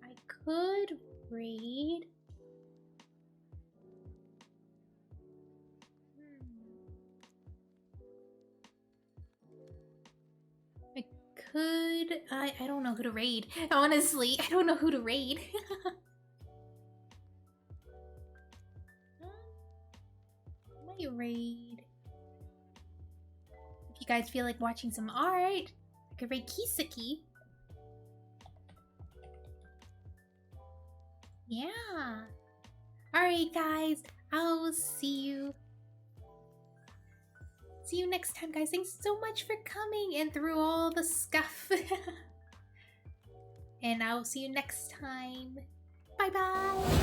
I could raid. I don't know who to raid. Honestly, I don't know who to raid. Might raid. If you guys feel like watching some art, I could raid Kisaki. Yeah. Alright guys, I'll see you. See you next time, guys. Thanks so much for coming and through all the scuff. And I will see you next time. Bye bye.